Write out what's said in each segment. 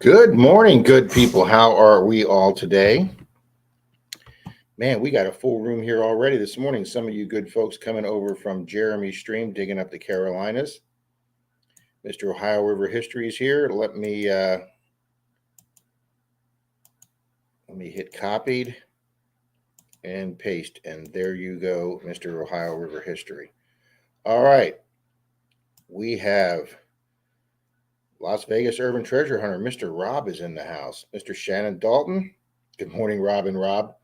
Good morning, good people. How are we all today? Man, we got a full room here already this morning. Some of you good folks coming over from Jeremy's stream, digging up the Carolinas. Mr. Ohio River History is here. Let me hit copied and paste, and there you go, Mr. Ohio River History. All right, we have Las Vegas Urban Treasure Hunter, Mr. Rob is in the house. Mr. Shannon Dalton. Good morning, Rob and Rob.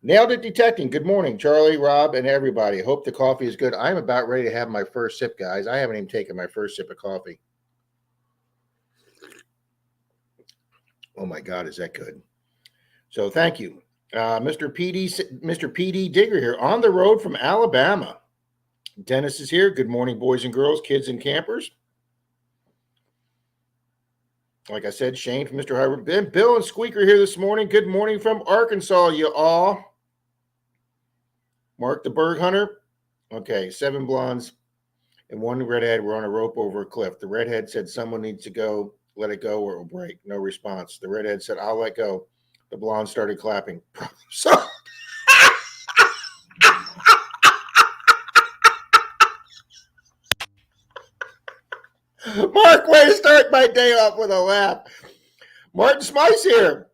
Nailed it detecting. Good morning, Charlie, Rob, and everybody. Hope the coffee is good. I'm about ready to have my first sip, guys. I haven't even taken my first sip of coffee. Oh my God, is that good? So thank you. Mr. PD Digger here on the road from Alabama. Dennis is here. Good morning, boys and girls, kids and campers. Like I said, Shane from Mr. Harvard. Ben, Bill and Squeaker here this morning. Good morning from Arkansas, you all. Mark the Berg Hunter. Okay, 7 blondes and 1 redhead were on a rope over a cliff. The redhead said, someone needs to go. Let it go or it will break. No response. The redhead said, I'll let go. The blonde started clapping. So Mark, way to start my day off with a laugh. Martin Smice here.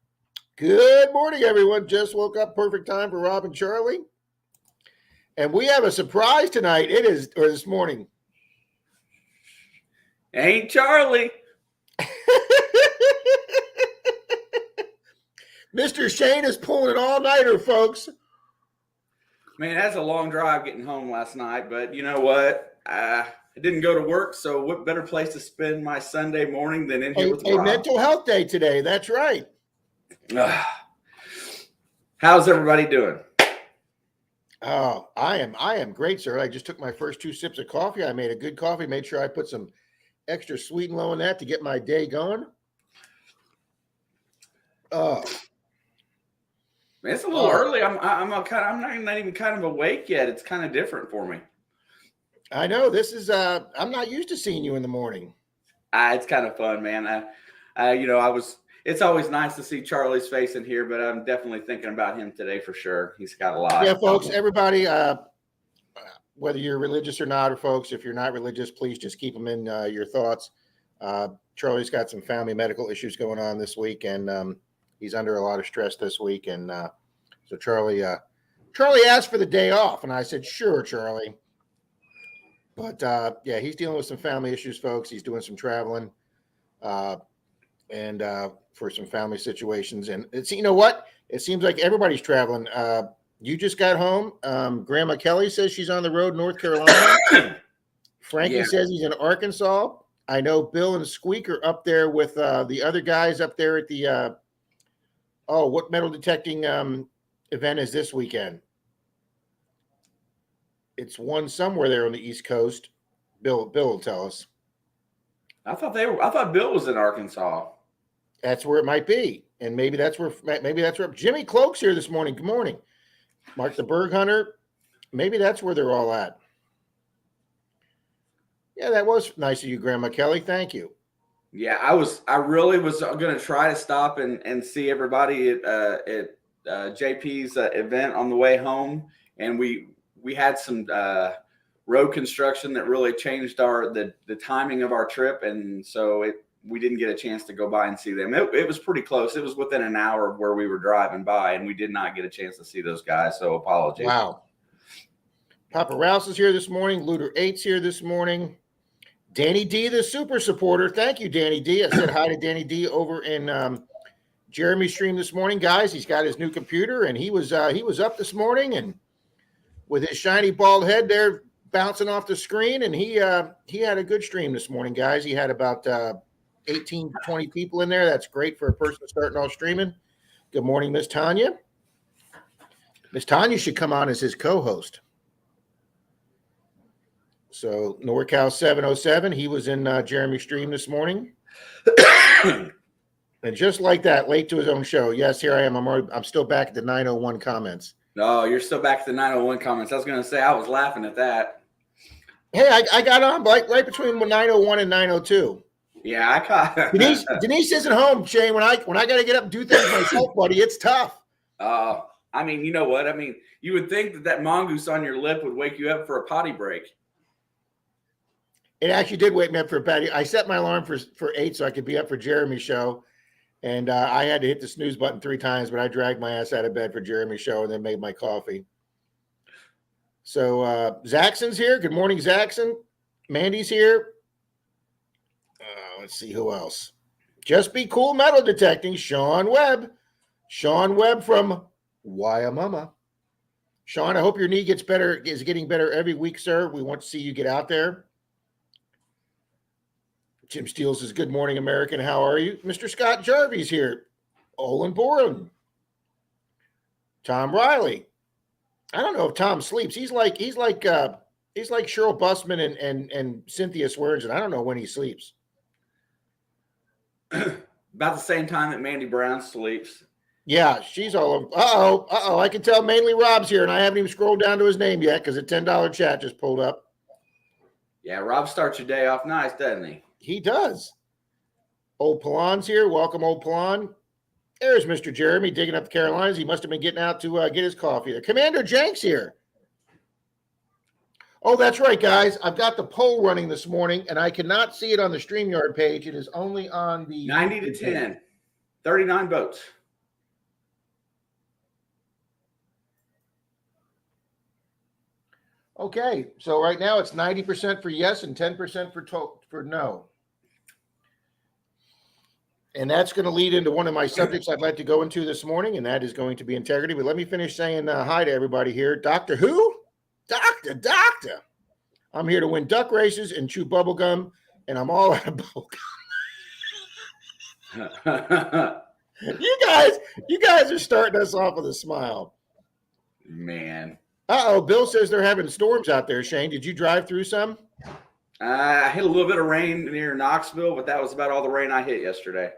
Good morning, everyone. Just woke up. Perfect time for Rob and Charlie. And we have a surprise tonight. Or this morning. Ain't Charlie. Mr. Shane is pulling an all-nighter, folks. Man, that's a long drive getting home last night, but you know what? I didn't go to work, so what better place to spend my Sunday morning than in here with Rob? A mental health day today. That's right. How's everybody doing? Oh, I am great, sir. I just took my first 2 sips of coffee. I made a good coffee. Made sure I put some extra sweet and low in that to get my day going. Oh, Man, it's a little early. I'm not even kind of awake yet. It's kind of different for me. I know this is. I'm not used to seeing you in the morning. It's kind of fun, man. It's always nice to see Charlie's face in here, but I'm definitely thinking about him today for sure. He's got a lot. Yeah, folks, everybody, whether you're religious or not, or folks, if you're not religious, please just keep them in your thoughts. Charlie's got some family medical issues going on this week, and he's under a lot of stress this week. And so Charlie asked for the day off, and I said, sure, Charlie. But yeah, he's dealing with some family issues, folks. He's doing some traveling. And for some family situations. And it's, you know what? It seems like everybody's traveling. You just got home. Grandma Kelly says she's on the road, North Carolina. Frankie says he's in Arkansas. I know Bill and Squeak are up there with the other guys up there at the, what metal detecting event is this weekend? It's one somewhere there on the East Coast. Bill will tell us. I thought Bill was in Arkansas. That's where it might be. And maybe that's where Jimmy Cloak's here this morning. Good morning. Mark the Berg Hunter. Maybe that's where they're all at. Yeah, that was nice of you, Grandma Kelly. Thank you. Yeah, I really was going to try to stop and see everybody at JP's event on the way home. And we had some road construction that really changed the timing of our trip. And so we didn't get a chance to go by and see them. It was pretty close. It was within an hour of where we were driving by, and we did not get a chance to see those guys. So apologies. Wow. Papa Rouse is here this morning. Looter 8's here this morning. Danny D, the super supporter. Thank you, Danny D. I said hi to Danny D over in Jeremy's stream this morning, guys. He's got his new computer, and he was up this morning and with his shiny bald head there bouncing off the screen, and he had a good stream this morning, guys. He had about 18, 20 people in there. That's great for a person starting off streaming. Good morning, Miss Tanya. Miss Tanya should come on as his co-host. So NorCal 707, he was in Jeremy's stream this morning. And just like that, late to his own show. Yes, here I am. I'm still back at the 901 comments. No, you're still back at the 901 comments. I was going to say, I was laughing at that. Hey, I got on right between 901 and 902. Yeah, I caught. Denise isn't home, Shane. When I got to get up and do things myself, buddy, it's tough. I mean, you know what? I mean, you would think that mongoose on your lip would wake you up for a potty break. It actually did wake me up for a patty. I set my alarm for 8 so I could be up for Jeremy's show. And I had to hit the snooze button 3 times, but I dragged my ass out of bed for Jeremy's show and then made my coffee. So Zaxon's here. Good morning, Zaxon. Mandy's here. Let's see who else. Just Be Cool Metal Detecting, Sean Webb. Sean Webb from Wyomama. Sean, I hope your knee is getting better every week, sir. We want to see you get out there. Jim Steele says, good morning, American. How are you? Mr. Scott Jarvie's here. Olin Boren. Tom Riley. I don't know if Tom sleeps. He's like Cheryl Busman and Cynthia Swearingen. I don't know when he sleeps. About the same time that Mandy Brown sleeps. Yeah, she's all over. Uh-oh. I can tell mainly Rob's here, and I haven't even scrolled down to his name yet because a $10 chat just pulled up. Yeah, Rob starts your day off nice, doesn't he? He does. Old Palon's here. Welcome, Old Palon. There's Mr. Jeremy digging up the Carolinas. He must have been getting out to get his coffee there. Commander Jenks here. Oh, that's right, guys. I've got the poll running this morning, and I cannot see it on the StreamYard page. It is only on the 90 to 10. 39 votes. Okay, so right now it's 90% for yes and 10% for no. And that's going to lead into one of my subjects I'd like to go into this morning, and that is going to be integrity. But let me finish saying hi to everybody here. Doctor who? Doctor. I'm here to win duck races and chew bubble gum, and I'm all out of bubble gum. You guys are starting us off with a smile. Man. Bill says they're having storms out there, Shane. Did you drive through some? I hit a little bit of rain near Knoxville, but that was about all the rain I hit yesterday.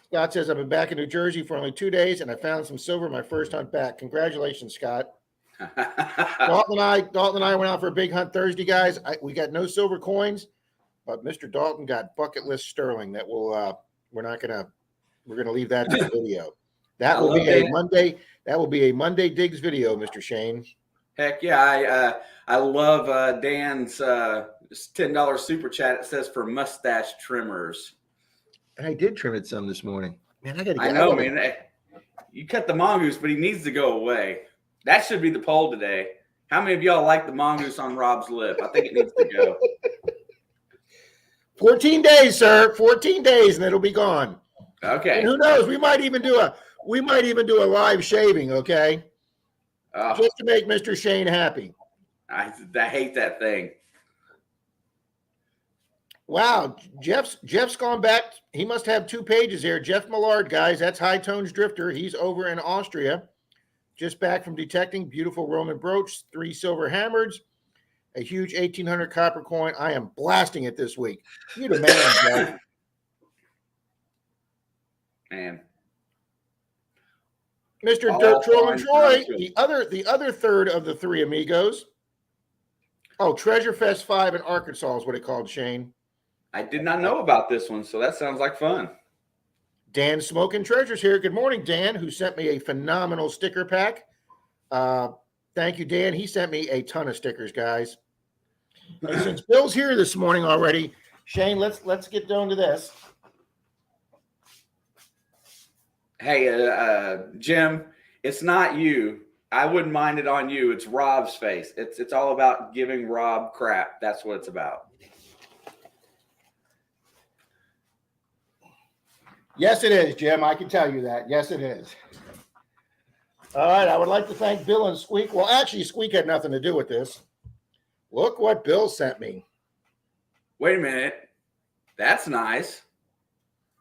Scott says, I've been back in New Jersey for only 2 days, and I found some silver my first hunt back. Congratulations, Scott. Dalton and I went out for a big hunt Thursday, guys. We got no silver coins, but Mr. Dalton got bucket list sterling. That will we're gonna leave that to the video. That will be a Monday. That will be a Monday Digs video, Mr. Shane. Heck yeah, I love Dan's $10 super chat. It says for mustache trimmers. I did trim it some this morning. Man, I know, man. You cut the mongoose, but he needs to go away. That should be the poll today. How many of y'all like the mongoose on Rob's lip? I think it needs to go. 14 days, sir. 14 days, and it'll be gone. Okay. And who knows? We might even do a live shaving. Okay. Just to make Mr. Shane happy. I hate that thing. Wow, Jeff's gone back. He must have 2 pages here. Jeff Millard, guys, that's High Tones Drifter. He's over in Austria, just back from detecting beautiful Roman brooch, 3 silver hammers, a huge 1800 copper coin. I am blasting it this week. You're the man, Jeff. Man. Mr. Dirt Trolling Troy, the other third of the 3 amigos. Oh, Treasure Fest 5 in Arkansas is what it called, Shane. I did not know about this one, so that sounds like fun. Dan Smoking Treasures here. Good morning, Dan, who sent me a phenomenal sticker pack. Thank you, Dan. He sent me a ton of stickers, guys. And since Bill's here this morning already, Shane, let's get down to this. Hey, Jim, it's not you. I wouldn't mind it on you. It's Rob's face. It's all about giving Rob crap. That's what it's about. Yes, it is, Jim. I can tell you that. Yes, it is. All right. I would like to thank Bill and Squeak. Well, actually, Squeak had nothing to do with this. Look what Bill sent me. Wait a minute. That's nice.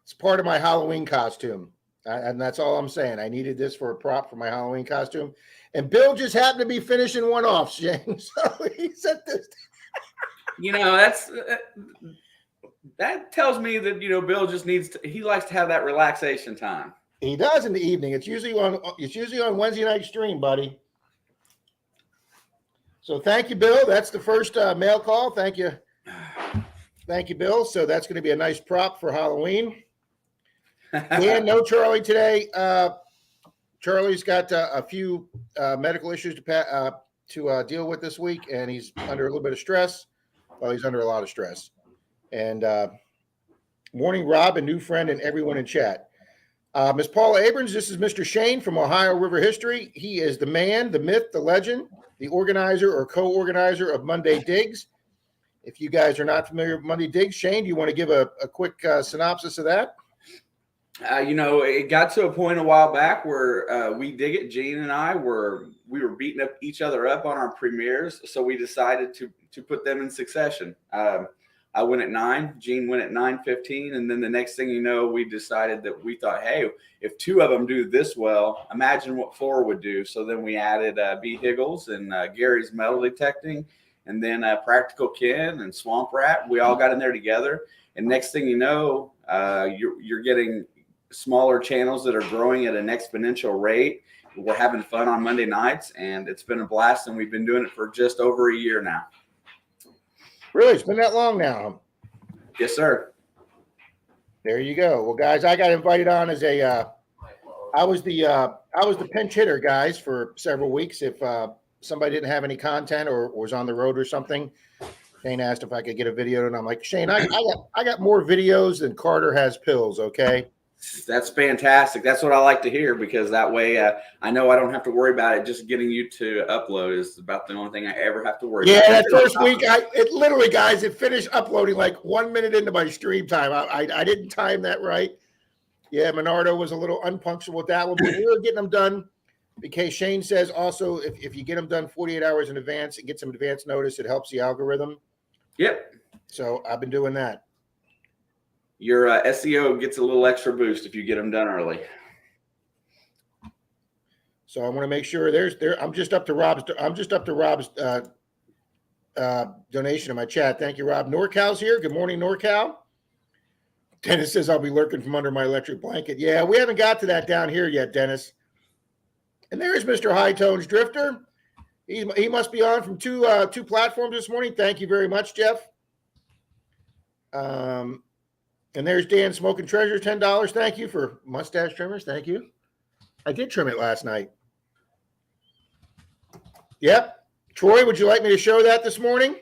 It's part of my Halloween costume. And that's all I'm saying. I needed this for a prop for my Halloween costume. And Bill just happened to be finishing one off, Shane. So he sent this. You know, that tells me that, Bill just he likes to have that relaxation time. He does in the evening. It's usually on Wednesday night stream, buddy. So thank you, Bill. That's the first mail call. Thank you. Thank you, Bill. So that's going to be a nice prop for Halloween. Dan, no Charlie today. Charlie's got a few medical issues to deal with this week, and he's under a little bit of stress. Well, he's under a lot of stress. And morning, Rob, a new friend, and everyone in chat. Ms. Paula Abrams, this is Mr. Shane from Ohio River History. He is the man, the myth, the legend, the organizer or co-organizer of Monday Digs. If you guys are not familiar with Monday Digs, Shane, do you want to give a quick synopsis of that? It got to a point a while back where we dig it. Gene and I were beating up each other up on our premieres, so we decided to put them in succession. I went at 9, Gene went at 9:15, and then the next thing you know, we decided that we thought, hey, if 2 of them do this well, imagine what 4 would do. So then we added B. Higgles and Gary's metal detecting, and then Practical Ken and Swamp Rat. We all got in there together, and next thing you know, you're getting smaller channels that are growing at an exponential rate. We're having fun on Monday nights, and it's been a blast, and we've been doing it for just over a year now. Really? It's been that long now? Yes, sir. There you go. Well, guys, I got invited on as I was the pinch hitter, guys, for several weeks. If somebody didn't have any content or was on the road or something, Shane asked if I could get a video, and I'm like, Shane, I got more videos than Carter has pills. Okay. That's fantastic. That's what I like to hear, because that way I know I don't have to worry about it. Just getting you to upload is about the only thing I ever have to worry about. Yeah, that first week, it literally, guys, it finished uploading like 1 minute into my stream time. I didn't time that right. Yeah, Menardo was a little unpunctual with that one, but we were getting them done because Shane says also if you get them done 48 hours in advance and get some advance notice, it helps the algorithm. Yep. So I've been doing that. Your SEO gets a little extra boost if you get them done early. So I want to make sure I'm just up to Rob's donation in my chat. Thank you, Rob. NorCal's here. Good morning, NorCal. Dennis says I'll be lurking from under my electric blanket. Yeah, we haven't got to that down here yet, Dennis. And there's Mr. High Tones Drifter. He must be on from two platforms this morning. Thank you very much, Jeff. And there's Dan Smoking Treasures, $10. Thank you for mustache trimmers. Thank you. I did trim it last night. Yep. Troy, would you like me to show that this morning?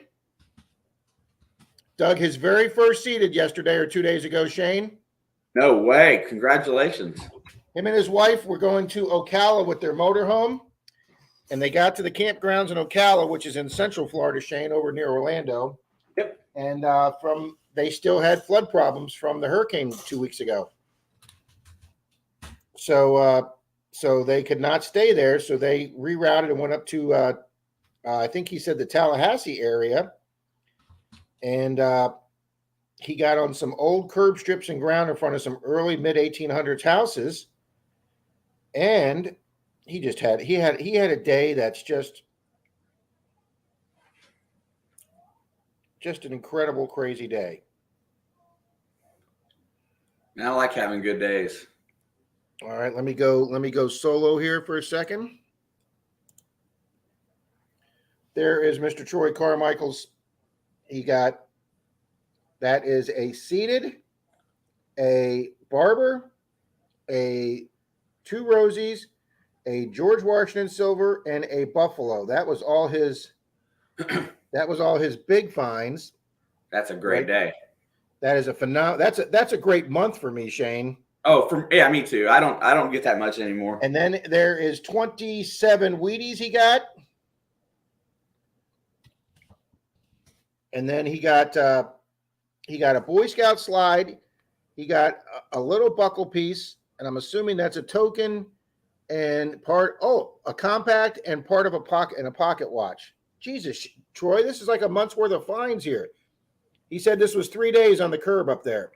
Dug his very first seated yesterday or 2 days ago, Shane. No way. Congratulations. Him and his wife were going to Ocala with their motorhome, and they got to the campgrounds in Ocala, which is in Central Florida, Shane, over near Orlando. Yep. And they still had flood problems from the hurricane 2 weeks ago. So they could not stay there. So they rerouted and went up to, I think he said the Tallahassee area. And he got on some old curb strips and ground in front of some early mid-1800s houses. And he had a day that's just an incredible, crazy day. I like having good days. All right, let me go solo here for a second. There is Mr. Troy Carmichael's. That is a seated, a Barber, a 2 Rosies, a George Washington Silver, and a Buffalo. That was all his big finds. That's a great day. That is a phenomenal. That's a great month for me, Shane. Oh, yeah, me too. I don't get that much anymore. And then there is 27 Wheaties he got. And then he got a Boy Scout slide. He got a little buckle piece, and I'm assuming that's a token and a compact and part of a pocket watch. Jesus, Troy, this is like a month's worth of finds here. He said this was 3 days on the curb up there.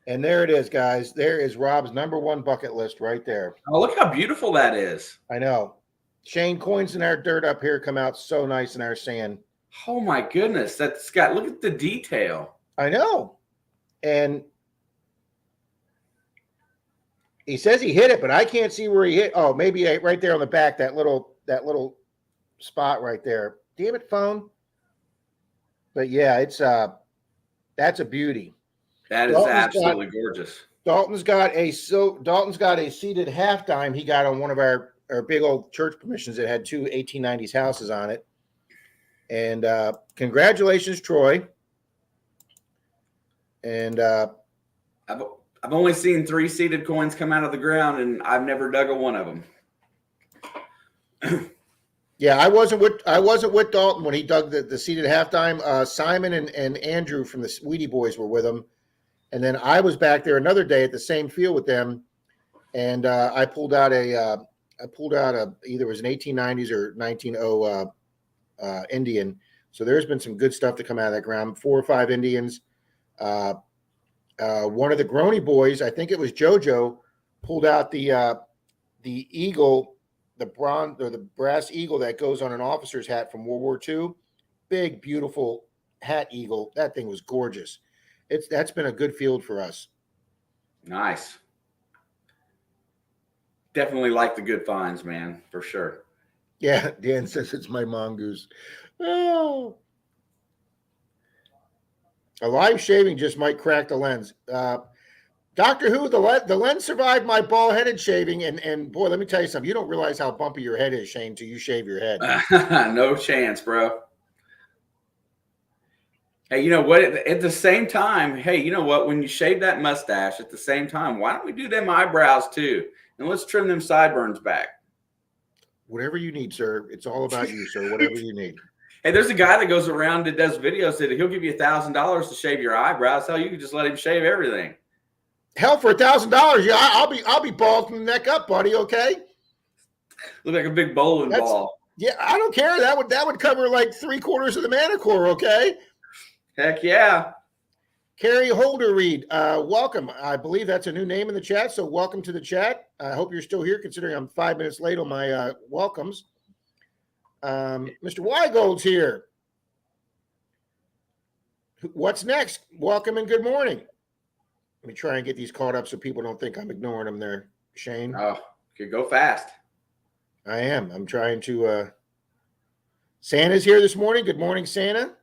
And there it is, guys. There is Rob's #1 bucket list right there. Oh, look how beautiful that is. I know. Shane, coins in our dirt up here come out so nice in our sand. Oh, my goodness. Look at the detail. I know. And he says he hit it, but I can't see where he hit. Oh, maybe right there on the back, that little spot right there. Damn it, phone. But yeah, it's that's a beauty. That is absolutely gorgeous. Dalton's got a seated half dime he got on one of our big old church permissions that had two 1890s houses on it. And congratulations, Troy. And I've only seen 3 seated coins come out of the ground, and I've never dug a one of them. Yeah, I wasn't with Dalton when he dug the seated half dime. Simon and Andrew from the Sweetie Boys were with him, and then I was back there another day at the same field with them, and I pulled out either it was an 1890s or 1900 Indian. So there's been some good stuff to come out of that ground. 4 or 5 Indians. One of the Groney boys, I think it was JoJo, pulled out the eagle. The bronze or the brass eagle that goes on an officer's hat from World War II. Big, beautiful hat eagle. That thing was gorgeous. That's been a good field for us. Nice. Definitely like the good finds, man, for sure. Yeah, Dan says it's my mongoose. Oh. A live shaving just might crack the lens. Doctor Who, the lens survived my ball-headed shaving, and boy, let me tell you something. You don't realize how bumpy your head is, Shane, till you shave your head. No chance, bro. Hey, you know what? At the same time, hey, you know what? When you shave that mustache, at the same time, why don't we do them eyebrows too? And let's trim them sideburns back. Whatever you need, sir. It's all about you, sir. Whatever you need. Hey, there's a guy that goes around that does videos that he'll give you $1,000 to shave your eyebrows. Hell, you can just let him shave everything. Hell, for $1,000, yeah, I'll be bald from the neck up, buddy. Okay. Look like a big bowling ball. Yeah, I don't care. That would cover like 3/4 of the manicure. Okay. Heck yeah. Carrie Holderreed, welcome. I believe that's a new name in the chat, so welcome to the chat. I hope you're still here, considering I'm 5 minutes late on my welcomes. Mr. Weigold's here. What's next? Welcome and good morning. Let me try and get these caught up so people don't think I'm ignoring them there, Shane. Oh, could go fast. I am. I'm trying to. Santa's here this morning. Good morning, Santa.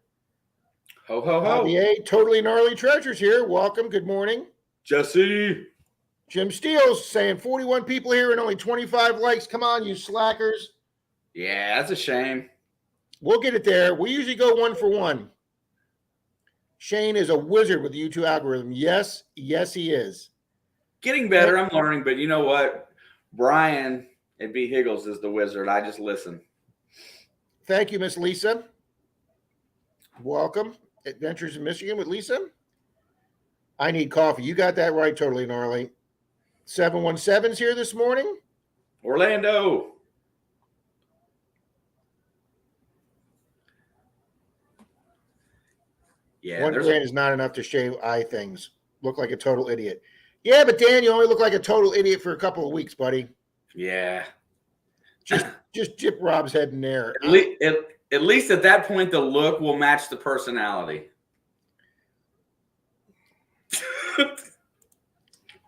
Ho, ho, ho. Javier, Totally Gnarly Treasures here. Welcome. Good morning. Jesse. Jim Steele's saying 41 people here and only 25 likes. Come on, you slackers. Yeah, that's a shame. We'll get it there. We usually go 1 for 1. Shane is a wizard with the YouTube algorithm. Yes, he is. Getting better. I'm learning, but you know what? Brian at B. Higgles is the wizard. I just listen. Thank you, Miss Lisa. Welcome. Adventures in Michigan with Lisa. I need coffee. You got that right, Totally Gnarly. 717's here this morning. Orlando. Yeah, $1 is not enough to shave eye things. Look like a total idiot. Yeah, but Dan, you only look like a total idiot for a couple of weeks, buddy. Yeah. Just dip Rob's head in there. At least at that point, the look will match the personality.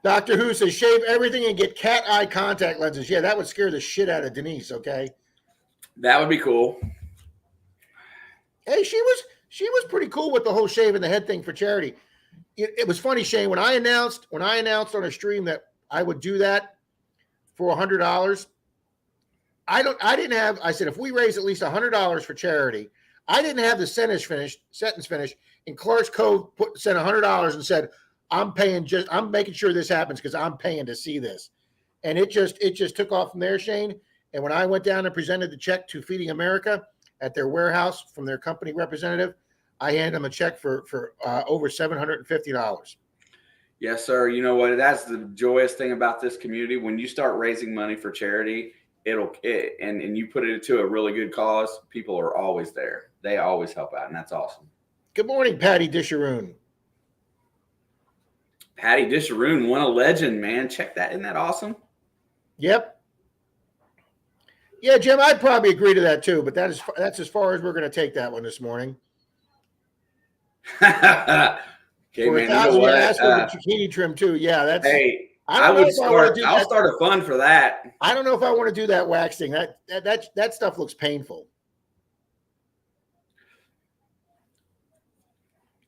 Doctor Who says shave everything and get cat eye contact lenses. Yeah, that would scare the shit out of Denise, okay? That would be cool. Hey, she was pretty cool with the whole shaving the head thing for charity. It was funny, Shane, when I announced on a stream that I would do that for $100. I said if we raise at least $100 for charity, I didn't have the sentence finished. And Clark's Cove sent $100 and said, I'm making sure this happens because I'm paying to see this. And it just took off from there, Shane. And when I went down and presented the check to Feeding America at their warehouse from their company representative, I handed them a check for over $750. Yes, sir. You know what? That's the joyous thing about this community. When you start raising money for charity, and you put it into a really good cause, people are always there. They always help out, and that's awesome. Good morning, Patty Disharoon. Patty Disharoon, what a legend, man. Check that. Isn't that awesome? Yep. Yeah, Jim, I'd probably agree to that too, but that's as far as we're going to take that one this morning. Okay, for man. $1,000, you ask for the zucchini trim too. Yeah, that's. Hey, I'll start a fund for that. I don't know if I want to do that waxing. That stuff looks painful.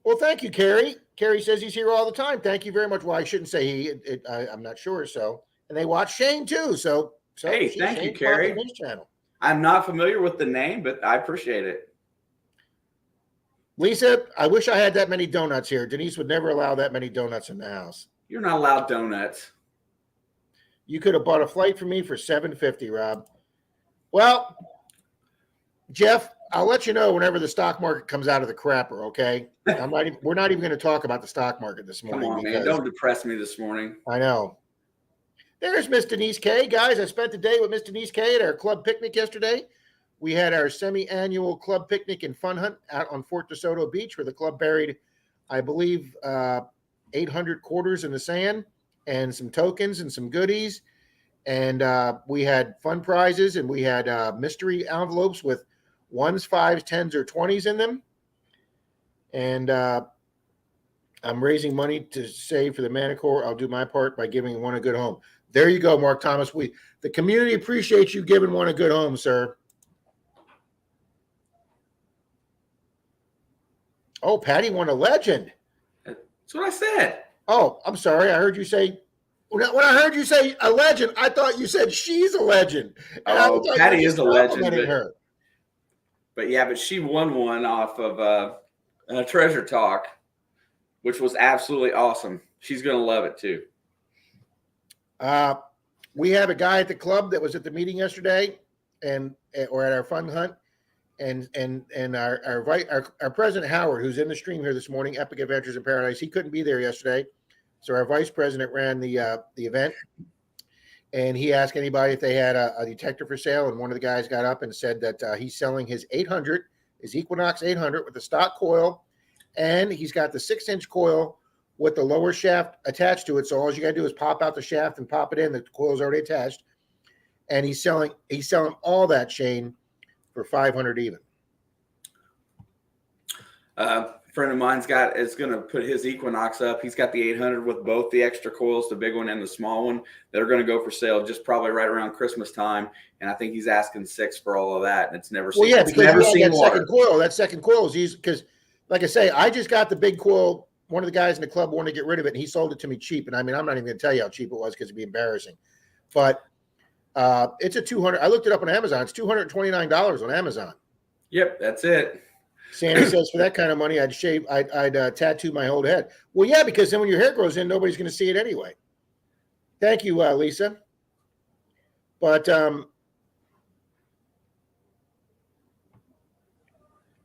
Well, thank you, Carrie. Carrie says he's here all the time. Thank you very much. Well, I shouldn't say he. I'm not sure. So, and they watch Shane too. So Hey, thank you, Shane's popping Carrie. his channel. I'm not familiar with the name, but I appreciate it. Lisa, I wish I had that many donuts here. Denise would never allow that many donuts in the house. You're not allowed donuts. You could have bought a flight for me for $7.50, Rob. Well, Jeff, I'll let you know whenever the stock market comes out of the crapper. Okay, we're not even going to talk about the stock market this morning. Come on, man! Don't depress me this morning. I know. There's Miss Denise K. Guys, I spent the day with Miss Denise K at our club picnic yesterday. We had our semi-annual club picnic and fun hunt out on Fort DeSoto Beach, where the club buried, I believe, 800 quarters in the sand and some tokens and some goodies. And we had fun prizes, and we had mystery envelopes with 1s, 5s, 10s, or 20s in them. And I'm raising money to save for the Manicore. I'll do my part by giving one a good home. There you go, Mark Thomas. The community appreciates you giving one a good home, sir. Oh, Patty won a legend. That's what I said. Oh, I'm sorry. I heard you say, when I heard you say a legend, I thought you said she's a legend. And Patty is a legend. But yeah, but she won one off of Treasure Talk, which was absolutely awesome. She's going to love it too. We have a guy at the club that was at the meeting yesterday or at our fun hunt. And our president Howard, who's in the stream here this morning, Epic Adventures in Paradise, he couldn't be there yesterday, so our vice president ran the event, and he asked anybody if they had a detector for sale, and one of the guys got up and said that he's selling his Equinox 800 with the stock coil, and he's got the 6-inch coil with the lower shaft attached to it. So all you got to do is pop out the shaft and pop it in. The coil's already attached, and he's selling all that, Shane, for $500 even. A friend of mine's is going to put his Equinox up. He's got the 800 with both the extra coils, the big one and the small one, that are going to go for sale just probably right around Christmas time. And I think he's asking $600 for all of that, and it's never seen. Well, yeah, because never seen that water. Second coil. That second coil is because, like I say, I just got the big coil. One of the guys in the club wanted to get rid of it, and he sold it to me cheap. And I mean, I'm not even going to tell you how cheap it was because it'd be embarrassing. But it's a 200. I looked it up on Amazon. It's $229 on Amazon. Yep, that's it. Sandy says for that kind of money, I'd tattoo my whole head. Well, yeah, because then when your hair grows in, nobody's going to see it anyway. Thank you, Lisa. But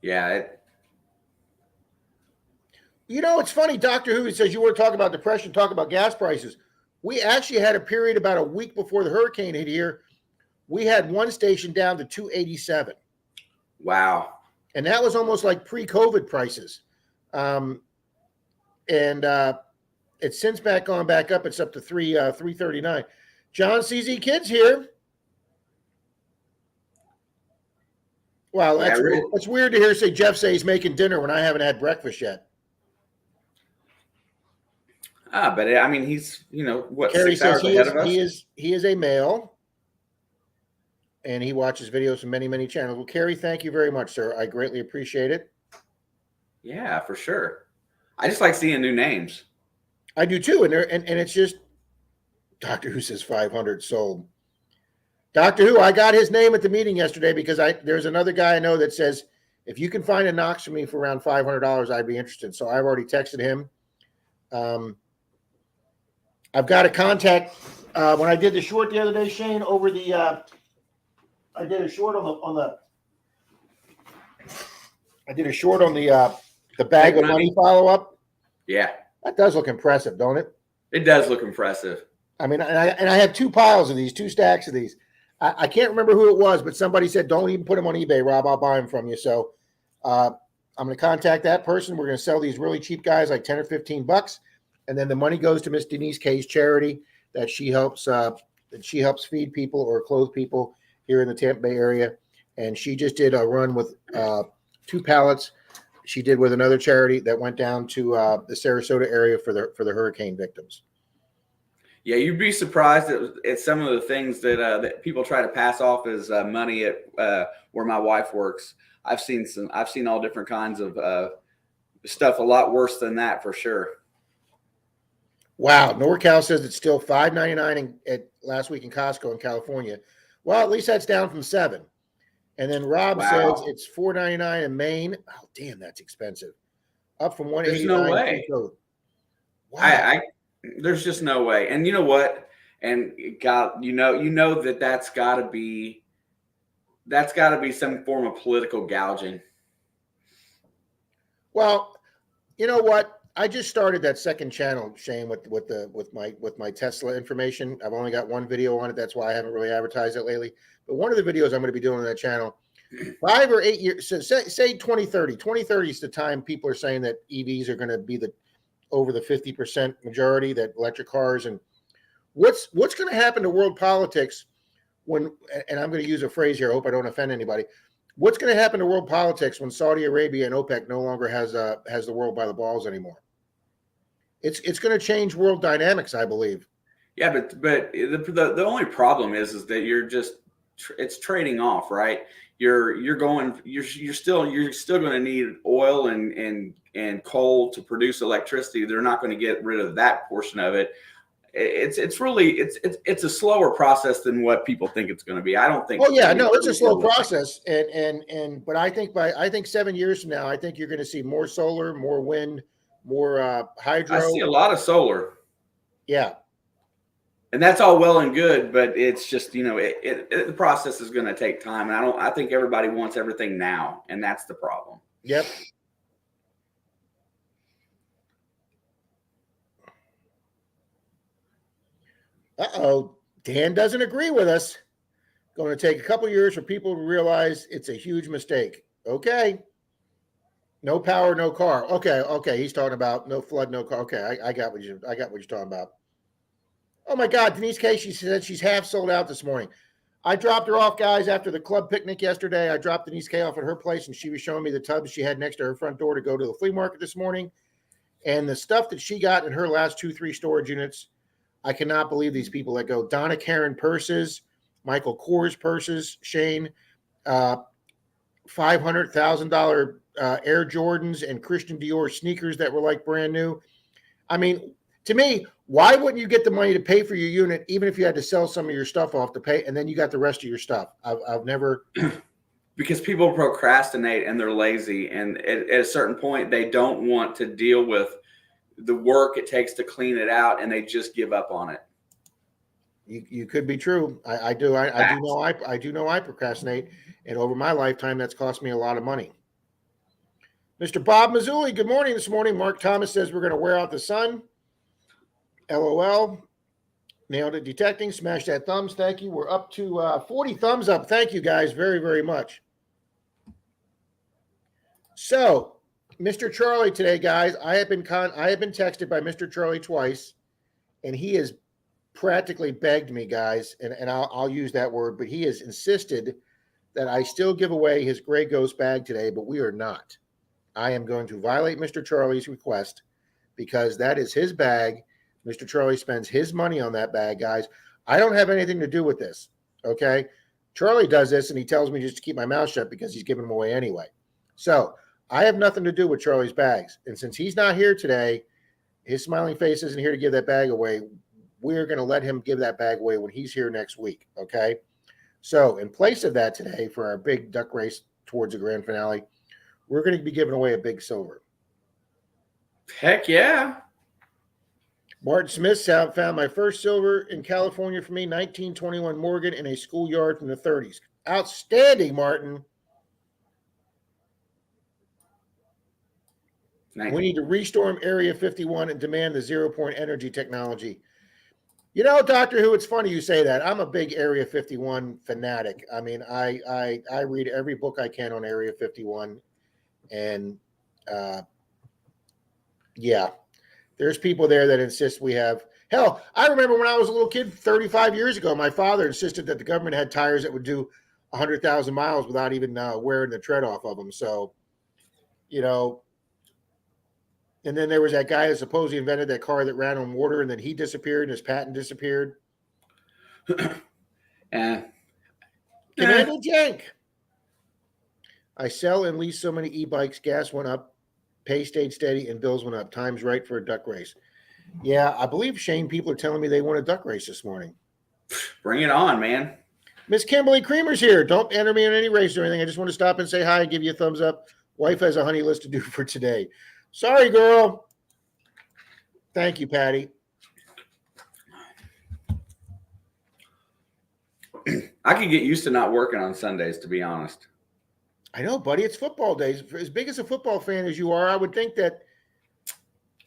yeah, it's funny. Doctor Who says you want to talk about depression, talk about gas prices. We actually had a period about a week before the hurricane hit here. We had one station down to $287. Wow. And that was almost like pre-COVID prices. And it's since gone back up. It's up to $339. John CZ Kids here. Wow, that's weird to hear Jeff say he's making dinner when I haven't had breakfast yet. But I mean, he's, what, Carrie 6 hours ahead of us? He is a male, and he watches videos from many, many channels. Well, Carrie, thank you very much, sir. I greatly appreciate it. Yeah, for sure. I just like seeing new names. I do too, and it's just Doctor Who says 500 sold. Doctor Who, I got his name at the meeting yesterday because there's another guy I know that says if you can find a Knox for me for around $500, I'd be interested. So I've already texted him. I've got a contact. When I did the short the other day, Shane, over the I did a short on the bag of money follow up. Yeah, that does look impressive, don't it? It does look impressive. I mean, and I have 2 piles of these, 2 stacks of these. I can't remember who it was, but somebody said, "Don't even put them on eBay, Rob. I'll buy them from you." So I'm going to contact that person. We're going to sell these really cheap guys, like $10 or $15, and then the money goes to Miss Denise K's charity that she helps feed people or clothe people here in the Tampa Bay area. And she just did a run with 2 pallets. She did with another charity that went down to the Sarasota area for the hurricane victims. Yeah, you'd be surprised at some of the things that people try to pass off as money at where my wife works. I've seen all different kinds of stuff a lot worse than that for sure. Wow, NorCal says it's still $5.99 at last week in Costco in California. Well, at least that's down from $7. And then Rob says it's $4.99 in Maine. Oh, damn, that's expensive. Up from $1.89. There's no way. Wow. I there's just no way. And you know what? And God, you know that's got to be some form of political gouging. Well, you know what? I just started that second channel, Shane, with my Tesla information. I've only got one video on it. That's why I haven't really advertised it lately. But one of the videos I'm going to be doing on that channel, 5 or 8 years, so say 2030. 2030 is the time people are saying that EVs are going to be over the 50% majority, that electric cars. And what's going to happen to world politics when, and I'm going to use a phrase here, I hope I don't offend anybody. What's going to happen to world politics when Saudi Arabia and OPEC no longer has the world by the balls anymore? It's going to change world dynamics, I believe. Yeah, but the only problem is that you're just it's trading off, right? You're still going to need oil and coal to produce electricity. They're not going to get rid of that portion of it. It's really a slower process than what people think it's going to be. I don't think. Oh yeah, no, it's a slow process, but I think 7 years from now, I think you're going to see more solar, more wind, more hydro. I see a lot of solar. Yeah, and that's all well and good, but it's just the process is going to take time, and I think everybody wants everything now, and that's the problem. Yep. Uh-oh, Dan doesn't agree with us. Going to take a couple years for people to realize it's a huge mistake. Okay. No power, no car. Okay. He's talking about no flood, no car. Okay, I got what you're talking about. Oh my God, Denise K, she said she's half sold out this morning. I dropped her off, guys, after the club picnic yesterday. I dropped Denise K off at her place, and she was showing me the tubs she had next to her front door to go to the flea market this morning. And the stuff that she got in her last 2-3 storage units, I cannot believe these people that go. Donna Karen purses, Michael Kors purses, Shane, $500,000 Air Jordans and Christian Dior sneakers that were like brand new. I mean, to me, why wouldn't you get the money to pay for your unit, even if you had to sell some of your stuff off to pay, and then you got the rest of your stuff? I've never. Because people procrastinate and they're lazy, and at a certain point, they don't want to deal with the work it takes to clean it out, and they just give up on it. You could be true. I do know I procrastinate, and over my lifetime, that's cost me a lot of money. Mr. Bob Mazzulli, good morning this morning. Mark Thomas says we're going to wear out the sun. LOL. Nailed it. Detecting. Smash that thumbs. Thank you. We're up to 40 thumbs up. Thank you guys very, very much. So, Mr. Charlie today, guys, I have been texted by Mr. Charlie twice, and he has practically begged me, guys, and I'll use that word, but he has insisted that I still give away his Gray Ghost bag today, but we are not. I am going to violate Mr. Charlie's request because that is his bag. Mr. Charlie spends his money on that bag, guys. I don't have anything to do with this, okay? Charlie does this, and he tells me just to keep my mouth shut because he's giving them away anyway. So I have nothing to do with Charlie's bags. And since he's not here today, his smiling face isn't here to give that bag away. We're going to let him give that bag away when he's here next week, okay? So in place of that today, for our big duck race towards the grand finale, we're going to be giving away a big silver. Heck yeah. Martin Smith found my first silver in California for me, 1921 Morgan in a schoolyard from the 30s. Outstanding, Martin. Nice. We need to restorm Area 51 and demand the 0-point energy technology. You know, Doctor Who, it's funny you say that. I'm a big Area 51 fanatic. I mean, I read every book I can on Area 51. And, yeah, there's people there that insist we have. Hell, I remember when I was a little kid 35 years ago, my father insisted that the government had tires that would do 100,000 miles without even wearing the tread off of them. So, you know, and then there was that guy that supposedly invented that car that ran on water, and then he disappeared and his patent disappeared. Commander Jank. I sell and lease so many e-bikes. Gas went up Pay stayed steady and bills went up. Time's right for a duck race. Yeah, I believe, Shane, people are telling me they want a duck race this morning. Bring it on, man. Miss Kimberly Creamer's here. Don't enter me in any race or anything. I just want to stop and say hi and give you a thumbs up. Wife has a honey list to do for today. Sorry, girl. Thank you, Patty. I could get used to not working on Sundays, to be honest. I know, buddy. It's football days. As big as a football fan as you are, I would think that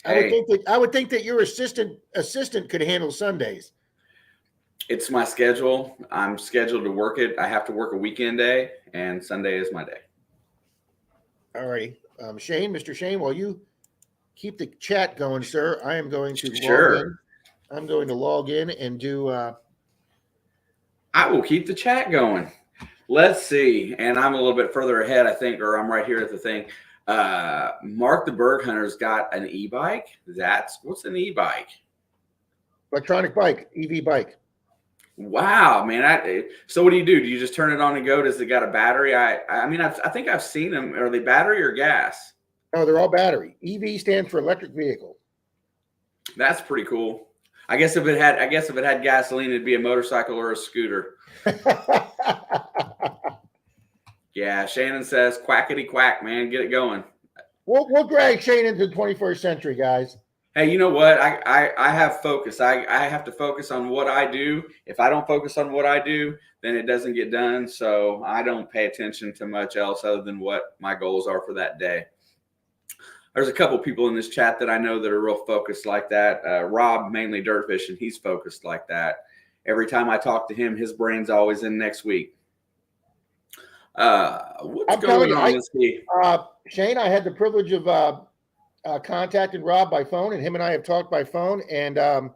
I would think that your assistant could handle Sundays. It's my schedule. I'm scheduled to work it. I have to work a weekend day, and Sunday is my day. All righty. Shane, Mr. Shane, while you keep the chat going, sir, I am going to log in. I'm going to log in and do I will keep the chat going. Let's see. And I'm a little bit further ahead, I think, or I'm right here at the thing. Mark the Berg Hunter's got an e-bike. What's an e-bike? Electronic bike, EV bike. Wow, man. So what do? Do you just turn it on and go? Does it got a battery? I mean, I think I've seen them. Are they battery or gas? No, they're all battery. EV stands for electric vehicle. That's pretty cool. I guess if it had gasoline, it'd be a motorcycle or a scooter. Yeah, Shannon says, quackity quack, man. Get it going. We'll drag Shane into the 21st century, guys. Hey, you know what? I have focus. I have to focus on what I do. If I don't focus on what I do, then it doesn't get done. So I don't pay attention to much else other than what my goals are for that day. There's a couple people in this chat that I know that are real focused like that. Rob, mainly dirt fishing, he's focused like that. Every time I talk to him, his brain's always in next week. What's going on? Let's see. Shane, I had the privilege of contacting Rob by phone, and him and I have talked by phone, and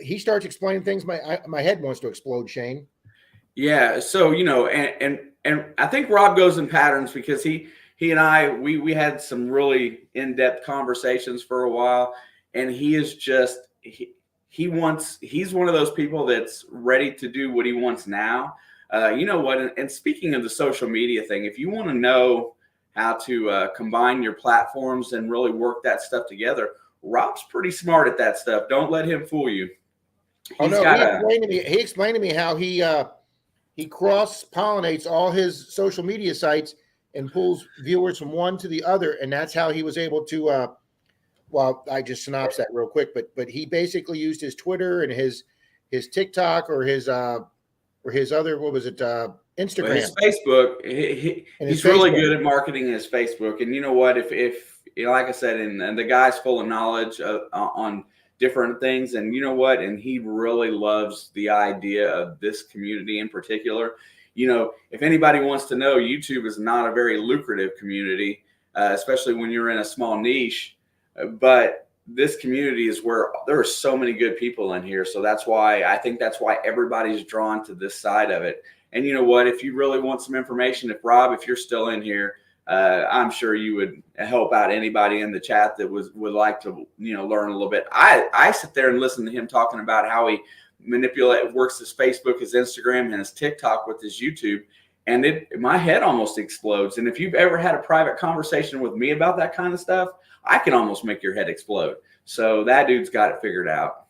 he starts explaining things. My head wants to explode, Shane. Yeah. So, and I think Rob goes in patterns because he and I, we had some really in-depth conversations for a while, and he is just, he's one of those people that's ready to do what he wants now. You know what? And speaking of the social media thing, if you want to know how to combine your platforms and really work that stuff together, Rob's pretty smart at that stuff. Don't let him fool you. He explained to me how he cross-pollinates all his social media sites and pulls viewers from one to the other, and that's how he was able to. Well, I just synopsed that real quick, but he basically used his Twitter and his TikTok or his other, what was it, Instagram. Well, his Facebook. He's really good at marketing his Facebook, and you know what? If like I said, and the guy's full of knowledge on different things, and you know what? And he really loves the idea of this community in particular. If anybody wants to know, YouTube is not a very lucrative community, especially when you're in a small niche. But this community is where there are so many good people in here. So that's why everybody's drawn to this side of it. And you know what? If you really want some information, if you're still in here, I'm sure you would help out anybody in the chat that would like to, learn a little bit. I sit there and listen to him talking about how he works his Facebook, his Instagram, and his TikTok with his YouTube, and my head almost explodes. And if you've ever had a private conversation with me about that kind of stuff, I can almost make your head explode. So that dude's got it figured out.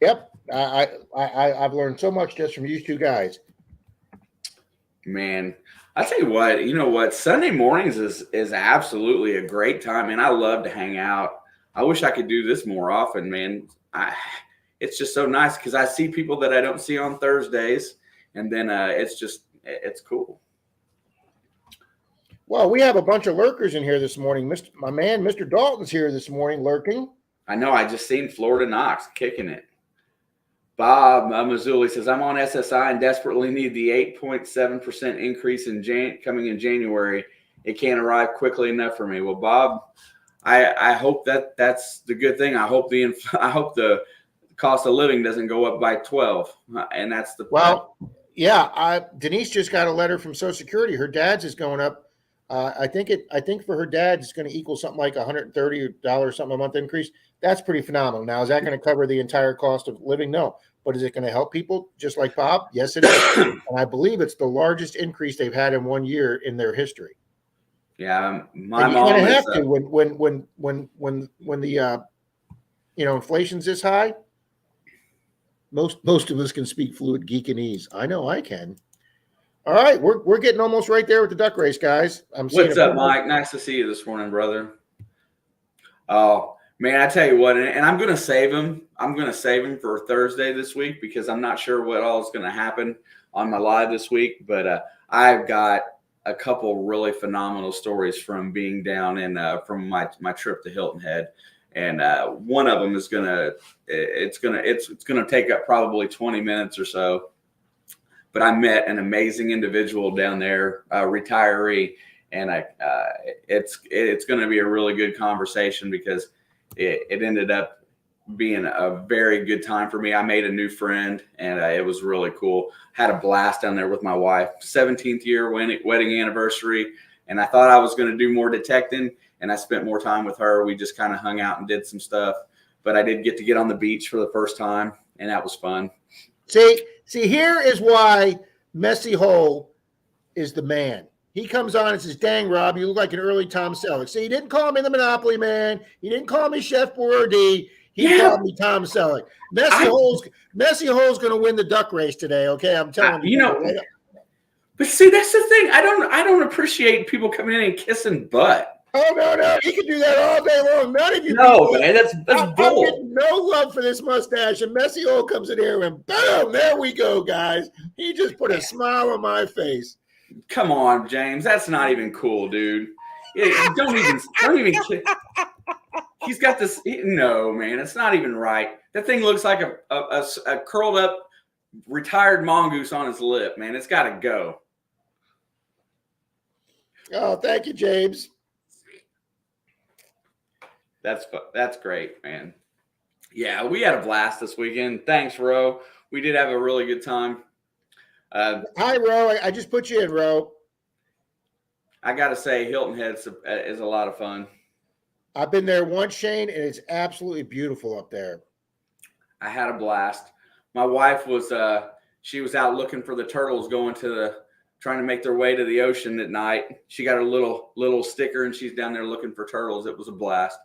Yep, I've learned so much just from you two guys. Man, I tell you what, Sunday mornings is absolutely a great time, and I love to hang out. I wish I could do this more often, man. It's just so nice because I see people that I don't see on Thursdays, and then it's cool. Well, we have a bunch of lurkers in here this morning. My man, Mr. Dalton's here this morning lurking. I know. I just seen Florida Knox kicking it. Bob Mazzulli says, I'm on SSI and desperately need the 8.7% increase coming in January. It can't arrive quickly enough for me. Well, Bob, I hope that's the good thing. I hope the cost of living doesn't go up by 12, and that's the well. Yeah, Denise just got a letter from Social Security. Her dad's is going up. I think for her dad it's going to equal something like $130 something a month increase. That's pretty phenomenal. Now, is that going to cover the entire cost of living? No. But is it going to help people just like Bob? Yes, it is. And I believe it's the largest increase they've had in 1 year in their history. Yeah, my And you kind mom of is. have to when the inflation's this high. Most of us can speak fluent Geekanese. I know I can. All right, we're getting almost right there with the duck race, guys. I'm seeing What's up, Mike? Nice to see you this morning, brother. Oh man, I tell you what, and I'm gonna save him. I'm gonna save him for Thursday this week because I'm not sure what all is gonna happen on my live this week. But I've got a couple really phenomenal stories from being down in from my trip to Hilton Head, and one of them is it's gonna take up probably 20 minutes or so. But I met an amazing individual down there, a retiree, and it's going to be a really good conversation because it ended up being a very good time for me. I made a new friend, and it was really cool. Had a blast down there with my wife. 17th year wedding anniversary, and I thought I was going to do more detecting, and I spent more time with her. We just kind of hung out and did some stuff, but I did get on the beach for the first time, and that was fun. See, here is why Messy Hole is the man. He comes on and says, "Dang, Rob, you look like an early Tom Selleck." See, he didn't call me the Monopoly Man. He didn't call me Chef Boyardee. He called me Tom Selleck. Messy Hole's going to win the duck race today. Okay, I'm telling you. But see, that's the thing. I don't appreciate people coming in and kissing butt. Oh no! You can do that all day long. None of you. No, man, that's bull. I'm getting no love for this mustache, and Messy Hole comes in here and boom, there we go, guys. He just put a smile on my face. Come on, James. That's not even cool, dude. Don't even. He's got this. No, man, it's not even right. That thing looks like a curled up, retired mongoose on his lip, man. It's got to go. Oh, thank you, James. That's great, man. Yeah, we had a blast this weekend. Thanks, Ro. We did have a really good time. Hi, Ro. I just put you in, Ro. I got to say, Hilton Head is a lot of fun. I've been there once, Shane, and it's absolutely beautiful up there. I had a blast. My wife was she was out looking for the turtles trying to make their way to the ocean at night. She got a little sticker and she's down there looking for turtles. It was a blast.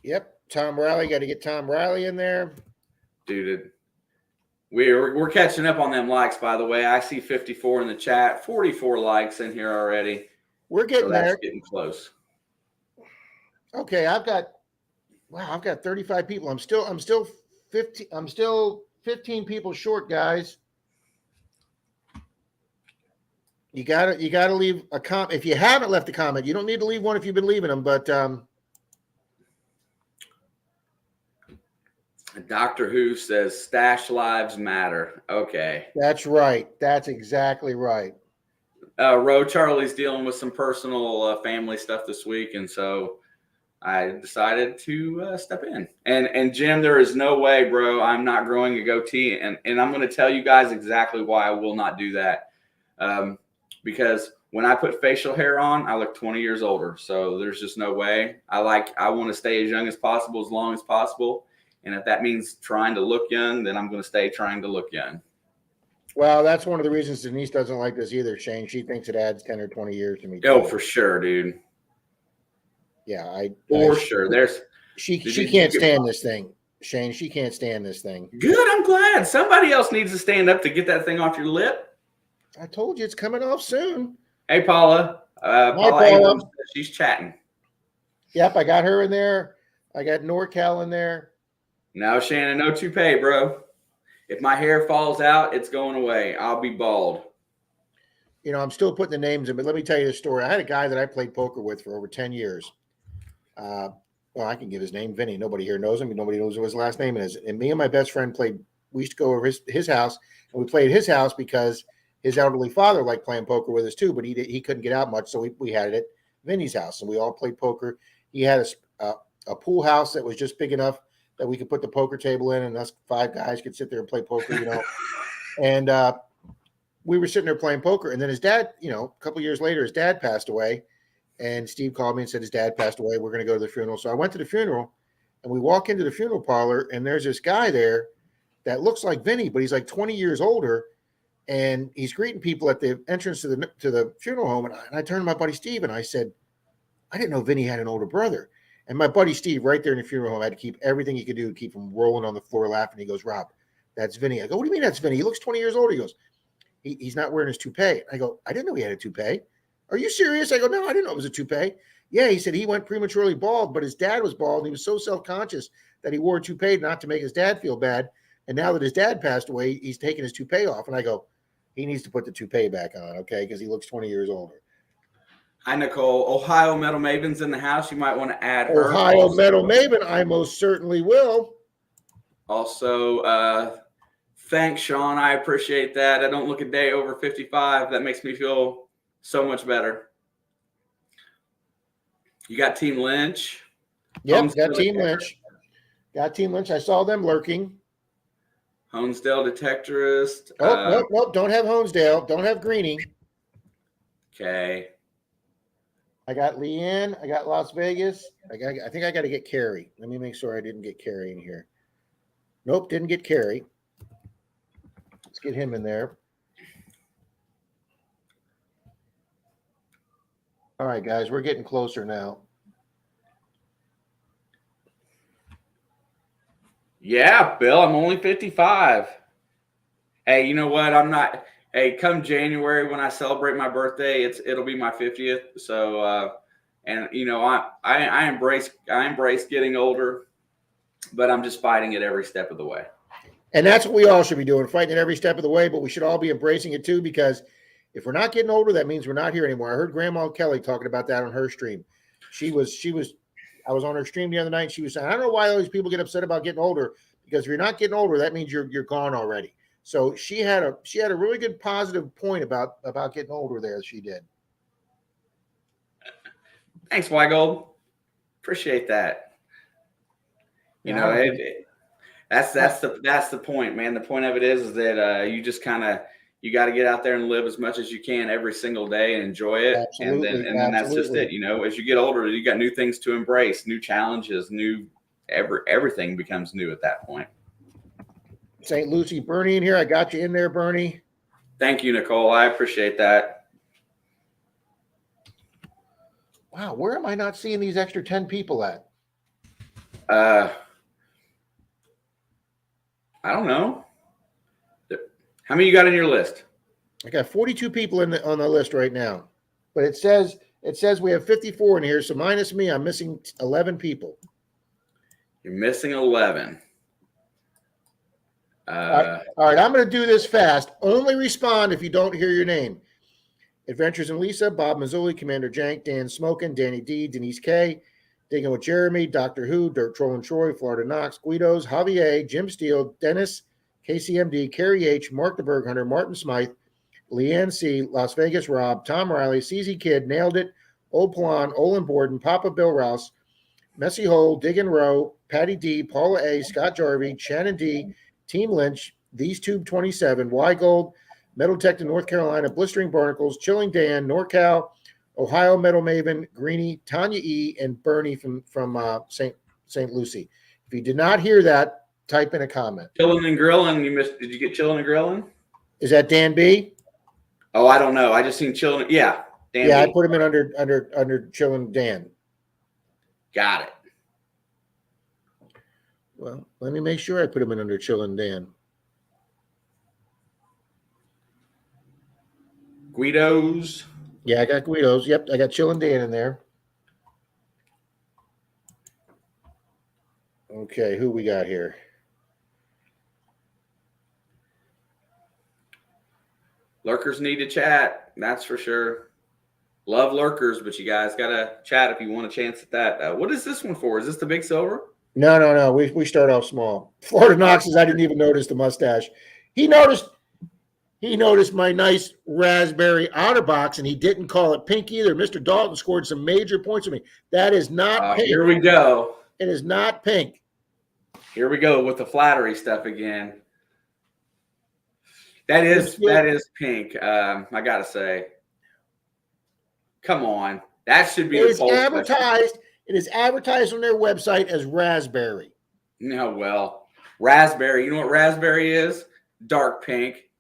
Yep. Tom Riley, got to get Tom Riley in there. Dude, we're catching up on them likes, by the way. I see 54 in the chat, 44 likes in here already. We're getting there. Getting close. Okay, I've got 35 people. I'm still 15 people short, guys. You gotta leave a comment. If you haven't left a comment, you don't need to leave one if you've been leaving them, but Doctor Who says stash lives matter. Okay. That's right. That's exactly right. Ro, Charlie's dealing with some personal family stuff this week, and so I decided to step in. And Jim, there is no way, bro, I'm not growing a goatee, and I'm going to tell you guys exactly why I will not do that. Because when I put facial hair on, I look 20 years older. So there's just no way. I want to stay as young as possible, as long as possible. And if that means trying to look young, then I'm going to stay trying to look young. Well, that's one of the reasons Denise doesn't like this either, Shane. She thinks it adds 10 or 20 years to me. Oh, for sure, dude. Yeah, sure. She can't stand this thing, Shane. She can't stand this thing. Good. I'm glad. Somebody else needs to stand up to get that thing off your lip. I told you it's coming off soon. Hey, Paula. Paula Abrams, she's chatting. Yep, I got her in there. I got NorCal in there. No, Shannon, no toupee, bro. If my hair falls out, it's going away. I'll be bald. You know, I'm still putting the names in, but let me tell you the story. I had a guy that I played poker with for over 10 years. Well, I can give his name, Vinny. Nobody here knows him. Nobody knows what his last name is. And me and my best friend we used to go over his house, and we played at his house because his elderly father liked playing poker with us too, but he couldn't get out much, so we had it at Vinny's house, and we all played poker. He had a pool house that was just big enough that we could put the poker table in, and us 5 guys could sit there and play poker, you know. And we were sitting there playing poker, and then his dad, you know, a couple of years later, his dad passed away, and Steve called me and said his dad passed away. We're going to go to the funeral. So I went to the funeral, and we walk into the funeral parlor, and there's this guy there that looks like Vinny, but he's like 20 years older. and he's greeting people at the entrance to the funeral home. And I turned to my buddy Steve and I said, I didn't know Vinny had an older brother. And my buddy Steve, right there in the funeral home, had to keep everything he could do to keep him rolling on the floor laughing. He goes, Rob, that's Vinny. I go, what do you mean that's Vinny? He looks 20 years older. He goes, he's not wearing his toupee. I go, I didn't know he had a toupee. Are you serious? I go, no, I didn't know it was a toupee. Yeah, he said he went prematurely bald, but his dad was bald, and he was so self-conscious that he wore a toupee not to make his dad feel bad. And now that his dad passed away, he's taking his toupee off. And I go, he needs to put the toupee back on, okay, because he looks 20 years older. Hi, Nicole. Ohio Metal Maven's in the house. You might want to add her. Ohio also, Metal Maven, I most certainly will. Also, thanks, Sean. I appreciate that. I don't look a day over 55. That makes me feel so much better. You got Team Lynch. Yep, got Team Lynch. Got Team Lynch. I saw them lurking. Honesdale Detectorist. Nope. Don't have Honesdale. Don't have Greenie. Okay. I got Leanne. I got Las Vegas. I think I got to get Carrie. Let me make sure I didn't get Carrie in here. Nope, didn't get Carrie. Let's get him in there. All right, guys, we're getting closer now. Yeah, Bill, I'm only 55. Hey, you know what? I'm not. Hey, come January when I celebrate my birthday, it'll be my 50th. So, and you know, I embrace getting older, but I'm just fighting it every step of the way. And that's what we all should be doing, fighting it every step of the way. But we should all be embracing it too, because if we're not getting older, that means we're not here anymore. I heard Grandma Kelly talking about that on her stream. I was on her stream the other night. And she was saying, I don't know why all these people get upset about getting older, because if you're not getting older, that means you're gone already. So she had a really good positive point about getting older there. She did. Thanks, Weigold. Appreciate that. You know, that's the point, man. The point of it is that you just you got to get out there and live as much as you can every single day and enjoy it. Absolutely, and then that's just it. You know, as you get older, you got new things to embrace, new challenges, everything becomes new at that point. St. Lucie, Bernie in here. I got you in there, Bernie. Thank you, Nicole. I appreciate that. Wow, where am I not seeing these extra 10 people at? I don't know. How many you got on your list? I got 42 people on the list right now, but it says we have 54 in here. So minus me, I'm missing 11 people. You're missing 11. All right, I'm going to do this fast. Only respond if you don't hear your name. Adventures in Lisa, Bob Mazzoli, Commander Jank, Dan Smokin, Danny D, Denise K, Digging with Jeremy, Doctor Who, Dirt Troll and Troy, Florida Knox, Guidos, Javier, Jim Steele, Dennis, KCMD, Carrie H, Mark the Berg Hunter, Martin Smythe, Leanne C, Las Vegas Rob, Tom Riley, CZ Kid, Nailed It, Old Plan, Olin Borden, Papa Bill Rouse, Messy Hole, Diggin' Row, Patty D, Paula A, Scott Jarvie, Shannon D, Team Lynch, These Tube 27, Weigold, Metal Tech to North Carolina, Blistering Barnacles, Chilling Dan, NorCal, Ohio Metal Maven, Greenie, Tanya E, and Bernie from St. Lucie. If you did not hear that, type in a comment. Chilling and Grilling, you missed. Did you get Chilling and Grilling? Is that Dan B? Oh, I don't know. I just seen Chilling. Yeah, Dan B. I put him in under Chilling Dan. Got it. Well, let me make sure I put him in under Chilling Dan. Guidos. Yeah, I got Guidos. Yep, I got Chilling Dan in there. Okay, who we got here? Lurkers need to chat. That's for sure. Love lurkers, but you guys got to chat if you want a chance at that. What is this one for? Is this the big silver? No. We start off small. Florida Knox I didn't even notice the mustache. He noticed my nice raspberry outer box, and he didn't call it pink either. Mr. Dalton scored some major points for me. That is not pink. Here we go. It is not pink. Here we go with the flattery stuff again. That is pink. I gotta say, come on, that should be. It is advertised. It is advertised on their website as raspberry. No, well, raspberry. You know what raspberry is? Dark pink.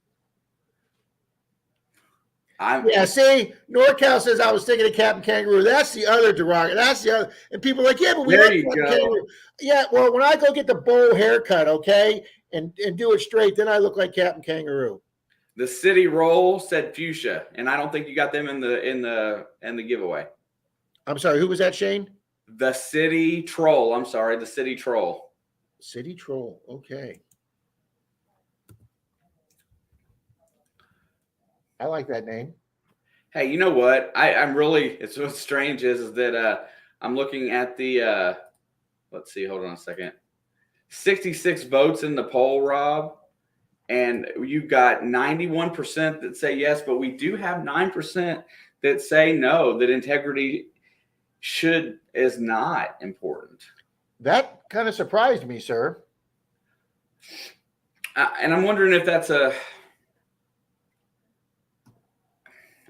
Yeah, see, NorCal says I was thinking of Captain Kangaroo. That's the other derogatory. That's the other. And people are like, yeah, but we There like you Captain go. Kangaroo. Yeah, well, when I go get the bowl haircut, okay, and do it straight, then I look like Captain Kangaroo. The City Roll said fuchsia, and I don't think you got them in the giveaway. I'm sorry, who was that, Shane? The City Troll. I'm sorry, the City Troll. City Troll. Okay. I like that name. Hey, you know what? I'm really. It's what's strange is that I'm looking at the. Let's see. Hold on a second. 66 votes in the poll, Rob, and you've got 91% that say yes, but we do have 9% that say no. That integrity is not important. That kind of surprised me, sir. And I'm wondering if that's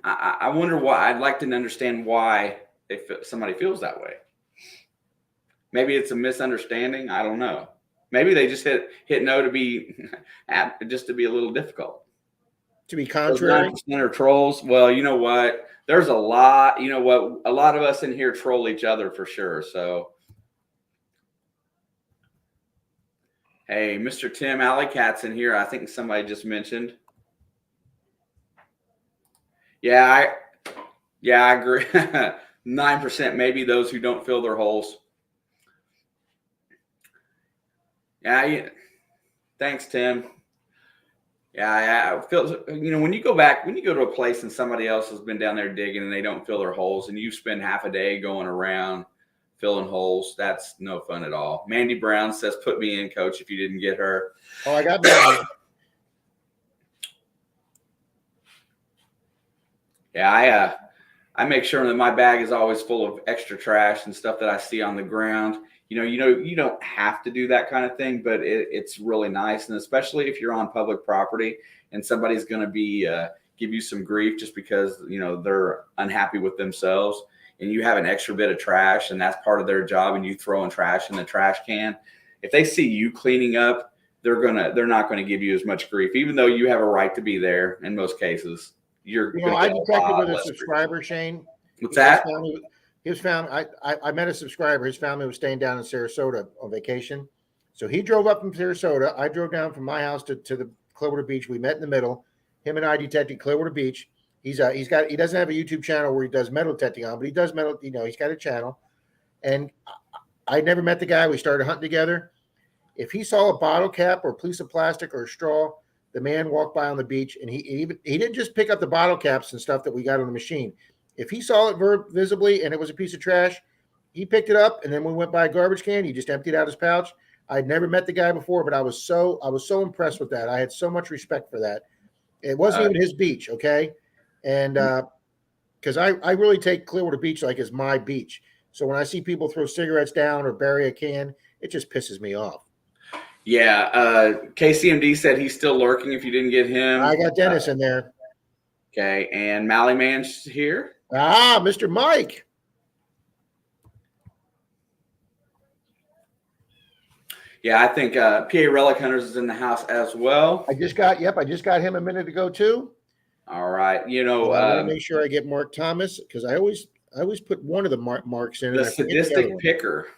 I wonder why. I'd like to understand why somebody feels that way. Maybe it's a misunderstanding. I don't know. Maybe they just hit no to be just to be a little difficult. To be contrary. 9% are trolls. Well, you know what? There's a lot. You know what? A lot of us in here troll each other for sure. So, hey, Mr. Tim Alleycat's in here. I think somebody just mentioned. Yeah, I agree. 9% maybe those who don't fill their holes. Yeah, thanks, Tim. Yeah, I feel, when you go to a place and somebody else has been down there digging and they don't fill their holes, and you spend half a day going around filling holes, that's no fun at all. Mandy Brown says, "Put me in, Coach, if you didn't get her." Oh, I got Mandy. Yeah, I make sure that my bag is always full of extra trash and stuff that I see on the ground. You don't have to do that kind of thing, but it's really nice, and especially if you're on public property and somebody's going to be give you some grief just because they're unhappy with themselves, and you have an extra bit of trash, and that's part of their job, and you throwing trash in the trash can. If they see you cleaning up, they're not going to give you as much grief, even though you have a right to be there in most cases. I detected with a subscriber, Shane. What's that? He was found. I met a subscriber. His family was staying down in Sarasota on vacation, so he drove up from Sarasota. I drove down from my house to the Clearwater Beach. We met in the middle. Him and I detected Clearwater Beach. He doesn't have a YouTube channel where he does metal detecting on, but he does metal. He's got a channel, and I never met the guy. We started hunting together. If he saw a bottle cap or a piece of plastic or a straw, the man walked by on the beach, and he didn't just pick up the bottle caps and stuff that we got on the machine. If he saw it visibly and it was a piece of trash, he picked it up, and then when we went by a garbage can, he just emptied out his pouch. I'd never met the guy before, but I was so impressed with that. I had so much respect for that. It wasn't even his beach, okay? And because I really take Clearwater Beach like it's my beach. So when I see people throw cigarettes down or bury a can, it just pisses me off. Yeah, KCMD said he's still lurking if you didn't get him. I got Dennis in there. Okay, and Mally Man's here. Ah, Mr. Mike. Yeah, I think PA Relic Hunters is in the house as well. I just got him a minute ago too. All right, I want to make sure I get Mark Thomas because I always put one of the marks in. The sadistic picker.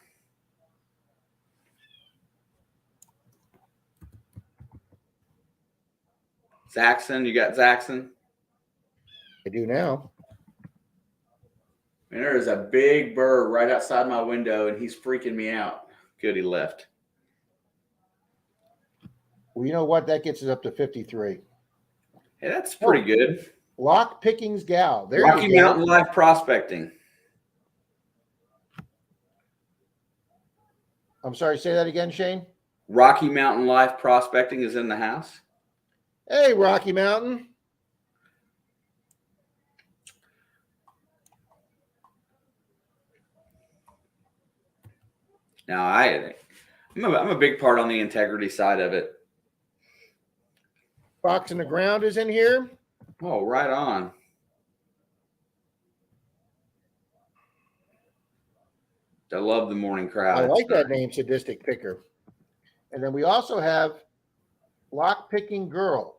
Zaxxon, you got Zaxxon? I do now. And there is a big bird right outside my window, and he's freaking me out. Good, he left. Well, you know what? That gets us up to 53. Hey, that's pretty good. Lock Pickings Gal. There Rocky Mountain Life Prospecting. I'm sorry, say that again, Shane. Rocky Mountain Life Prospecting is in the house. Hey, Rocky Mountain. Now, I'm a big part on the integrity side of it. Fox in the Ground is in here. Oh, right on. I love the morning crowd. I like that name, Sadistic Picker. And then we also have Lock Picking Girl.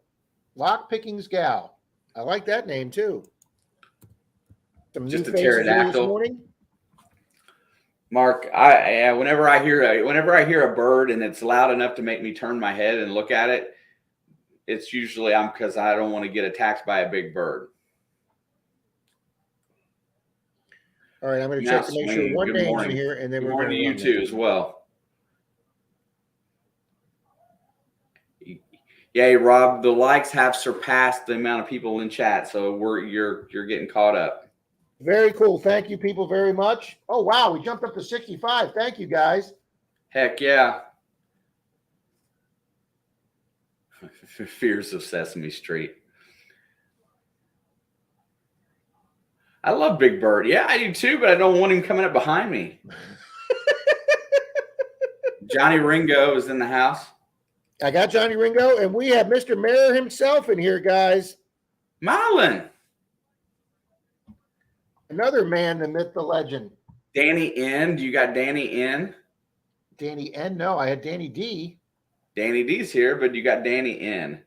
Lock Pickings Gal. I like that name too. Some Just new a faces here this pterodactyl. morning. Mark, whenever I hear a bird and it's loud enough to make me turn my head and look at it, it's usually because I don't want to get attacked by a big bird. All right, I'm going to check to make sure one name's in here, and then Good we're going morning to to you too as well. Yeah, Rob, the likes have surpassed the amount of people in chat, so you're getting caught up. Very cool. Thank you, people, very much. Oh, wow. We jumped up to 65. Thank you, guys. Heck yeah. Fears of Sesame Street. I love Big Bird. Yeah, I do too, but I don't want him coming up behind me. Johnny Ringo is in the house. I got Johnny Ringo, and we have Mr. Mayor himself in here, guys. Marlon. Another man, the myth, the legend. Danny N. You got Danny N? Danny N? No, I had Danny D. Danny D's here, but you got Danny N.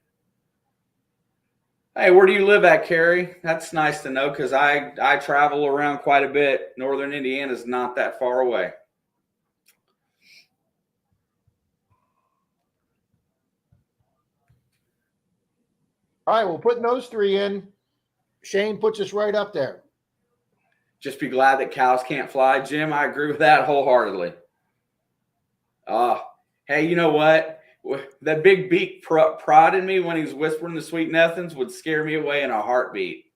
Hey, where do you live at, Carrie? That's nice to know because I travel around quite a bit. Northern Indiana is not that far away. All right, well, putting those three in, Shane puts us right up there. Just be glad that cows can't fly. Jim, I agree with that wholeheartedly. Hey, you know what? That big beak prodding me when he was whispering the sweet nothings would scare me away in a heartbeat.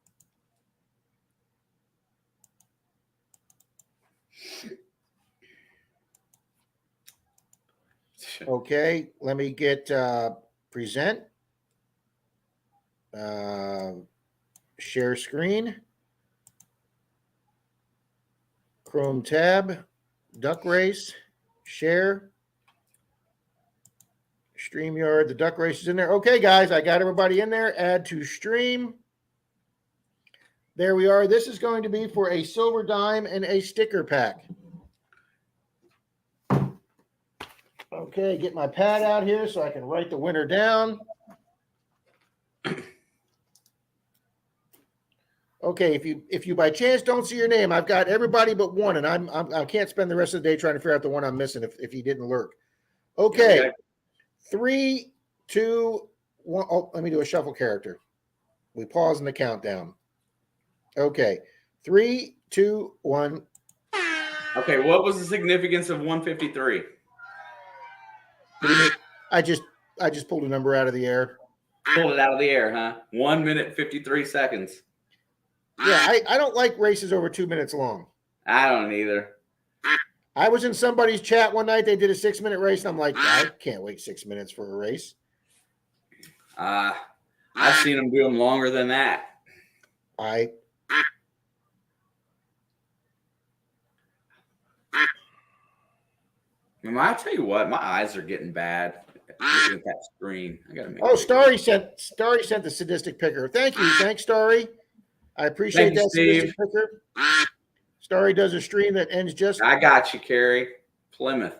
Okay, let me get present. Share screen. Chrome tab. Duck race. Share. StreamYard. The duck race is in there. Okay, guys, I got everybody in there. Add to stream. There we are. This is going to be for a silver dime and a sticker pack. Okay, get my pad out here so I can write the winner down. Okay, if you by chance don't see your name, I've got everybody but one, and I can't spend the rest of the day trying to figure out the one I'm missing if he didn't lurk. Okay, 3, 2, 1. Oh, let me do a shuffle character. We pause in the countdown. Okay, 3, 2, 1. Okay, what was the significance of 153? I just pulled a number out of the air. Pulled it out of the air, huh? 1 minute 53 seconds. Yeah, I don't like races over 2 minutes long. I don't either. I was in somebody's chat one night. They did a 6-minute race, and I'm like, I can't wait 6 minutes for a race. I've seen them do them longer than that. I tell you what, my eyes are getting bad. Looking at that screen, I gotta make. Oh, Starry sent the sadistic picker. Thank you, thanks, Starry. I appreciate that sadistic picker. Starry does a stream that ends just. I got you, Carrie. Plymouth.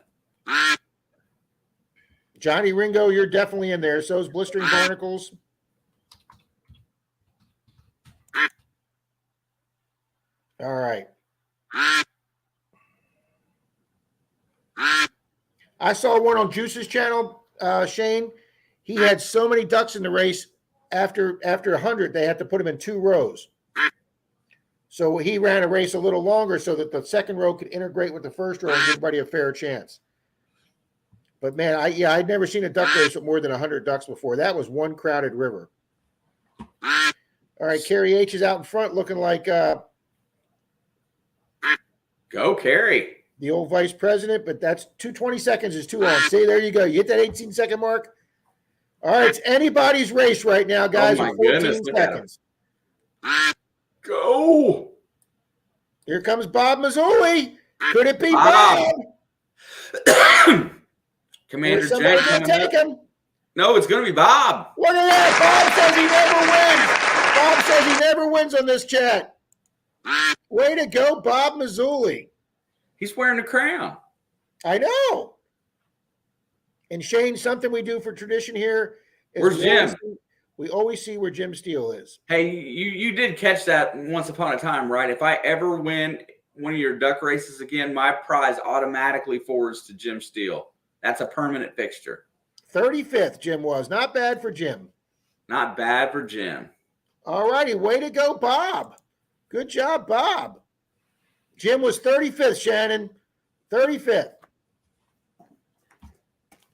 Johnny Ringo, you're definitely in there. So is Blistering Barnacles. All right. I saw one on Juice's channel, Shane. He had so many ducks in the race. After 100, they had to put him in 2 rows. So he ran a race a little longer so that the second row could integrate with the first row and give everybody a fair chance. But man, I'd never seen a duck race with more than 100 ducks before. That was one crowded river. All right, Carrie H is out in front looking like go Carrie. The old vice president, but that's 220 seconds is too long. See, there you go. You hit that 18-second mark. All right, it's anybody's race right now, guys. Oh my with 14 goodness, seconds. Go. Here comes Bob Mazzoli. Could it be Bob? Commander Jake coming take him. No, it's going to be Bob. Look at that. Bob says he never wins. Bob says he never wins on this chat. Way to go, Bob Mazzoli. He's wearing a crown. I know. And Shane, something we do for tradition here is where's Jim? we always see where Jim Steele is. Hey, you did catch that once upon a time, right? If I ever win one of your duck races again, my prize automatically forwards to Jim Steele. That's a permanent fixture. 35th, Jim was. Not bad for Jim. Not bad for Jim. All righty. Way to go, Bob. Good job, Bob. Jim was 35th, Shannon. 35th.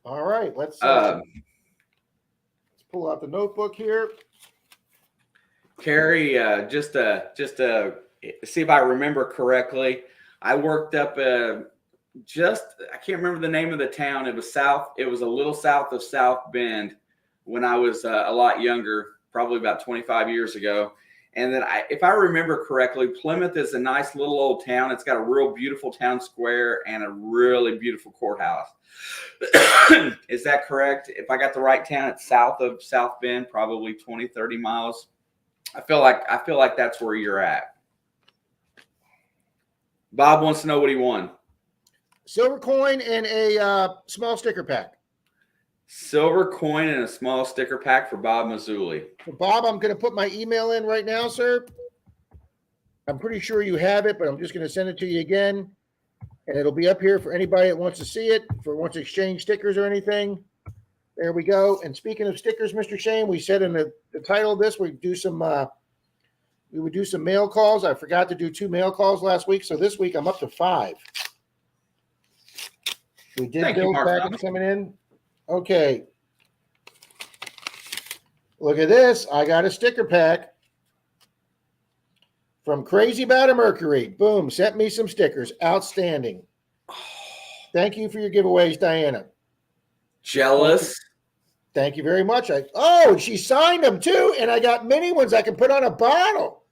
All right. Let's pull out the notebook here. Carrie, just to see if I remember correctly, I worked up I can't remember the name of the town. It was a little south of South Bend when I was a lot younger, probably about 25 years ago. And then if I remember correctly, Plymouth is a nice little old town. It's got a real beautiful town square and a really beautiful courthouse. Is that correct? If I got the right town, it's south of South Bend, probably 20, 30 miles. I feel like that's where you're at. Bob wants to know what he won. Silver coin and a small sticker pack. Silver coin and a small sticker pack for Bob Mazzulli. So Bob, I'm going to put my email in right now, sir. I'm pretty sure you have it, but I'm just going to send it to you again. And it'll be up here for anybody that wants to see it, wants to exchange stickers or anything. There we go. And speaking of stickers, Mr. Shane, we said in the title of this, we would do some mail calls. I forgot to do 2 mail calls last week, so this week I'm up to 5. We did Bill's package coming in. Okay. Look at this. I got a sticker pack from Crazy About a Mercury. Boom. Sent me some stickers. Outstanding. Thank you for your giveaways, Diana. Jealous. Thank you very much. She signed them too, and I got mini ones I can put on a bottle.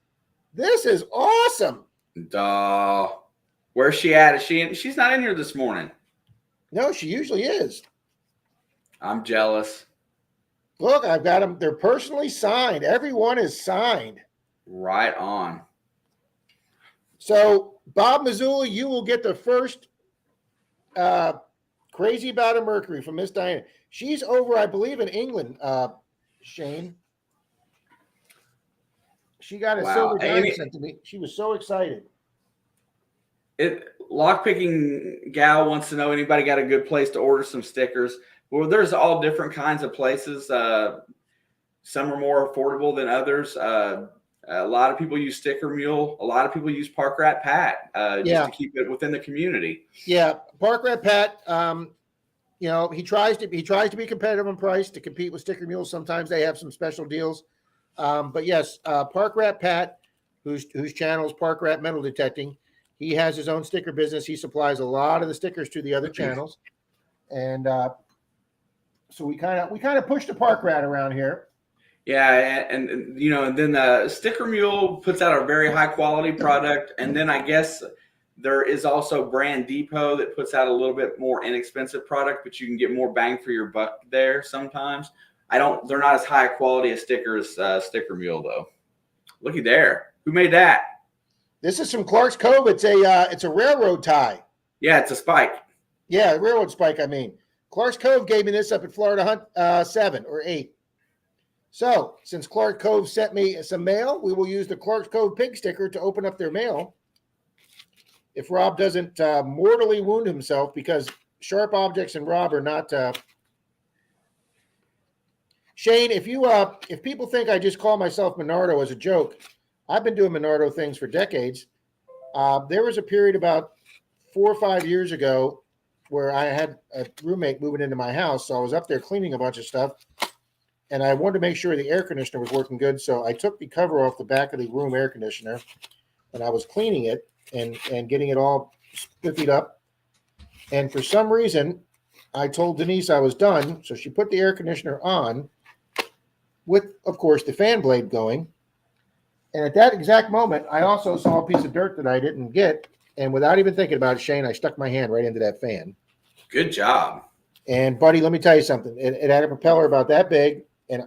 This is awesome. Where's she at? She's not in here this morning. No, she usually is. I'm jealous. Look, I've got them. They're personally signed. Everyone is signed. Right on. So, Bob Mazzulli, you will get the first Crazy About a Mercury from Miss Diana. She's over, I believe, in England, Shane. She got a silver diamond sent to me. She was so excited. Lockpicking gal wants to know, anybody got a good place to order some stickers? Well, there's all different kinds of places. Some are more affordable than others. A lot of people use Sticker Mule. A lot of people use Park Rat Pat just to keep it within the community. Yeah, Park Rat Pat. He tries to be competitive in price to compete with Sticker Mule. Sometimes they have some special deals. But yes, Park Rat Pat, whose channel is Park Rat Metal Detecting, he has his own sticker business. He supplies a lot of the stickers to the other channels, and so we kind of push the Park Rat around here. Yeah, and then the Sticker Mule puts out a very high quality product, and then I guess there is also Brand Depot that puts out a little bit more inexpensive product, but you can get more bang for your buck there sometimes. They're not as high quality a sticker as Sticker Mule though. Looky there. Who made that? This is from Clark's Cove. It's a railroad tie. Yeah, it's a spike. Yeah, railroad spike, I mean. Clark's Cove gave me this up at Florida Hunt 7 or 8. So, since Clark Cove sent me some mail, we will use the Clark's Cove pig sticker to open up their mail. If Rob doesn't mortally wound himself, because sharp objects and Rob are not. Shane, if people think I just call myself Menardo as a joke, I've been doing Menardo things for decades. There was a period about 4 or 5 years ago where I had a roommate moving into my house, so I was up there cleaning a bunch of stuff. And I wanted to make sure the air conditioner was working good. So I took the cover off the back of the room air conditioner and I was cleaning it and getting it all spiffied up. And for some reason, I told Denise I was done. So she put the air conditioner on with, of course, the fan blade going. And at that exact moment, I also saw a piece of dirt that I didn't get. And without even thinking about it, Shane, I stuck my hand right into that fan. Good job. And buddy, let me tell you something. It had a propeller about that big.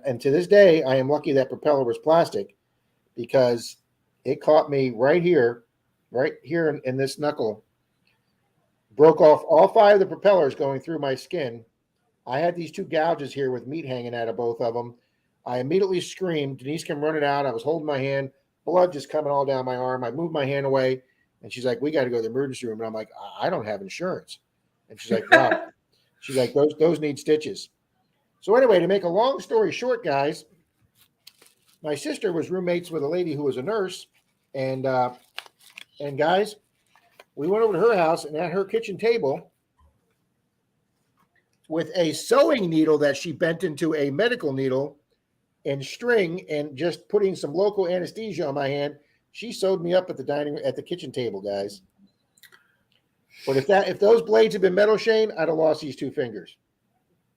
And to this day, I am lucky that propeller was plastic because it caught me right here in this knuckle. Broke off all 5 of the propellers going through my skin. I had these 2 gouges here with meat hanging out of both of them. I immediately screamed. Denise came running out. I was holding my hand, blood just coming all down my arm. I moved my hand away, and she's like, "We got to go to the emergency room." And I'm like, "I don't have insurance." And she's like, "Wow." She's like, "Those need stitches." So anyway, to make a long story short, guys, my sister was roommates with a lady who was a nurse, and guys, we went over to her house, and at her kitchen table, with a sewing needle that she bent into a medical needle and string, and just putting some local anesthesia on my hand, she sewed me up at the kitchen table, guys. But if those blades had been metal, Shane, I'd have lost these two fingers.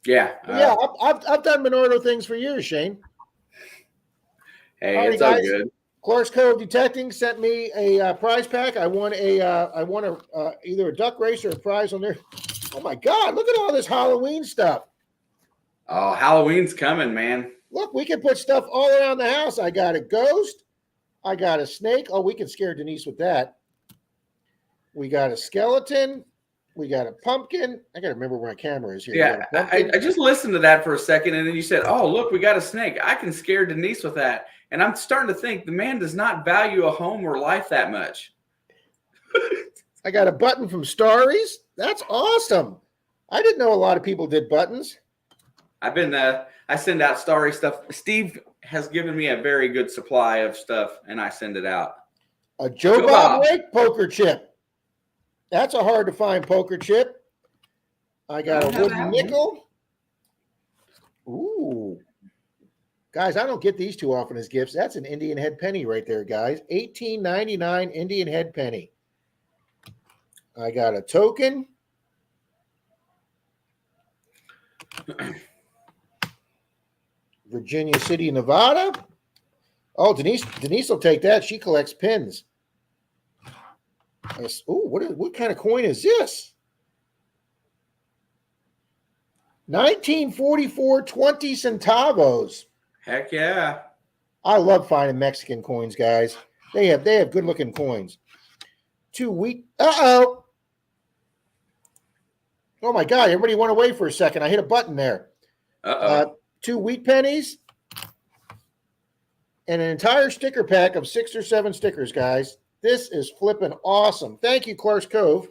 Yeah. Yeah, I've done Menardo things for years, Shane. Hey, All right, it's all guys. good. Clark's Cove Detecting sent me a prize pack. I won either a duck race or a prize on there. Oh my God! Look at all this Halloween stuff. Oh, Halloween's coming, man. Look, we can put stuff all around the house. I got a ghost. I got a snake. Oh, we can scare Denise with that. We got a skeleton. We got a pumpkin. I got to remember where my camera is here. Yeah, I just listened to that for a second, and then you said, "Oh, look, we got a snake. I can scare Denise with that." And I'm starting to think the man does not value a home or life that much. I got a button from Starries. That's awesome. I didn't know a lot of people did buttons. I send out Starry stuff. Steve has given me a very good supply of stuff, and I send it out. A Joe Bob Wake poker chip. That's a hard to find poker chip. I got a wooden nickel. Ooh. Guys, I don't get these too often as gifts. That's an Indian head penny right there, guys. $18.99 Indian head penny. I got a token. Virginia City, Nevada. Oh, Denise will take that. She collects pins. Oh, what kind of coin is this? 1944 20 centavos. Heck yeah. I love finding Mexican coins, guys. They have good looking coins. 2 wheat. Uh-oh. Oh my God, everybody went away for a second. I hit a button there. 2 wheat pennies. And an entire sticker pack of 6 or 7 stickers, guys. This is flipping awesome. Thank you, Clark's Cove.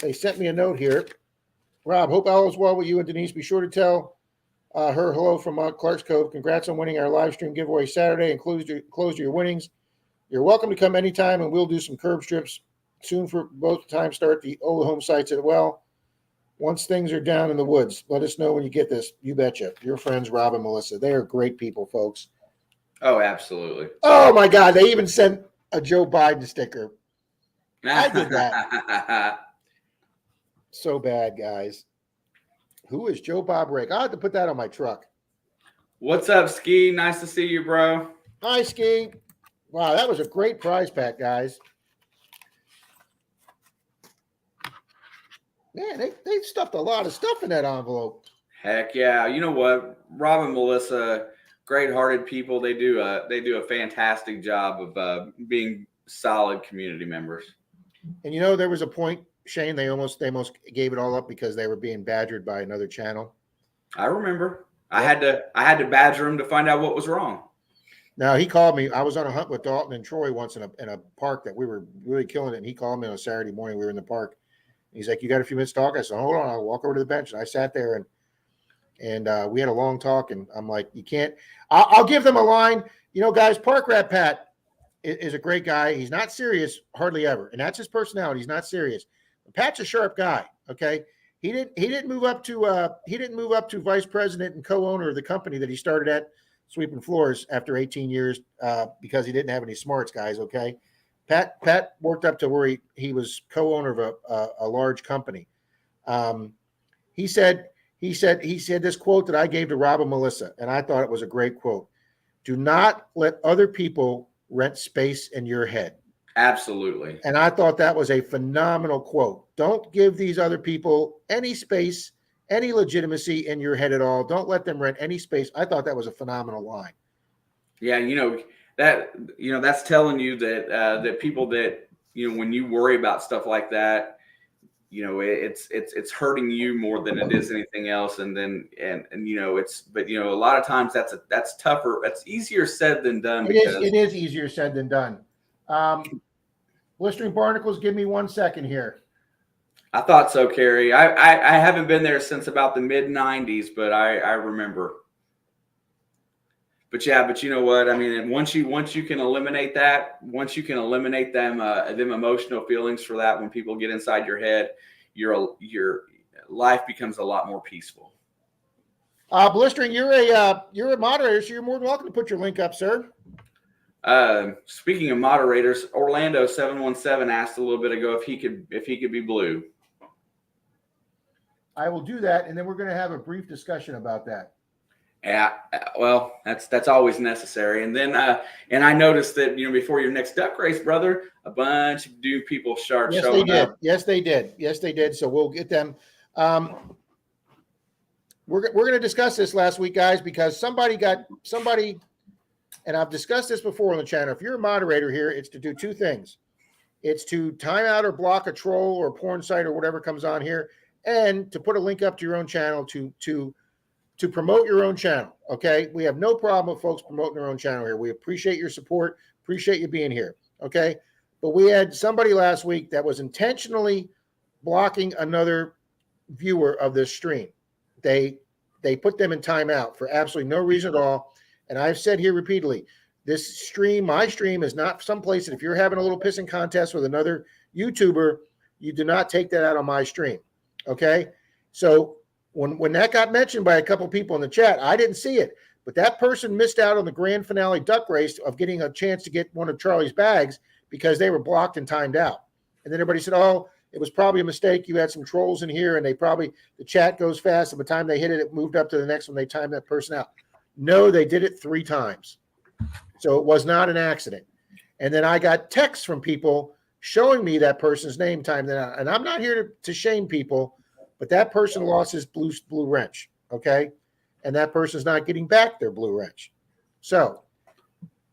They sent me a note here. Rob, hope all is well with you and Denise. Be sure to tell her hello from Clark's Cove. Congrats on winning our live stream giveaway Saturday and close your winnings. You're welcome to come anytime, and we'll do some curb strips soon for both times start the old home sites as well. Once things are down in the woods, let us know when you get this. You betcha. Your friends, Rob and Melissa. They are great people, folks. Oh, absolutely. Oh, my God. They even sent a Joe Biden sticker. I did that. So bad, guys. Who is Joe Bob Rick? I'll have to put that on my truck. What's up, Ski? Nice to see you, bro. Hi, Ski. Wow, that was a great prize pack, guys. Man, they stuffed a lot of stuff in that envelope. Heck yeah. You know what? Rob and Melissa, great-hearted people. They do a fantastic job of being solid community members. And you know, there was a point, Shane, they almost gave it all up because they were being badgered by another channel. I remember. Yep. I had to badger him to find out what was wrong. Now, he called me. I was on a hunt with Dalton and Troy once in a park that we were really killing it. And he called me on a Saturday morning. We were in the park. He's like, "You got a few minutes to talk?" I said, "Hold on, I'll walk over to the bench." And I sat there and we had a long talk. And I'm like, "You can't." I'll give them a line. You know, guys, Park Rat Pat is a great guy. He's not serious hardly ever, and that's his personality. He's not serious. Pat's a sharp guy. Okay, he didn't move up to vice president and co-owner of the company that he started at sweeping floors after 18 years because he didn't have any smarts, guys. Okay. Pat worked up to where he was co-owner of a large company. He said this quote that I gave to Rob and Melissa, and I thought it was a great quote. Do not let other people rent space in your head. Absolutely. And I thought that was a phenomenal quote. Don't give these other people any space, any legitimacy in your head at all. Don't let them rent any space. I thought that was a phenomenal line. Yeah, that's telling you that that people that when you worry about stuff like that, it's hurting you more than it is anything else. And then and but a lot of times that's tougher. That's easier said than done. It is easier said than done. Blistering Barnacles, give me 1 second here. I thought so, Kerry. I haven't been there since about the mid '90s, but I remember. But yeah, but you know what? I mean, once you can eliminate that, once you can eliminate them emotional feelings for that, when people get inside your head, your life becomes a lot more peaceful. Blistering, you're a moderator, so you're more than welcome to put your link up, sir. Speaking of moderators, Orlando 717 asked a little bit ago if he could be blue. I will do that, and then we're going to have a brief discussion about that. Yeah, well, that's always necessary. And then and I noticed that before your next duck race, brother, a bunch of new people start showing up. Yes, they did. So we'll get them. We're going to discuss this last week, guys, because somebody, and I've discussed this before on the channel. If you're a moderator here, it's to do two things. It's to time out or block a troll or a porn site or whatever comes on here, and to put a link up to your own channel to promote your own channel. Okay, we have no problem with folks promoting their own channel here. We appreciate your support, appreciate you being here. Okay, but we had somebody last week that was intentionally blocking another viewer of this stream. They put them in timeout for absolutely no reason at all. And I've said here repeatedly, this stream, my stream, is not someplace that if you're having a little pissing contest with another YouTuber, you do not take that out on my stream. Okay, so when that got mentioned by a couple people in the chat, I didn't see it, but that person missed out on the grand finale duck race of getting a chance to get one of Charlie's bags because they were blocked and timed out. And then everybody said, oh, it was probably a mistake. You had some trolls in here, and the chat goes fast. And by the time they hit it, it moved up to the next one. They timed that person out. No, they did it 3 times. So it was not an accident. And then I got texts from people showing me that person's name timed out. And I'm not here to shame people, but that person lost his blue wrench, okay? And that person's not getting back their blue wrench. So,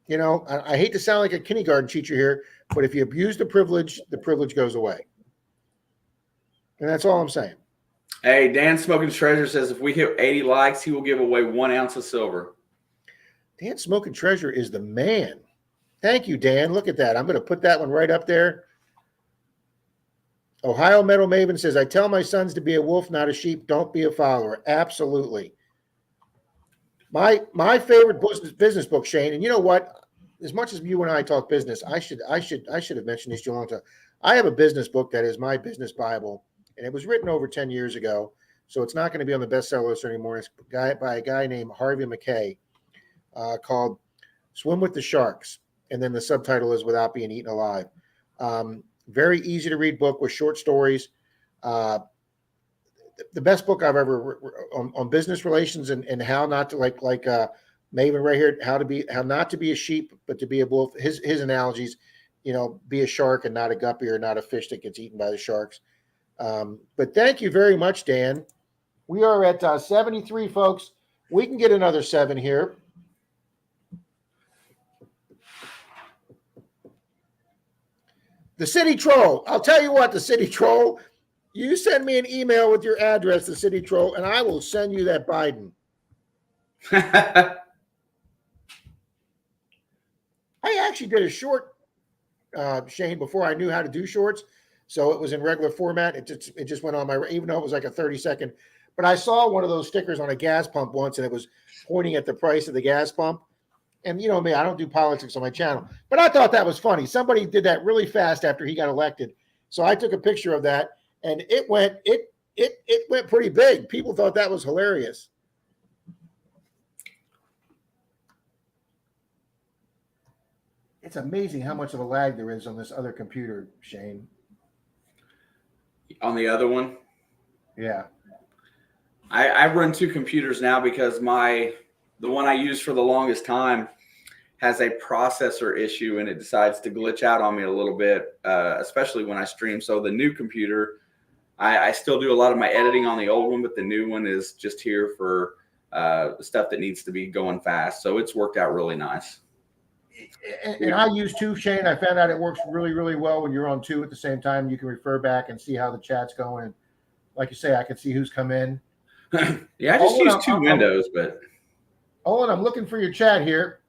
I hate to sound like a kindergarten teacher here, but if you abuse the privilege goes away. And that's all I'm saying. Hey, Dan Smoking Treasure says if we hit 80 likes, he will give away 1 ounce of silver. Dan Smoking Treasure is the man. Thank you, Dan. Look at that. I'm going to put that one right up there. Ohio Metal Maven says, I tell my sons to be a wolf, not a sheep. Don't be a follower. Absolutely. My favorite business book, Shane, and you know what? As much as you and I talk business, I should have mentioned this to you a long time. I have a business book that is my business Bible, and it was written over 10 years ago, so it's not going to be on the bestseller list anymore. It's by a guy named Harvey McKay, called Swim with the Sharks, and then the subtitle is Without Being Eaten Alive. Very easy to read book with short stories. The best book I've ever on business relations and how not to like Maven right here, how not to be a sheep, but to be a wolf. His analogies, be a shark and not a guppy or not a fish that gets eaten by the sharks. But thank you very much, Dan. We are at 73, folks. We can get another 7 here. The City Troll. I'll tell you what, the City Troll, you send me an email with your address, the City Troll, and I will send you that Biden. I actually did a short, Shane, before I knew how to do shorts. So it was in regular format. It just went on my, even though it was like a 30-second. But I saw one of those stickers on a gas pump once, and it was pointing at the price of the gas pump. And you know me, I don't do politics on my channel, but I thought that was funny. Somebody did that really fast after he got elected. So I took a picture of that, and it went pretty big. People thought that was hilarious. It's amazing how much of a lag there is on this other computer, Shane. On the other one? Yeah. I run 2 computers now because the one I used for the longest time has a processor issue, and it decides to glitch out on me a little bit, especially when I stream. So the new computer, I still do a lot of my editing on the old one, but the new one is just here for the stuff that needs to be going fast. So it's worked out really nice. and I use two, Shane. I found out it works really, really well when you're on two at the same time. You can refer back and see how the chat's going. And like you say, I can see who's come in. Yeah, I just use two windows, but Owen, I'm looking for your chat here.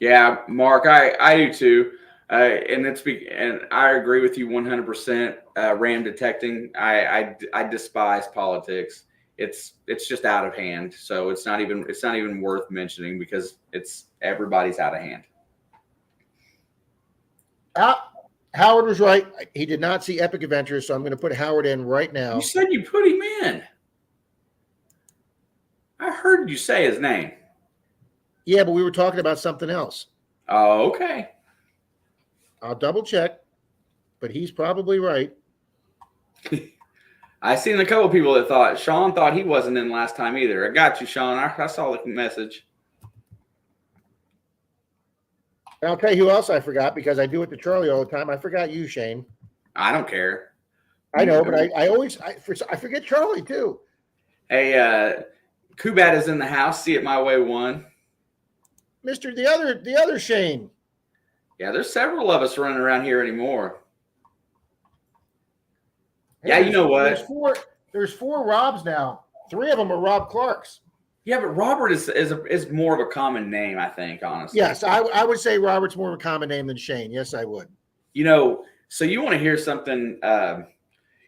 Yeah, Mark, I do too. And I agree with you 100%. Ram detecting, I despise politics. It's just out of hand. So it's not even worth mentioning because everybody's out of hand. Howard was right. He did not see Epic Adventures, so I'm going to put Howard in right now. You said you put him in. I heard you say his name. Yeah, but we were talking about something else. Oh, okay. I'll double check, but he's probably right. I seen a couple people that thought Sean thought he wasn't in last time either. I got you, Sean. I saw the message. And I'll tell you who else I forgot because I do it to Charlie all the time. I forgot you, Shane. I don't care. I know, but I forget Charlie too. Hey, Kubat is in the house. See it my way one. Mr. The other Shane. Yeah, there's several of us running around here anymore. Hey, yeah, you know what? There's four Robs now. 3 of them are Rob Clarks. Yeah, but Robert is more of a common name, I think, honestly. Yes, I would say Robert's more of a common name than Shane. Yes, I would. You know, so you want to hear something?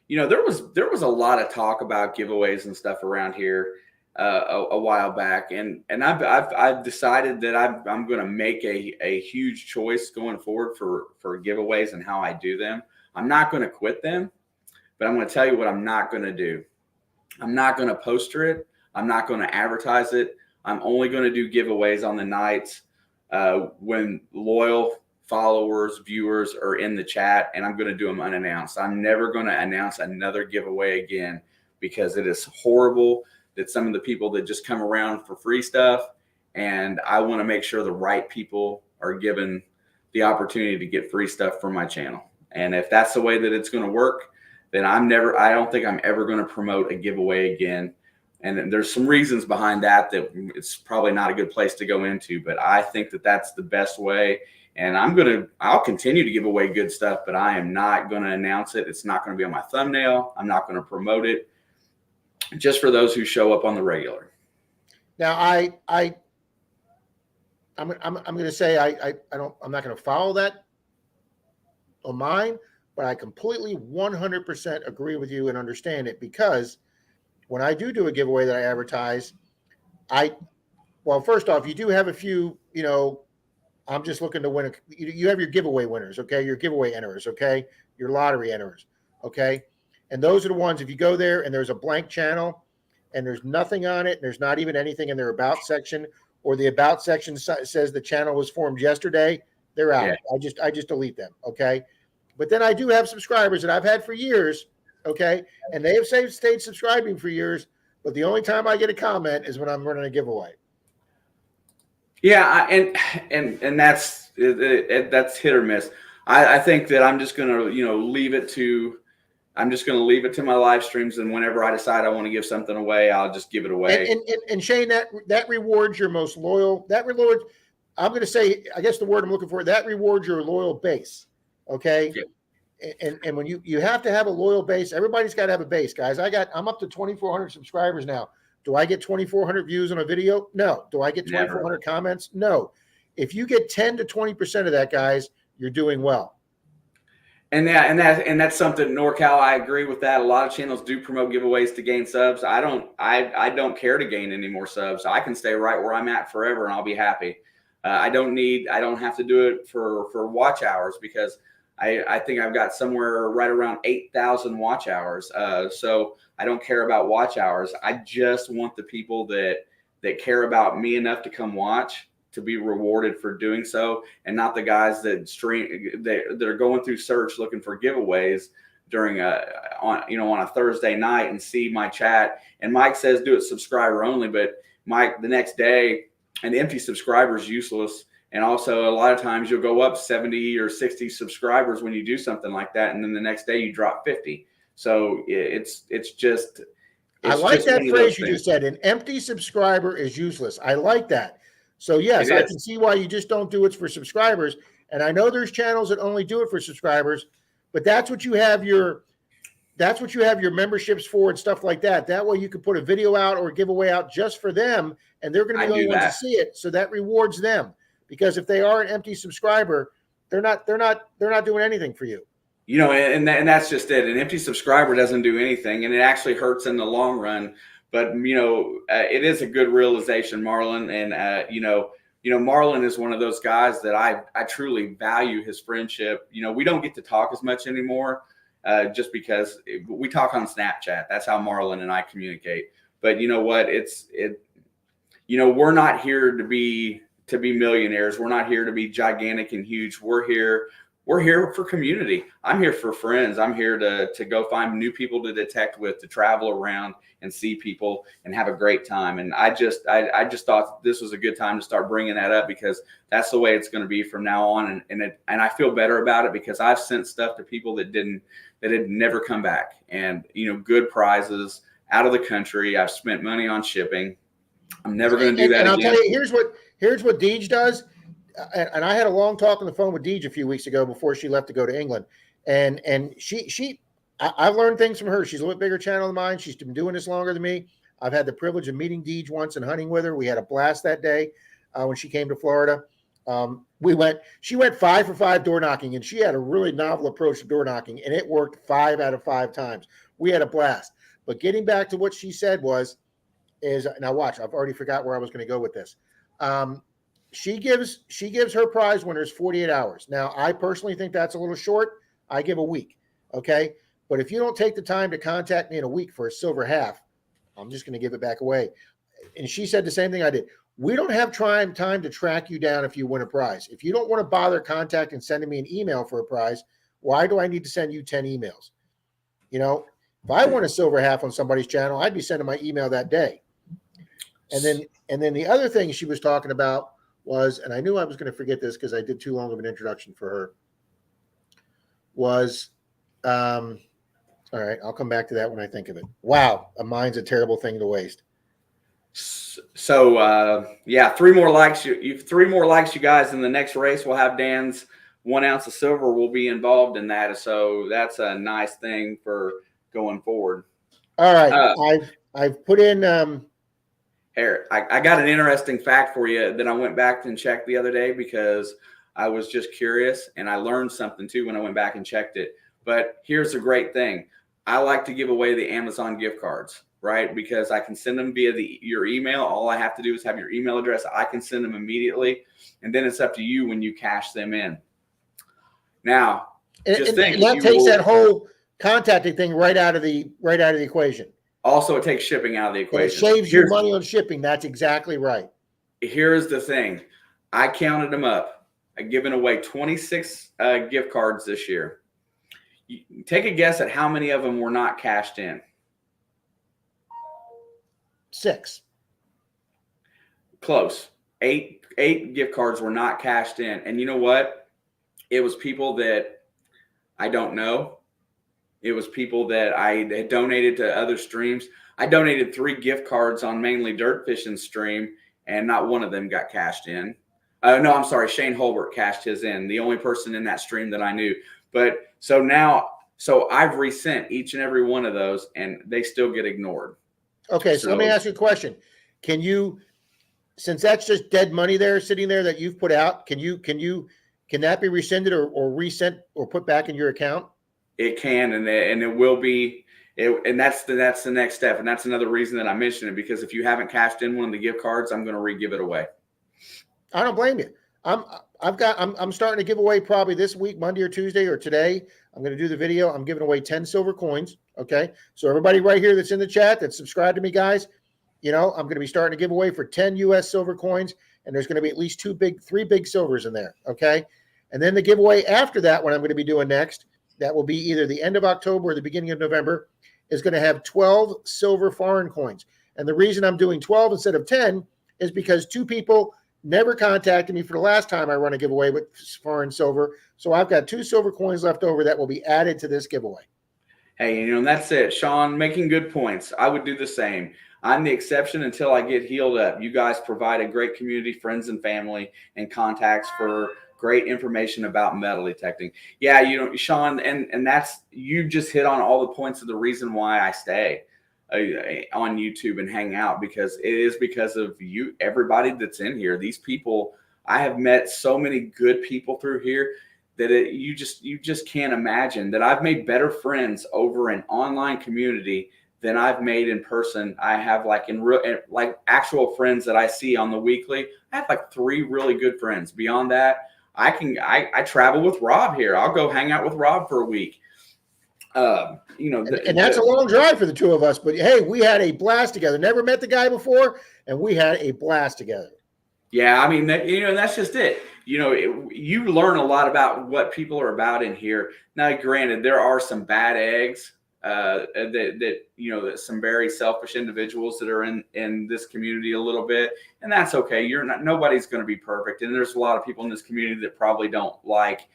You know, there was a lot of talk about giveaways and stuff around here a while back, and I've decided that I'm going to make a huge choice going forward for giveaways and how I do them. I'm not going to quit them, but I'm going to tell you what I'm not going to do. I'm not going to poster it. I'm not going to advertise it. I'm only going to do giveaways on the nights when loyal followers, viewers are in the chat, and I'm going to do them unannounced. I'm never going to announce another giveaway again because it is horrible that some of the people that just come around for free stuff, and I want to make sure the right people are given the opportunity to get free stuff from my channel. And if that's the way that it's going to work, then I don't think I'm ever going to promote a giveaway again. And there's some reasons behind that it's probably not a good place to go into, but I think that that's the best way. And I'll continue to give away good stuff, but I am not going to announce it. It's not going to be on my thumbnail. I'm not going to promote it, just for those who show up on the regular. Now, I'm going to say I'm not going to follow that on mine, but I completely 100% agree with you and understand it because when I do a giveaway that I advertise, well, first off, you do have a few, I'm just looking to win. You have your giveaway winners, okay? Your giveaway enterers, okay? Your lottery enterers, okay? And those are the ones, if you go there and there's a blank channel and there's nothing on it, and there's not even anything in their about section, or the about section says the channel was formed yesterday, they're out. Yeah. I just delete them, okay? But then I do have subscribers that I've had for years, okay? And they have stayed subscribing for years, but the only time I get a comment is when I'm running a giveaway. Yeah, and that's hit or miss. I think that I'm just gonna leave it to my live streams, and whenever I decide I want to give something away, I'll just give it away. And Shane, that rewards your most loyal. That rewards. I'm going to say, I guess the word I'm looking for. That rewards your loyal base. Okay. Yeah. And when you have to have a loyal base, everybody's got to have a base, guys. I'm up to 2,400 subscribers now. Do I get 2,400 views on a video? No. Do I get 2,400 comments? No. If you get 10 to 20% of that, guys, you're doing well. And that's something, NorCal, I agree with that. A lot of channels do promote giveaways to gain subs. I don't care to gain any more subs. I can stay right where I'm at forever and I'll be happy. I don't have to do it for watch hours because I think I've got somewhere right around 8,000 watch hours. So I don't care about watch hours. I just want the people that care about me enough to come watch to be rewarded for doing so, and not the guys that are going through search looking for giveaways during on a Thursday night and see my chat. And Mike says do it subscriber only, but Mike, the next day, an empty subscriber is useless. And also, a lot of times you'll go up 70 or 60 subscribers when you do something like that, and then the next day you drop 50. So it's I like that phrase you just said. An empty subscriber is useless. I like that. So yes, I can see why you just don't do it for subscribers. And I know there's channels that only do it for subscribers, but that's what you have your memberships for and stuff like that. That way you can put a video out or a giveaway out just for them, and they're going to be the only ones to see it. So that rewards them, because if they are an empty subscriber, they're not doing anything for you. You know, and that's just it. An empty subscriber doesn't do anything, and it actually hurts in the long run. But you know, it is a good realization, Marlon. And you know, Marlon is one of those guys that I truly value his friendship. You know, we don't get to talk as much anymore, just because we talk on Snapchat. That's how Marlon and I communicate. But you know what? You know, we're not here to be millionaires. We're not here to be gigantic and huge. We're here for community. I'm here for friends. I'm here to go find new people to detect with, to travel around and see people and have a great time. And I just thought this was a good time to start bringing that up, because that's the way it's going to be from now on. And I feel better about it, because I've sent stuff to people that had never come back, and you know, good prizes out of the country. I've spent money on shipping. I'm never going to do that again. I'll tell you, here's what Deej does. And I had a long talk on the phone with Deej a few weeks ago before she left to go to England. And I've learned things from her. She's a little bit bigger channel than mine. She's been doing this longer than me. I've had the privilege of meeting Deej once and hunting with her. We had a blast that day when she came to Florida. She went 5 for 5 door knocking, and she had a really novel approach to door knocking, and it worked 5 out of 5 times. We had a blast. But getting back to what she said is now watch, I've already forgot where I was going to go with this. She gives her prize winners 48 hours. Now, I personally think that's a little short. I give a week. Okay. But if you don't take the time to contact me in a week for a silver half, I'm just going to give it back away. And she said the same thing I did. We don't have time to track you down if you win a prize. If you don't want to bother contacting and sending me an email for a prize, why do I need to send you 10 emails? You know, if I won a silver half on somebody's channel, I'd be sending my email that day. And then the other thing she was talking about was, and I knew I was going to forget this because I did too long of an introduction for her, was, all right, I'll come back to that when I think of it. Wow, a mind's a terrible thing to waste. So yeah, 3 more likes. 3 more likes, you guys. In the next race, we'll have Dan's 1 ounce of silver will be involved in that. So that's a nice thing for going forward. All right, I've put in. Here, I got an interesting fact for you that I went back and checked the other day, because I was just curious, and I learned something too when I went back and checked it. But here's the great thing. I like to give away the Amazon gift cards, right? Because I can send them via your email. All I have to do is have your email address. I can send them immediately, and then it's up to you when you cash them in. Now, just think, that takes that whole contacting thing right out of the equation. Also, it takes shipping out of the equation. It saves you money on shipping. That's exactly right. Here's the thing. I counted them up. I've given away 26 gift cards this year. Take a guess at how many of them were not cashed in. 6. Close. 8 gift cards were not cashed in. And you know what? It was people that I don't know. It was people that I had donated to other streams. I donated 3 gift cards on mainly Dirt Fishing stream, and not one of them got cashed in. No, I'm sorry. Shane Holbert cashed his in, the only person in that stream that I knew. But so I've resent each and every one of those, and they still get ignored. Okay, so let me ask you a question. Can you, since that's just dead money there sitting there that you've put out, can that be rescinded or resent or put back in your account? It can, and it will be, and that's the next step, and that's another reason that I mentioned it, because if you haven't cashed in one of the gift cards, I'm going to re-give it away. I don't blame you. I'm starting to give away probably this week, Monday or Tuesday or today. I'm going to do the video. I'm giving away 10 silver coins. Okay, so everybody right here that's in the chat that's subscribed to me, guys, you know, I'm going to be starting to give away for 10 US silver coins, and there's going to be at least 3 big silvers in there. Okay, and then the giveaway after that, what I'm going to be doing next, that will be either the end of October or the beginning of November, is going to have 12 silver foreign coins. And the reason I'm doing 12 instead of 10 is because 2 people never contacted me for the last time I run a giveaway with foreign silver. So I've got 2 silver coins left over that will be added to this giveaway. Hey, and that's it. Sean, making good points. I would do the same. I'm the exception until I get healed up. You guys provide a great community, friends and family, and contacts for great information about metal detecting. Yeah, Sean, and that's, you just hit on all the points of the reason why I stay on YouTube and hang out, because it is because of you, everybody that's in here. These people, I have met so many good people through here that you just can't imagine that I've made better friends over an online community than I've made in person. I have like actual friends that I see on the weekly. I have like 3 really good friends. Beyond that, I travel with Rob here. I'll go hang out with Rob for a week. And that's a long drive for the 2 of us, but hey, we had a blast together. Never met the guy before, and we had a blast together. Yeah, I mean, that's just it. You learn a lot about what people are about in here. Now, granted, there are some bad eggs that some very selfish individuals that are in this community a little bit, and that's okay. Nobody's going to be perfect, and there's a lot of people in this community that probably don't like.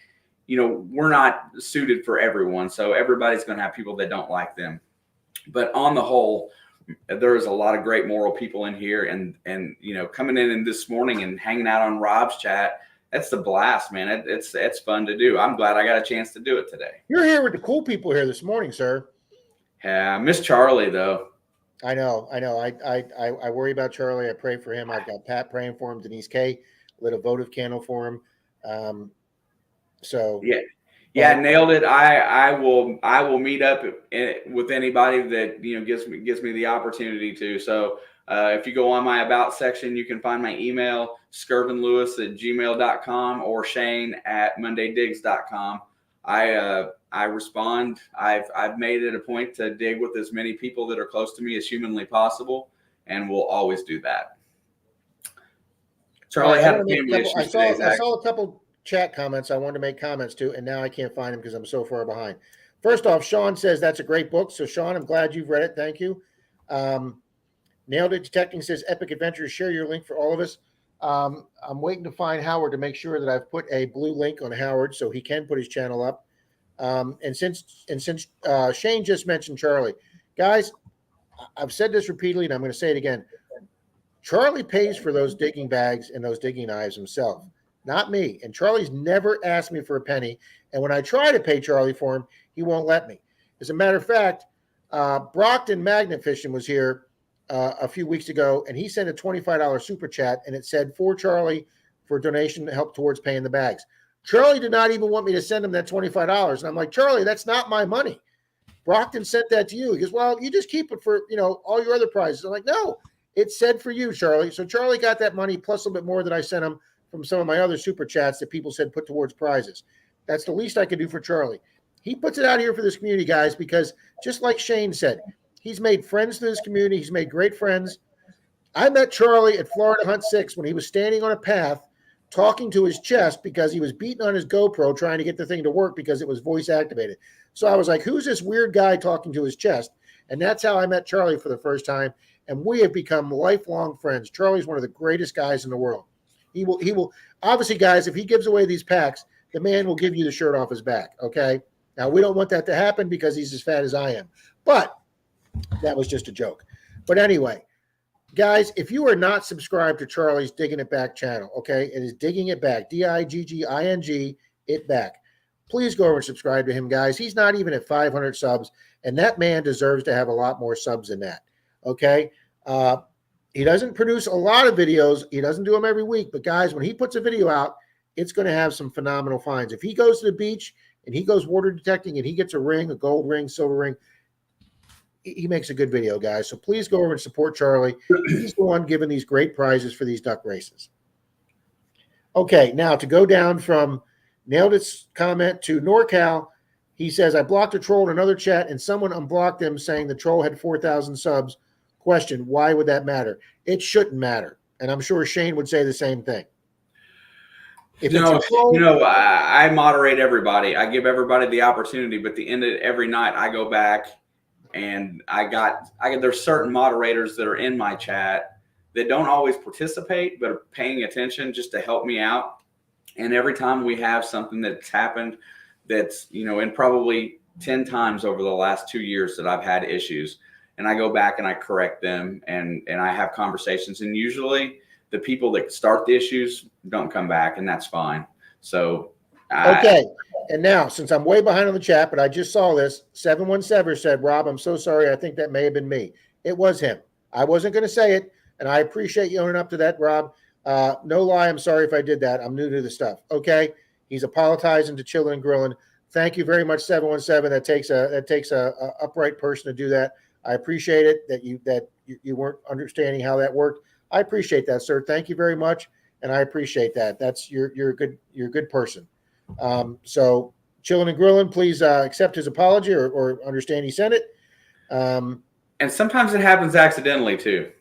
We're not suited for everyone, so everybody's going to have people that don't like them. But on the whole, there's a lot of great moral people in here, and coming in this morning and hanging out on Rob's chat, that's the blast, man. It's fun to do. I'm glad I got a chance to do it today. You're here with the cool people here this morning, sir. Yeah, I miss Charlie though. I know. I worry about Charlie. I pray for him. I've got Pat praying for him. Denise K lit a votive candle for him. So yeah, nailed it. I will meet up with anybody that gives me the opportunity to. So if you go on my about section, you can find my email, skirvinlewis@gmail.com or shane@mondaydigs.com. I respond. I've made it a point to dig with as many people that are close to me as humanly possible, and we'll always do that. Charlie had a family issue today. I saw a couple chat comments I wanted to make comments to, and now I can't find them because I'm so far behind. First off, Sean says that's a great book. So Sean, I'm glad you've read it. Thank you. Nailed It Detecting says Epic Adventures. Share your link for all of us. I'm waiting to find Howard to make sure that I've put a blue link on Howard so he can put his channel up. And since Shane just mentioned Charlie, guys, I've said this repeatedly and I'm going to say it again. Charlie pays for those digging bags and those digging knives himself, not me. And Charlie's never asked me for a penny. And when I try to pay Charlie for him, he won't let me. As a matter of fact, Brockton Magnet Fishing was here a few weeks ago, and he sent a $25 super chat, and it said for Charlie for a donation to help towards paying the bags. Charlie did not even want me to send him that $25. And I'm like, Charlie, that's not my money. Brockton sent that to you. He goes, well, you just keep it for, all your other prizes. I'm like, no, it said for you, Charlie. So Charlie got that money plus a little bit more that I sent him from some of my other super chats that people said put towards prizes. That's the least I could do for Charlie. He puts it out here for this community, guys, because just like Shane said, he's made friends to this community. He's made great friends. I met Charlie at Florida Hunt 6 when he was standing on a path talking to his chest because he was beating on his GoPro trying to get the thing to work because it was voice activated. So I was like, who's this weird guy talking to his chest? And that's how I met Charlie for the first time. And we have become lifelong friends. Charlie's one of the greatest guys in the world. He will obviously, guys, if he gives away these packs, the man will give you the shirt off his back. Okay. Now we don't want that to happen because he's as fat as I am, but that was just a joke. But anyway, guys, if you are not subscribed to Charlie's Digging It Back channel, okay, it is Digging It Back, DIGGING it back. Please go over and subscribe to him, guys. He's not even at 500 subs, and that man deserves to have a lot more subs than that. Okay. He doesn't produce a lot of videos. He doesn't do them every week. But, guys, when he puts a video out, it's going to have some phenomenal finds. If he goes to the beach and he goes water detecting and he gets a ring, a gold ring, silver ring, he makes a good video, guys. So please go over and support Charlie. He's the one giving these great prizes for these duck races. Okay, now to go down from Nailed It's comment to NorCal, he says, I blocked a troll in another chat and someone unblocked them saying the troll had 4,000 subs. Question, why would that matter? It shouldn't matter. And I'm sure Shane would say the same thing. I moderate everybody. I give everybody the opportunity, but at the end of every night I go back and there's certain moderators that are in my chat that don't always participate, but are paying attention just to help me out. And every time we have something that's happened that's, in probably 10 times over the last 2 years that I've had issues, and I go back and I correct them, and I have conversations, and usually the people that start the issues don't come back, and that's fine. So okay. And now, since I'm way behind on the chat, but I just saw this, 717 said, Rob, I'm so sorry. I think that may have been me. It was him. I wasn't going to say it, and I appreciate you owning up to that, Rob. No lie, I'm sorry if I did that. I'm new to the stuff. Okay. He's apologizing to Chillin' and Grillin'. Thank you very much, 717. That takes a upright person to do that. I appreciate it that you weren't understanding how that worked. I appreciate that, sir. Thank you very much, and I appreciate that. That's you're a good person. So Chillin' and Grillin', please accept his apology or understand he sent it. And sometimes it happens accidentally too.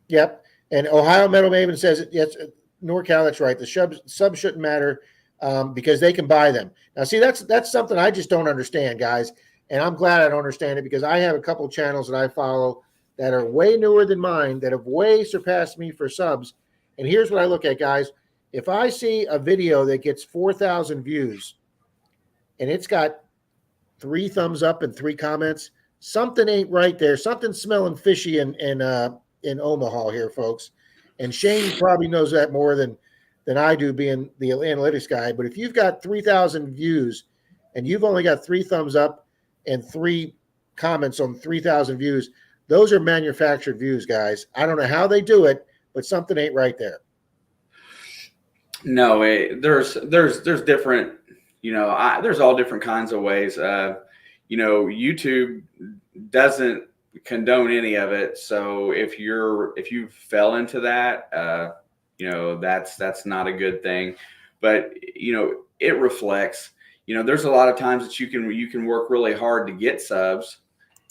Yep. And Ohio Metal Maven says, yes, NorCal, that's right. The subs shouldn't matter because they can buy them. Now, see, that's something I just don't understand, guys. And I'm glad I don't understand it because I have a couple channels that I follow that are way newer than mine that have way surpassed me for subs. And here's what I look at, guys. If I see a video that gets 4,000 views and it's got 3 thumbs up and 3 comments, something ain't right there. Something's smelling fishy in Omaha here, folks. And Shane probably knows that more than I do, being the analytics guy. But if you've got 3,000 views and you've only got 3 thumbs up and 3 comments on 3,000 views, those are manufactured views, guys. I don't know how they do it, but something ain't right there. No, there's different, there's all different kinds of ways. YouTube doesn't condone any of it. So if you fell into that, that's not a good thing. But it reflects. There's a lot of times that you can work really hard to get subs,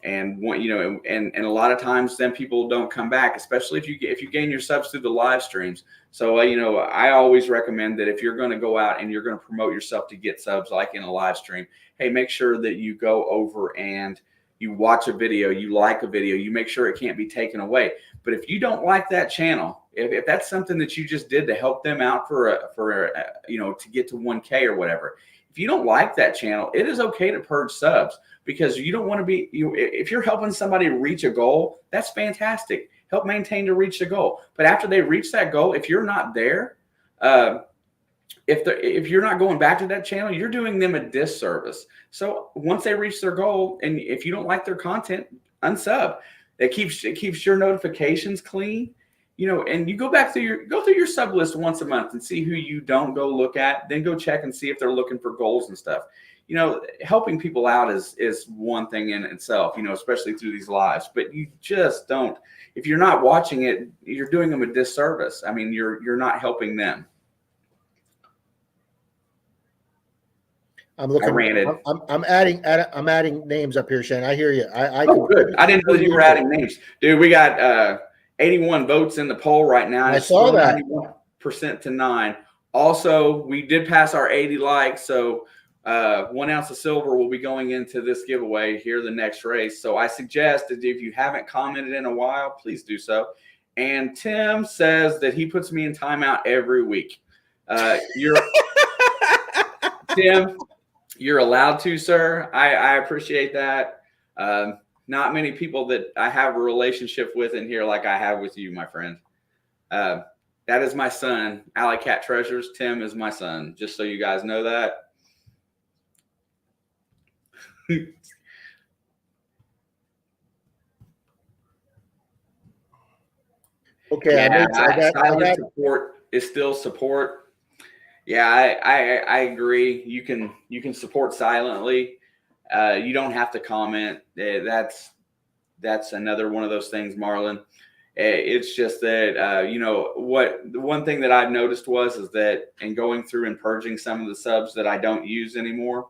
and and a lot of times then people don't come back, especially if you gain your subs through the live streams. So I always recommend that if you're going to go out and you're going to promote yourself to get subs, like in a live stream, hey, make sure that you go over and you watch a video, you like a video, you make sure it can't be taken away. But if you don't like that channel, if that's something that you just did to help them out for to get to 1K or whatever, if you don't like that channel, it is okay to purge subs, because you don't want to be, if you're helping somebody reach a goal, that's fantastic. Help maintain to reach the goal. But after they reach that goal, if you're not there, if you're not going back to that channel, you're doing them a disservice. So once they reach their goal, and if you don't like their content, unsub. It keeps your notifications clean, and you go through your sub list once a month and see who you don't go look at, then go check and see if they're looking for goals and stuff. Helping people out is one thing in itself, especially through these lives, but you just don't, if you're not watching it, you're doing them a disservice. I mean, you're not helping them. I'm looking. I'm adding names up here, Shane. I hear you. Good. I didn't know that you were adding names, dude. We got 81 votes in the poll right now. I saw that. 91% to 9. Also, we did pass our 80 likes, so 1 ounce of silver will be going into this giveaway here the next race. So I suggest that if you haven't commented in a while, please do so. And Tim says that he puts me in timeout every week. Tim, you're allowed to, sir. I appreciate that. Not many people that I have a relationship with in here like I have with you, my friend. That is my son, Alley Cat Treasures. Tim is my son, just so you guys know that. Okay, yeah, silent support is still support. Yeah, I agree. You can support silently. You don't have to comment. That's another one of those things, Marlon. It's just that the one thing that I've noticed is that in going through and purging some of the subs that I don't use anymore,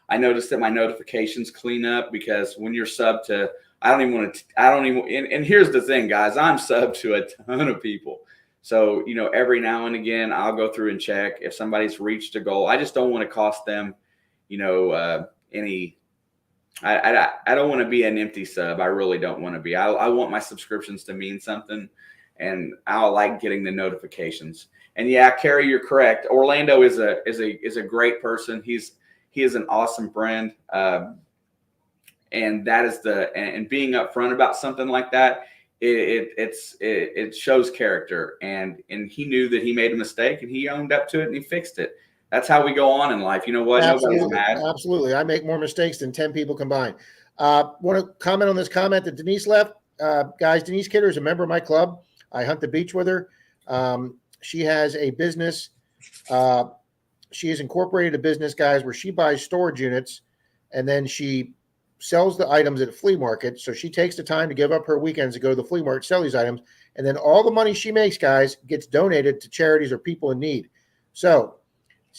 I noticed that my notifications clean up, because when you're sub to, and here's the thing, guys, I'm sub to a ton of people. So, every now and again, I'll go through and check if somebody's reached a goal. I just don't want to cost them, any. I don't want to be an empty sub. I really don't want to be. I want my subscriptions to mean something, and I like getting the notifications. And yeah, Carrie, you're correct. Orlando is a great person. He's He is an awesome friend. And that is and being upfront about something like that, it shows character. And he knew that he made a mistake, and he owned up to it, and he fixed it. That's how we go on in life. You know what? Absolutely. Nobody's mad. Absolutely. I make more mistakes than 10 people combined. Want to comment on this comment that Denise left? Guys, Denise Kidder is a member of my club. I hunt the beach with her. She has a business. She has incorporated a business, guys, where she buys storage units, and then she sells the items at a flea market. So she takes the time to give up her weekends to go to the flea market, sell these items, and then all the money she makes, guys, gets donated to charities or people in need. So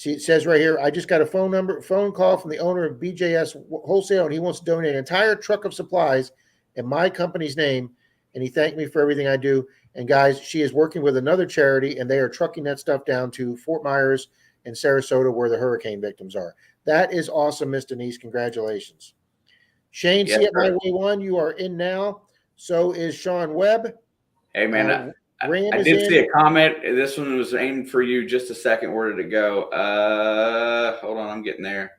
it says right here, I just got a phone call from the owner of BJS Wholesale, and he wants to donate an entire truck of supplies in my company's name, and he thanked me for everything I do. And guys, she is working with another charity, and they are trucking that stuff down to Fort Myers and Sarasota, where the hurricane victims are. That is awesome, Miss Denise. Congratulations. Shane, Yes, see it my sir. way one. You are in now. So is Sean Webb. Hey, man, Ram I is did in. see a comment. This one was aimed for you. Just a second. Where did it go? Hold on. I'm getting there.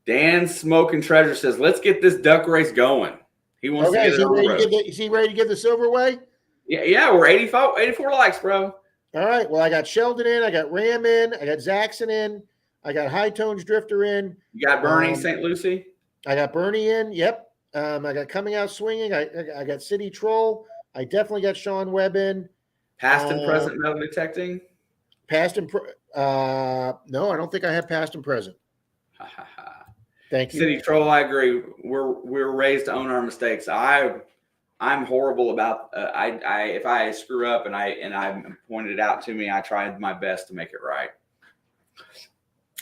Dan Smoking Treasure says, let's get this duck race going. He wants to get it on the road. Is he ready to give the silver away? Yeah, we're 84 likes, bro. All right. Well, I got Sheldon in. I got Ram in. I got Zaxxon in. I got High Tones Drifter in. You got Bernie St. Lucie? I got Bernie in. Yep. I got Coming Out Swinging. I got City Troll. I definitely got Sean Webb in. Past and present metal detecting? Past and no, I don't think I have past and present. Thank you. City Troll, I agree. We're raised to own our mistakes. I'm horrible about if I screw up and I pointed it out to me, I tried my best to make it right.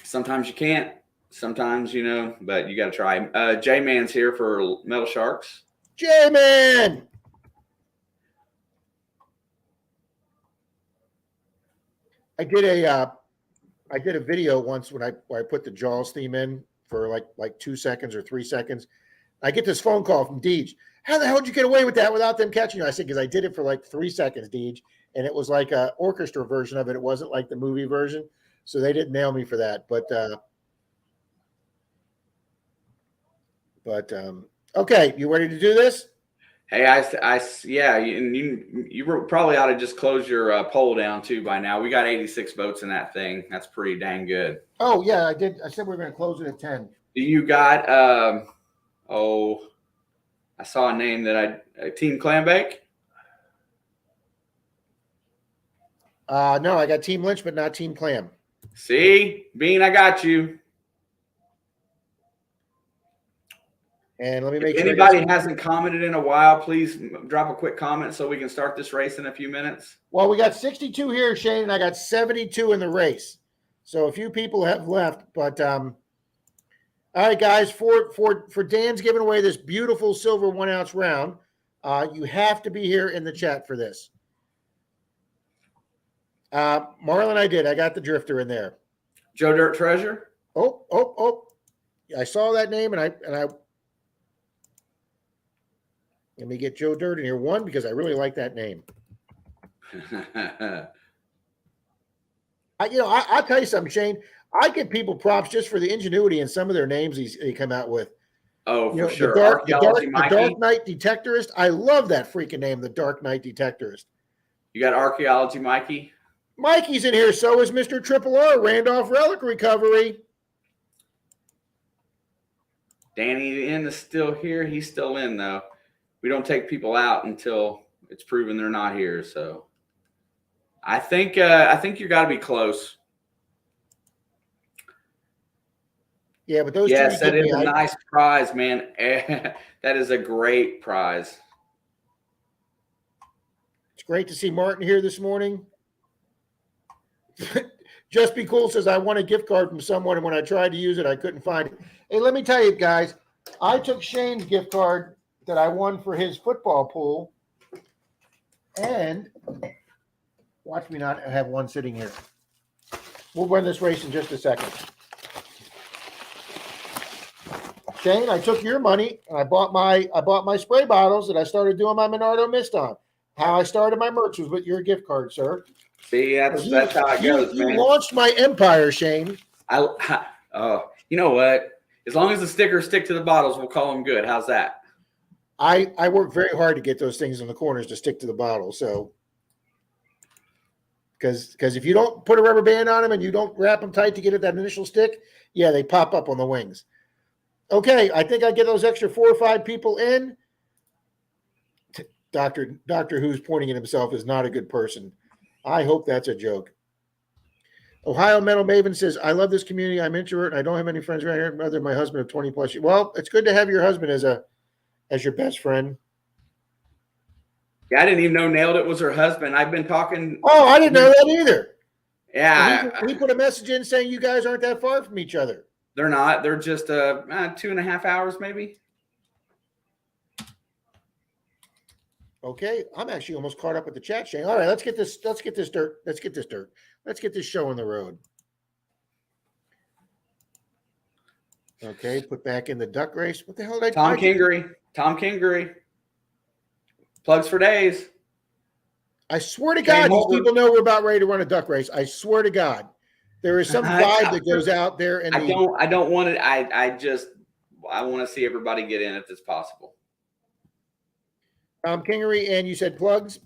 Sometimes you can't. Sometimes, but you got to try. J-Man's here for Metal Sharks. J-Man! I did a video once when I put the Jaws theme in for like 2 seconds or 3 seconds. I get this phone call from Deej. How the hell did you get away with that without them catching you? I said, because I did it for like 3 seconds, Deej, and it was like an orchestra version of it. It wasn't like the movie version, so they didn't nail me for that. But okay, you ready to do this? Hey, yeah, and you probably ought to just close your poll down too by now. We got 86 votes in that thing. That's pretty dang good. Oh yeah, I did. I said we were going to close it at 10. You got I saw a name that Team Clambake. No, I got Team Lynch, but not Team Clam. See, Bean, I got you. And let me make sure. Anybody hasn't commented in a while, please drop a quick comment so we can start this race in a few minutes. Well, we got 62 here, Shane, and I got 72 in the race. So a few people have left, but all right, guys, for Dan's giving away this beautiful silver 1 ounce round, you have to be here in the chat for this. Marlon, I got the drifter in there. Joe Dirt Treasure. Oh! I saw that name, and I let me get Joe Dirt in here one because I really like that name. I'll tell you something, Shane. I give people props just for the ingenuity in some of their names they come out with. Oh, for sure. The Dark Knight Detectorist. I love that freaking name, the Dark Knight Detectorist. You got Archaeology Mikey? Mikey's in here. So is Mr. Triple R, Randolph Relic Recovery. Danny N is still here. He's still in, though. We don't take people out until it's proven they're not here. So I think you got to be close. Yeah, but those yes, that is a nice prize, man. That is a great prize. It's great to see Martin here this morning. Just Be Cool says, I won a gift card from someone, and when I tried to use it, I couldn't find it. Hey, let me tell you, guys, I took Shane's gift card that I won for his football pool, and watch me not have one sitting here. We'll run this race in just a second. Shane, I took your money and I bought my spray bottles that I started doing my Menardo Mist on. How I started my merch was with your gift card, sir. See, that's how it goes, man. You launched my empire, Shane. You know what? As long as the stickers stick to the bottles, we'll call them good. How's that? I work very hard to get those things in the corners to stick to the bottle. So, because if you don't put a rubber band on them and you don't wrap them tight to get it that initial stick, yeah, they pop up on the wings. Okay, I think I get those extra 4 or 5 people in. Doctor Who's pointing at himself is not a good person. I hope that's a joke. Ohio Metal Maven says, I love this community. I'm introvert and I don't have any friends around here other than my husband of 20 plus years. Well, it's good to have your husband as your best friend. Yeah, I didn't even know Nailed It was her husband. I've been talking. Oh, I didn't know that either. Yeah. He put a message in saying you guys aren't that far from each other. They're not. They're just 2.5 hours maybe. Okay, I'm actually almost caught up with the chat, Shane. All right, let's get this dirt. Let's get this show on the road. Okay, put back in the duck race. What the hell did I do? Tom Kingery. Plugs for days. I swear to God, these people know we're about ready to run a duck race. I swear to God. There is some vibe that goes out there. And I don't want it. I want to see everybody get in if it's possible. Tom Kingery, and you said plugs?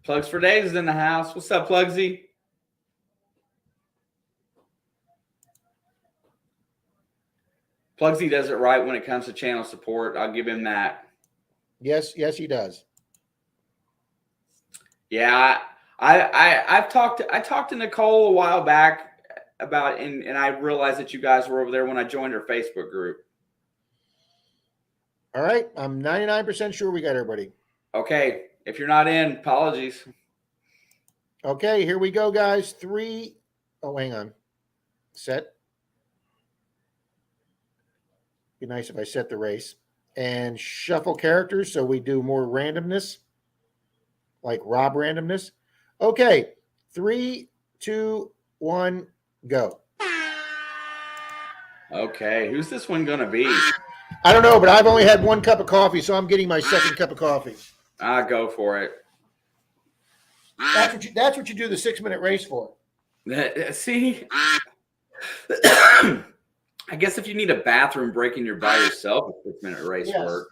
Plugs for days is in the house. What's up, Plugsy? Plugsy does it right when it comes to channel support. I'll give him that. Yes, he does. Yeah, I talked to Nicole a while back about, and I realized that you guys were over there when I joined her Facebook group. All right, I'm 99% sure we got everybody. Okay, if you're not in, apologies. Okay, here we go, guys. 3. Oh, hang on. Set. Be nice if I set the race. And shuffle characters so we do more randomness, like Rob randomness. Okay, 3, 2, 1, go. Okay, who's this one gonna be? I don't know, but I've only had 1 cup of coffee, so I'm getting my second cup of coffee. Go for it. That's what you do the 6-minute race for. See, I guess if you need a bathroom break and you're by yourself, a 6-minute race work.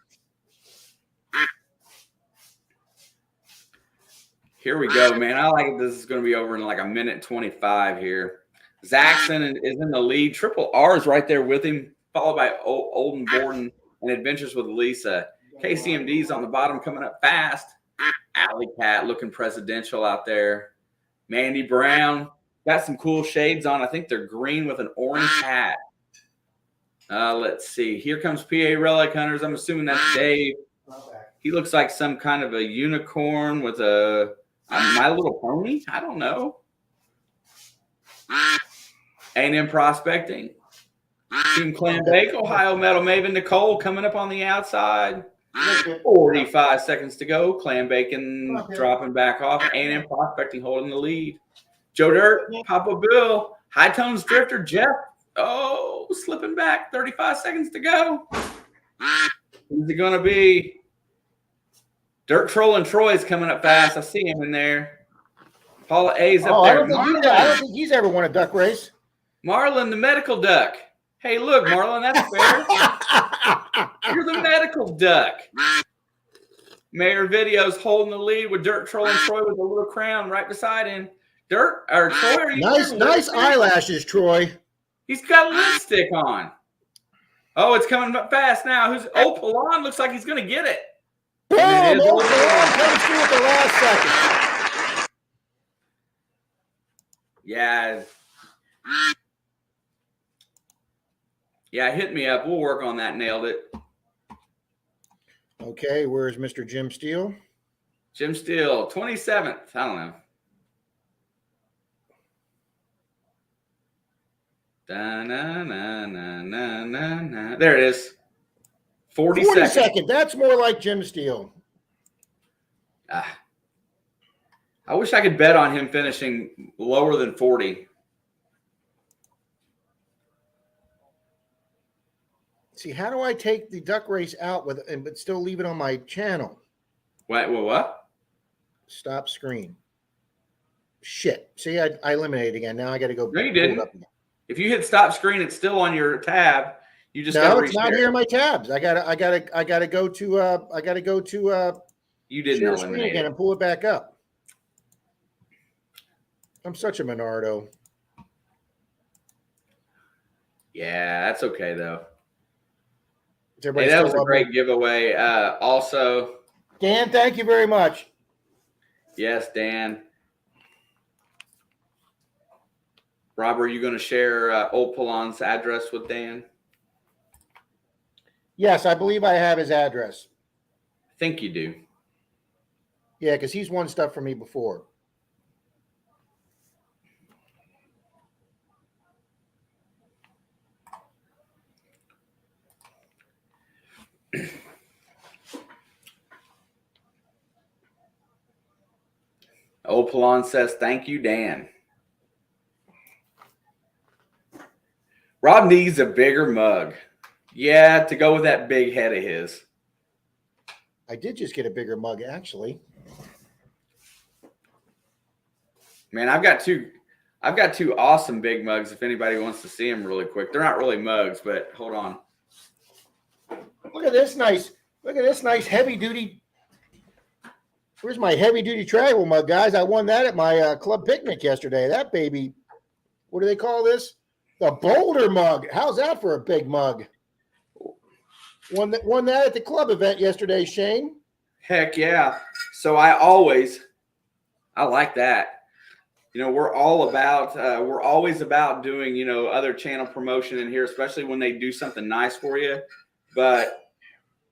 Here we go, man. I like it. This is going to be over in like a minute 25 here. Zaxxon is in the lead. Triple R is right there with him, followed by Olden Borden and Adventures with Lisa. KCMD's on the bottom, coming up fast. Alley Cat looking presidential out there. Mandy Brown got some cool shades on. I think they're green with an orange hat. Let's see. Here comes PA Relic Hunters. I'm assuming that's Dave. He looks like some kind of a unicorn with a My Little Pony. I don't know. A&M Prospecting. Team Clan Bake, Ohio Metal Maven Nicole coming up on the outside. 45 seconds to go. Clan Bacon dropping back off. A&M Prospecting holding the lead. Joe Dirt, Papa Bill, High Tones Drifter, Jeff. Oh, slipping back. 35 seconds to go. Who's it going to be? Dirt Troll and Troy's coming up fast. I see him in there. Paula A's up there. I don't think he's ever won a duck race. Marlon, the medical duck. Hey, look, Marlon, that's fair. You're the medical duck. Mayor Video's holding the lead with Dirt Troll and Troy with a little crown right beside him. Troy, are you nice eyelashes, Troy. He's got lipstick on. Oh, it's coming up fast now. Old Pilon looks like he's going to get it. Boom! Old Pilon comes through at the last second. Yeah. Yeah, hit me up. We'll work on that. Nailed it. Okay, where's Mr. Jim Steele? Jim Steele, 27th. I don't know. There it is. 40 seconds. That's more like Jim Steele. I wish I could bet on him finishing lower than 40. See, how do I take the duck race out but still leave it on my channel? What? Stop screen. Shit. See, I eliminated again. Now I got to go. No, you didn't. Up again. If you hit stop screen, it's still on your tab. You just got to it's not here in my tabs. I gotta go to You didn't share screen eliminate again it. and pull it back up. I'm such a Menardo. Yeah, that's okay though. Hey, that was a great giveaway. Also, Dan, thank you very much. Yes, Dan. Rob, are you going to share Old Polon's address with Dan? Yes, I believe I have his address. I think you do. Yeah, because he's won stuff for me before. Old Polon says, thank you, Dan. Rob needs a bigger mug. Yeah, to go with that big head of his. I did just get a bigger mug, actually. Man, I've got two awesome big mugs if anybody wants to see them really quick. They're not really mugs, but hold on. Look at this nice heavy duty. Where's my heavy duty travel mug, guys? I won that at my club picnic yesterday. That baby, what do they call this? The Boulder mug. How's that for a big mug? Won that at the club event yesterday, Shane. Heck yeah. So I like that. You know, we're always about doing, you know, other channel promotion in here, especially when they do something nice for you. But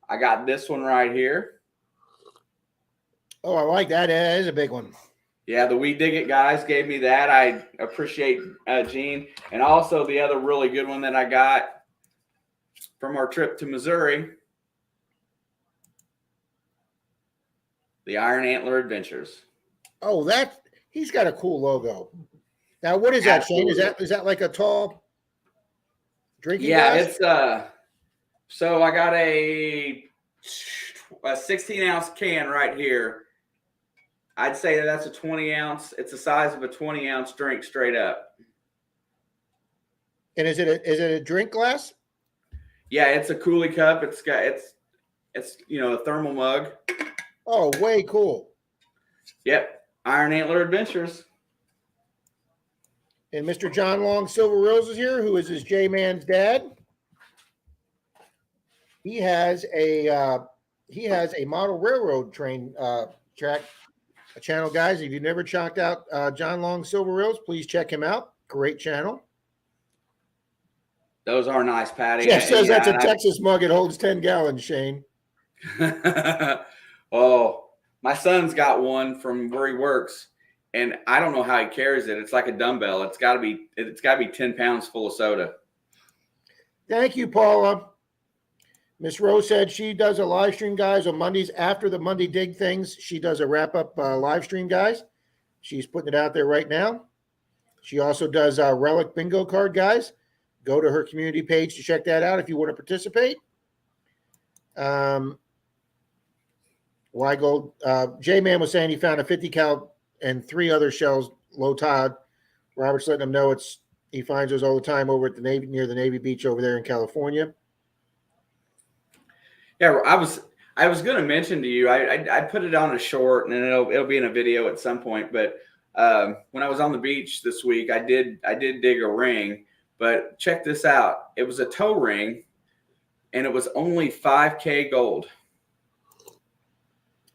I got this one right here. Oh, I like that. That is a big one. Yeah, the We Dig It guys gave me that. I appreciate Gene. And also the other really good one that I got from our trip to Missouri, the Iron Antler Adventures. Oh, he's got a cool logo. Now, what is that, Shane? Is that like a tall drinking glass? It's so I got a 16-ounce can right here. I'd say that's a 20-ounce. It's the size of a 20-ounce drink straight up. And is it a drink glass? Yeah, it's a Coolie cup. It's you know, a thermal mug. Oh, way cool. Yep. Iron Antler Adventures. And Mr. John Long Silver Rose is here, who is his J-Man's dad. He has a model railroad train track channel, guys. If you've never checked out John Long Silver Rose, please check him out. Great channel. Those are nice, Patty. Jeff says that's a Texas mug. It holds 10 gallons, Shane. Oh, my son's got one from where he works, and I don't know how he carries it. It's like a dumbbell. It's got to be 10 pounds full of soda. Thank you, Paula. Miss Rose said she does a live stream, guys, on Mondays after the Monday Dig things. She does a wrap-up live stream, guys. She's putting it out there right now. She also does a Relic Bingo card, guys. Go to her community page to check that out if you want to participate. J-Man was saying he found a 50 cal and 3 other shells low tide. Robert's letting him know he finds those all the time over at the Navy, near the Navy Beach over there in California. Yeah, I was going to mention to you, I put it on a short, and then it'll be in a video at some point. But when I was on the beach this week, I did dig a ring. But check this out. It was a toe ring, and it was only 5K gold.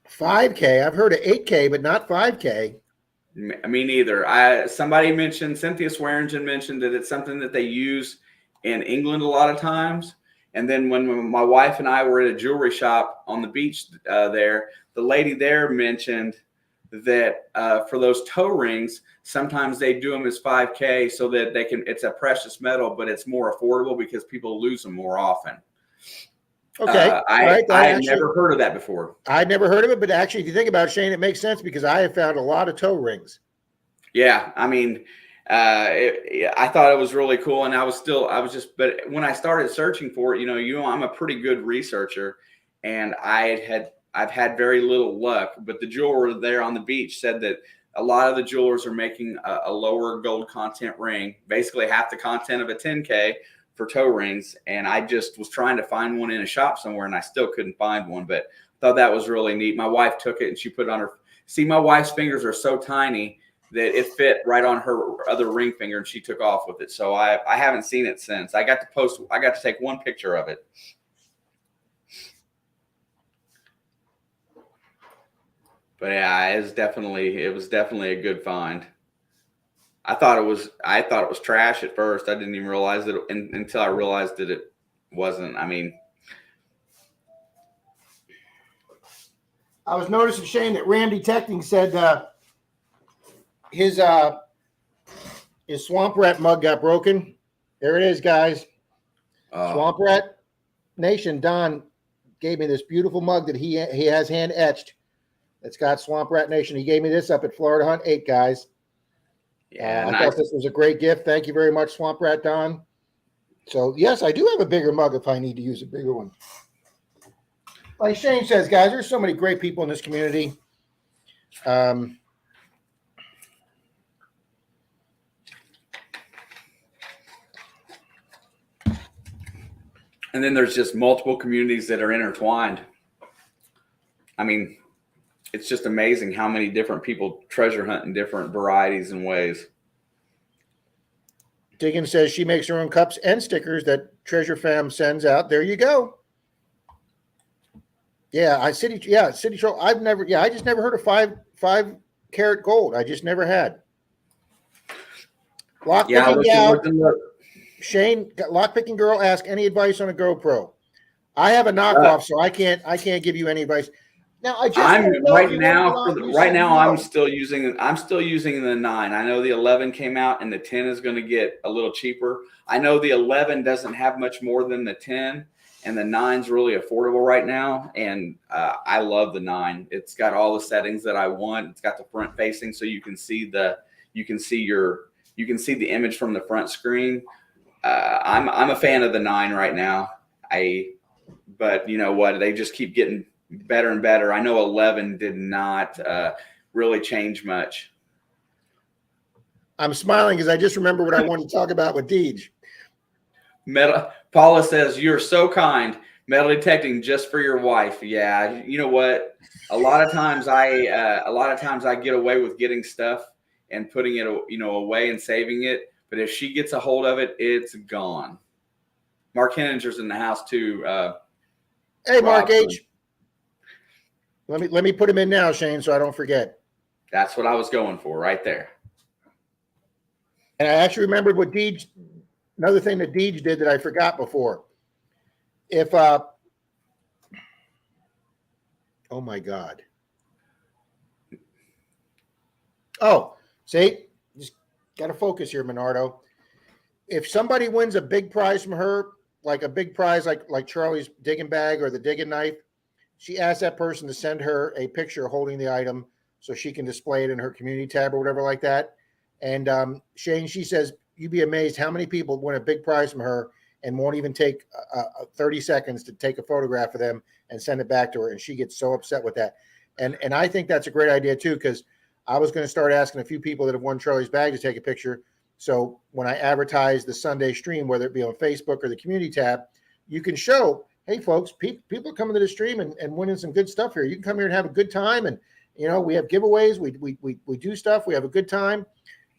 5K? I've heard of 8K, but not 5K. Me neither. Somebody mentioned, Cynthia Swearingen mentioned that it's something that they use in England a lot of times. And then when my wife and I were at a jewelry shop on the beach there, the lady there mentioned that for those toe rings, sometimes they do them as 5K so that it's a precious metal, but it's more affordable because people lose them more often. Okay. I had never heard of that before. I'd never heard of it, but actually, if you think about it, Shane, it makes sense because I have found a lot of toe rings. Yeah. I mean, I thought it was really cool. And but when I started searching for it, I'm a pretty good researcher, and I've had very little luck, but the jeweler there on the beach said that a lot of the jewelers are making a lower gold content ring, basically half the content of a 10K for toe rings. And I just was trying to find one in a shop somewhere, and I still couldn't find one, but thought that was really neat. My wife took it and she put it on her. See, my wife's fingers are so tiny that it fit right on her other ring finger, and she took off with it. So I haven't seen it since. I got to take one picture of it. But yeah, it was definitely a good find. I thought it was trash at first. I didn't even realize it until I realized that it wasn't. I mean, I was noticing, Shane, that Ram Detecting said his Swamp Rat mug got broken. There it is, guys. Swamp Rat Nation. Don gave me this beautiful mug that he has hand etched. It's got Swamp Rat Nation. He gave me this up at Florida Hunt 8, guys. Yeah, I nice. thought this was a great gift. Thank you very much, Swamp Rat Don. So, yes, I do have a bigger mug if I need to use a bigger one. Like Shane says, guys, there's so many great people in this community. And then there's just multiple communities that are intertwined. I mean, it's just amazing how many different people treasure hunt in different varieties and ways. Diggin says she makes her own cups and stickers that Treasure Fam sends out. There you go. Yeah, City Troll. I just never heard of five karat gold. I just never had. Lockpicking gal, Shane, lockpicking girl, ask any advice on a GoPro. I have a knockoff, so I can't give you any advice. Now I'm still using the 9. I know the 11 came out and the 10 is going to get a little cheaper. I know the 11 doesn't have much more than the 10, and the 9's really affordable right now. And I love the 9. It's got all the settings that I want. It's got the front facing, so you can see the image from the front screen. I'm a fan of the 9 right now. But you know what? They just keep getting better and better. I know 11 did not really change much. I'm smiling because I just remember what I wanted to talk about with Deej. Paula says, "You're so kind. Metal detecting just for your wife." Yeah, you know what? A lot of times I get away with getting stuff and putting it, away and saving it. But if she gets a hold of it, it's gone. Mark Henninger's in the house too. Hey, Mark H. Let me put him in now, Shane, so I don't forget. That's what I was going for right there. And I actually remembered what Deej, another thing that Deej did that I forgot before. If oh my God. Oh, see, just got to focus here, Menardo. If somebody wins a big prize from her, like a big prize, like Charlie's digging bag or the digging knife, she asks that person to send her a picture holding the item so she can display it in her community tab or whatever like that. And Shane, she says, you'd be amazed how many people win a big prize from her and won't even take 30 seconds to take a photograph of them and send it back to her. And she gets so upset with that. And I think that's a great idea too, because I was going to start asking a few people that have won Charlie's bag to take a picture. So when I advertise the Sunday stream, whether it be on Facebook or the community tab, you can show, hey, folks, people are coming to the stream and winning some good stuff here. You can come here and have a good time. And, we have giveaways. We do stuff. We have a good time.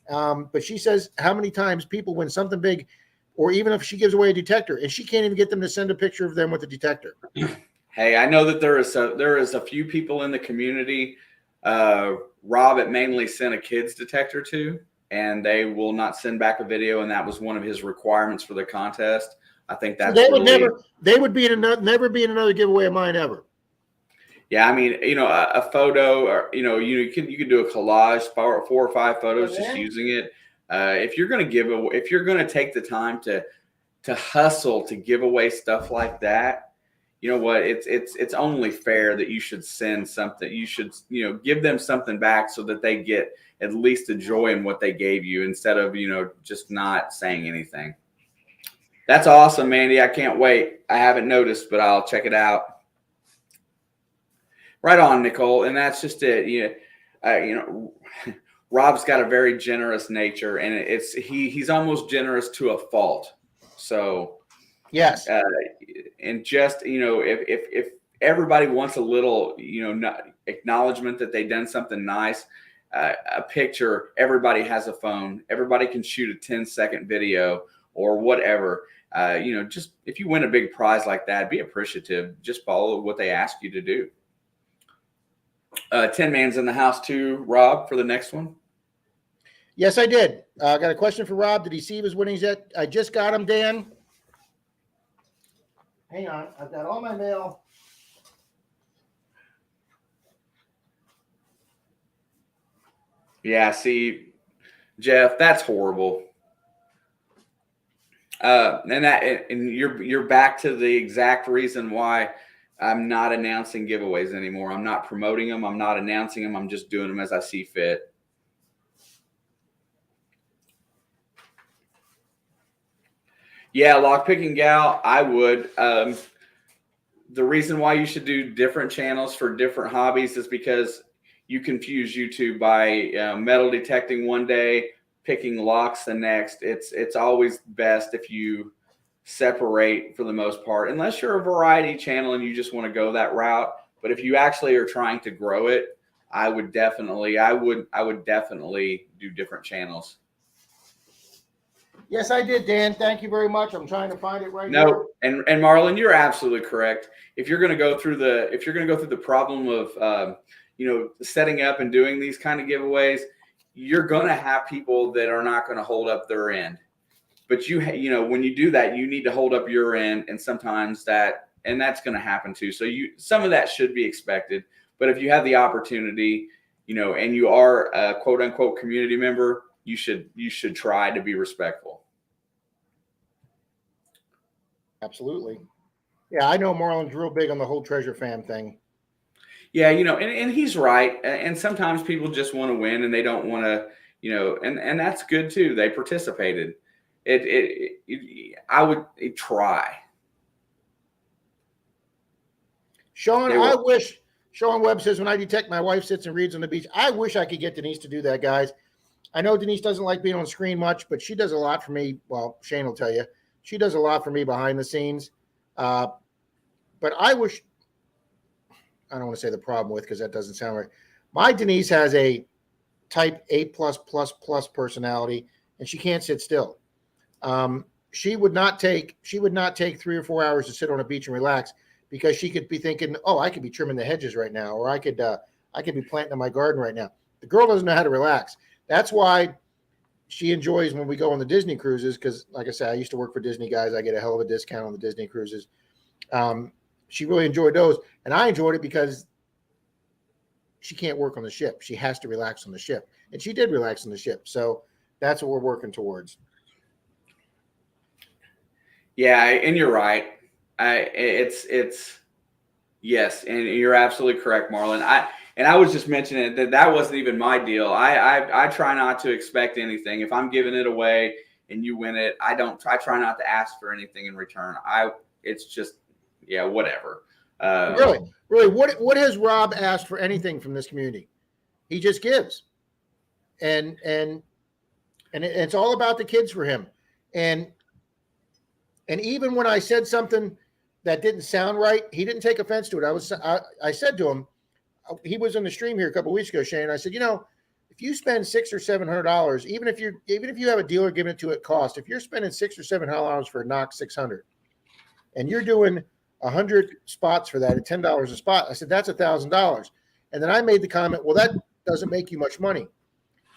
But she says how many times people win something big, or even if she gives away a detector and she can't even get them to send a picture of them with the detector. Hey, I know that there is a few people in the community. Rob at Mainly sent a kids detector to, and they will not send back a video. And that was one of his requirements for the contest. I think that's they would never be in another giveaway of mine ever. Yeah, I mean, a photo, or you can do a collage, 4 or 5 photos, just using it. If you're going to take the time to hustle to give away stuff like that, you know what? It's only fair that you should send something. You should give them something back so that they get at least a joy in what they gave you, instead of just not saying anything. That's awesome, Mandy. I can't wait. I haven't noticed, but I'll check it out. Right on, Nicole. And that's just it. Rob's got a very generous nature, and he's almost generous to a fault. So yes, and just if everybody wants a little acknowledgement that they've done something nice, a picture, everybody has a phone, everybody can shoot a 10-second video or whatever. Just if you win a big prize like that, be appreciative. Just follow what they ask you to do. 10 Man's in the house too, Rob, for the next one. Yes, I did. I got a question for Rob. Did he see his winnings yet? I just got him, Dan. Hang on. I've got all my mail. Yeah, see, Jeff, that's horrible. And you're back to the exact reason why I'm not announcing giveaways anymore. I'm not promoting them. I'm not announcing them. I'm just doing them as I see fit. Yeah, lockpicking gal, I would. The reason why you should do different channels for different hobbies is because you confuse YouTube by metal detecting one day, picking locks the next. It's always best if you separate for the most part, unless you're a variety channel and you just want to go that route. But if you actually are trying to grow it, I would definitely do different channels. Yes, I did, Dan. Thank you very much. I'm trying to find it right now. No, and Marlon, you're absolutely correct. If you're going to go through the problem of setting up and doing these kind of giveaways, you're going to have people that are not going to hold up their end. But when you do that, you need to hold up your end, and sometimes that's going to happen too. So some of that should be expected. But if you have the opportunity, and you are a quote unquote community member, you should try to be respectful. Absolutely. Yeah, I know Marlon's real big on the whole treasure fam thing. Yeah, and he's right. And sometimes people just want to win and they don't want to, and that's good too. They participated. I would try. Sean Webb says, when I detect my wife sits and reads on the beach, I wish I could get Denise to do that, guys. I know Denise doesn't like being on screen much, but she does a lot for me. Well, Shane will tell you. She does a lot for me behind the scenes. But I wish, I don't want to say the problem with, because that doesn't sound right. My Denise has a type A+++ personality, and she can't sit still. She would not take 3 or 4 hours to sit on a beach and relax, because she could be thinking, oh, I could be trimming the hedges right now, or I could be planting in my garden right now. The girl doesn't know how to relax. That's why she enjoys when we go on the Disney cruises, because, like I said, I used to work for Disney, guys. I get a hell of a discount on the Disney cruises. She really enjoyed those, and I enjoyed it because she can't work on the ship. She has to relax on the ship, and she did relax on the ship. So that's what we're working towards. Yeah, and you're right. It's yes, and you're absolutely correct, Marlon. I was just mentioning that wasn't even my deal. I try not to expect anything. If I'm giving it away and you win it, I try not to ask for anything in return. It's just, yeah, whatever. Really, what has Rob asked for anything from this community? He just gives, and it's all about the kids for him. And even when I said something that didn't sound right, he didn't take offense to it. I said to him, he was on the stream here a couple of weeks ago, Shane. I said, if you spend $600 or $700, even if you have a dealer giving it to you at cost, if you're spending $600 or $700 for a Knox 600, and you're doing 100 spots for that at $10 a spot, I said, that's $1,000. And then I made the comment, well, that doesn't make you much money.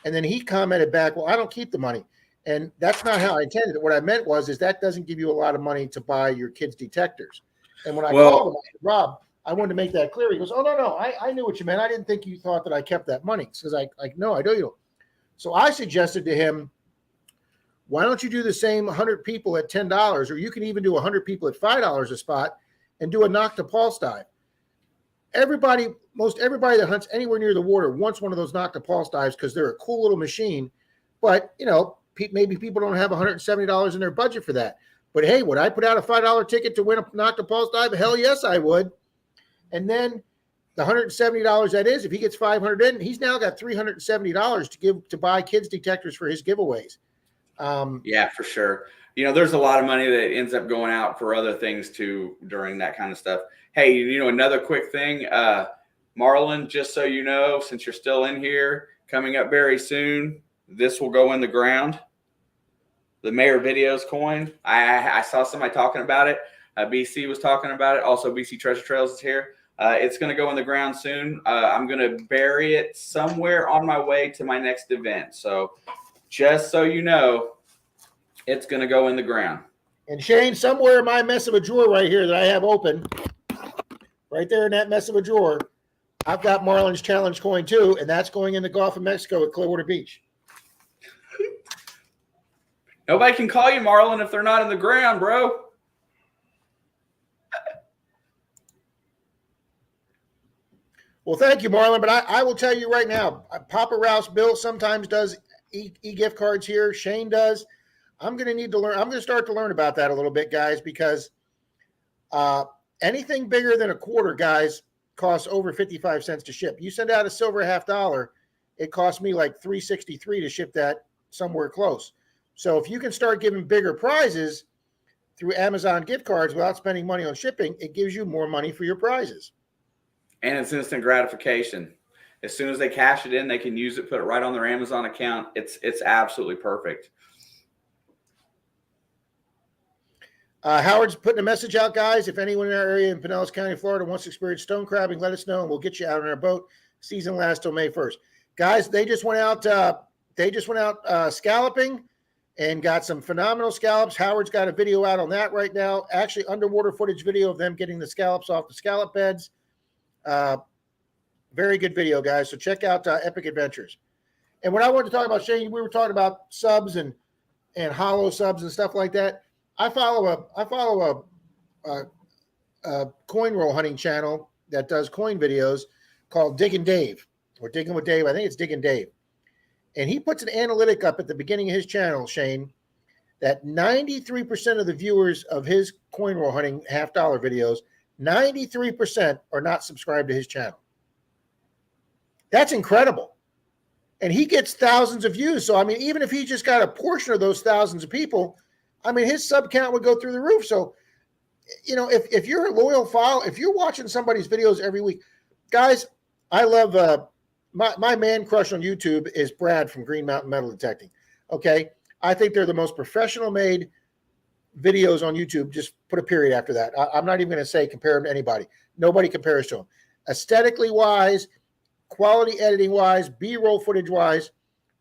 And then he commented back, well, I don't keep the money. And that's not how I intended it. What I meant was that doesn't give you a lot of money to buy your kids' detectors. And when I called him, I said, Rob, I wanted to make that clear. He goes, oh, no, I knew what you meant. I didn't think you thought that I kept that money. Because no, I don't. So I suggested to him, why don't you do the same 100 people at $10, or you can even do 100 people at $5 a spot and do a knock to pulse dive. Most everybody that hunts anywhere near the water wants one of those knock to pulse dives because they're a cool little machine. But, maybe people don't have $170 in their budget for that. But hey, would I put out a $5 ticket to win a knock to pulse dive? Hell yes, I would. And then the $170 that is, if he gets 500 in, he's now got $370 to give to buy kids detectors for his giveaways. Yeah, for sure. There's a lot of money that ends up going out for other things too during that kind of stuff. Hey, another quick thing, Marlon, just so you know, since you're still in here, coming up very soon, this will go in the ground. The Mayor Videos coin. I saw somebody talking about it. BC was talking about it. Also, BC Treasure Trails is here. It's going to go in the ground soon. I'm going to bury it somewhere on my way to my next event. So just so you know, it's going to go in the ground. And Shane, somewhere in my mess of a drawer right here that I have open, right there in that mess of a drawer, I've got Marlon's Challenge coin too, and that's going in the Gulf of Mexico at Clearwater Beach. Nobody can call you Marlon if they're not in the ground, bro. Well, thank you, Marlon. But I will tell you right now, Papa Ralph's Bill sometimes does e-gift cards here. Shane does. I'm going to need to learn. I'm going to start to learn about that a little bit, guys, because anything bigger than a quarter, guys, costs over 55 cents to ship. You send out a silver $50, it costs me like $3.63 to ship that somewhere close. So if you can start giving bigger prizes through Amazon gift cards without spending money on shipping, it gives you more money for your prizes. And it's instant gratification. As soon as they cash it in, they can use it, put it right on their Amazon account. It's absolutely perfect. Howard's putting a message out, guys. If anyone in our area in Pinellas County, Florida wants to experience stone crabbing, let us know, and we'll get you out on our boat. Season lasts till May 1st. Guys, they just went out scalloping and got some phenomenal scallops. Howard's got a video out on that right now. Actually, underwater footage video of them getting the scallops off the scallop beds. Very good video, guys. So check out Epic Adventures. And what I wanted to talk about, Shane, we were talking about subs and hollow subs and stuff like that. I follow a coin roll hunting channel that does coin videos called Diggin' Dave or Digging with Dave. I think it's Diggin' Dave. And he puts an analytic up at the beginning of his channel, Shane, that 93% of the viewers of his coin roll hunting $50 videos, 93% are not subscribed to his channel. That's incredible. And he gets thousands of views. So, I mean, even if he just got a portion of those thousands of people, I mean, his sub count would go through the roof. So, if you're a loyal follower, if you're watching somebody's videos every week, guys, I love my man crush on YouTube is Brad from Green Mountain Metal Detecting. Okay. I think they're the most professional made videos on YouTube. Just put a period after that. I'm not even going to say compare them to anybody. Nobody compares to them. Aesthetically wise, quality editing wise, B-roll footage wise,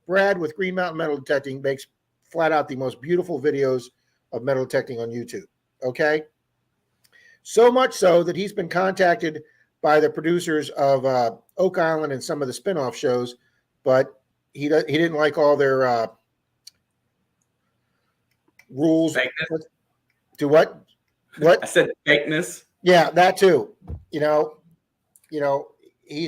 Brad with Green Mountain Metal Detecting makes flat out the most beautiful videos of metal detecting on YouTube. Okay. So much so that he's been contacted by the producers of Oak Island and some of the spinoff shows, but he didn't like all their rules. Fakeness. To what? I said fakeness. Yeah, that too. He's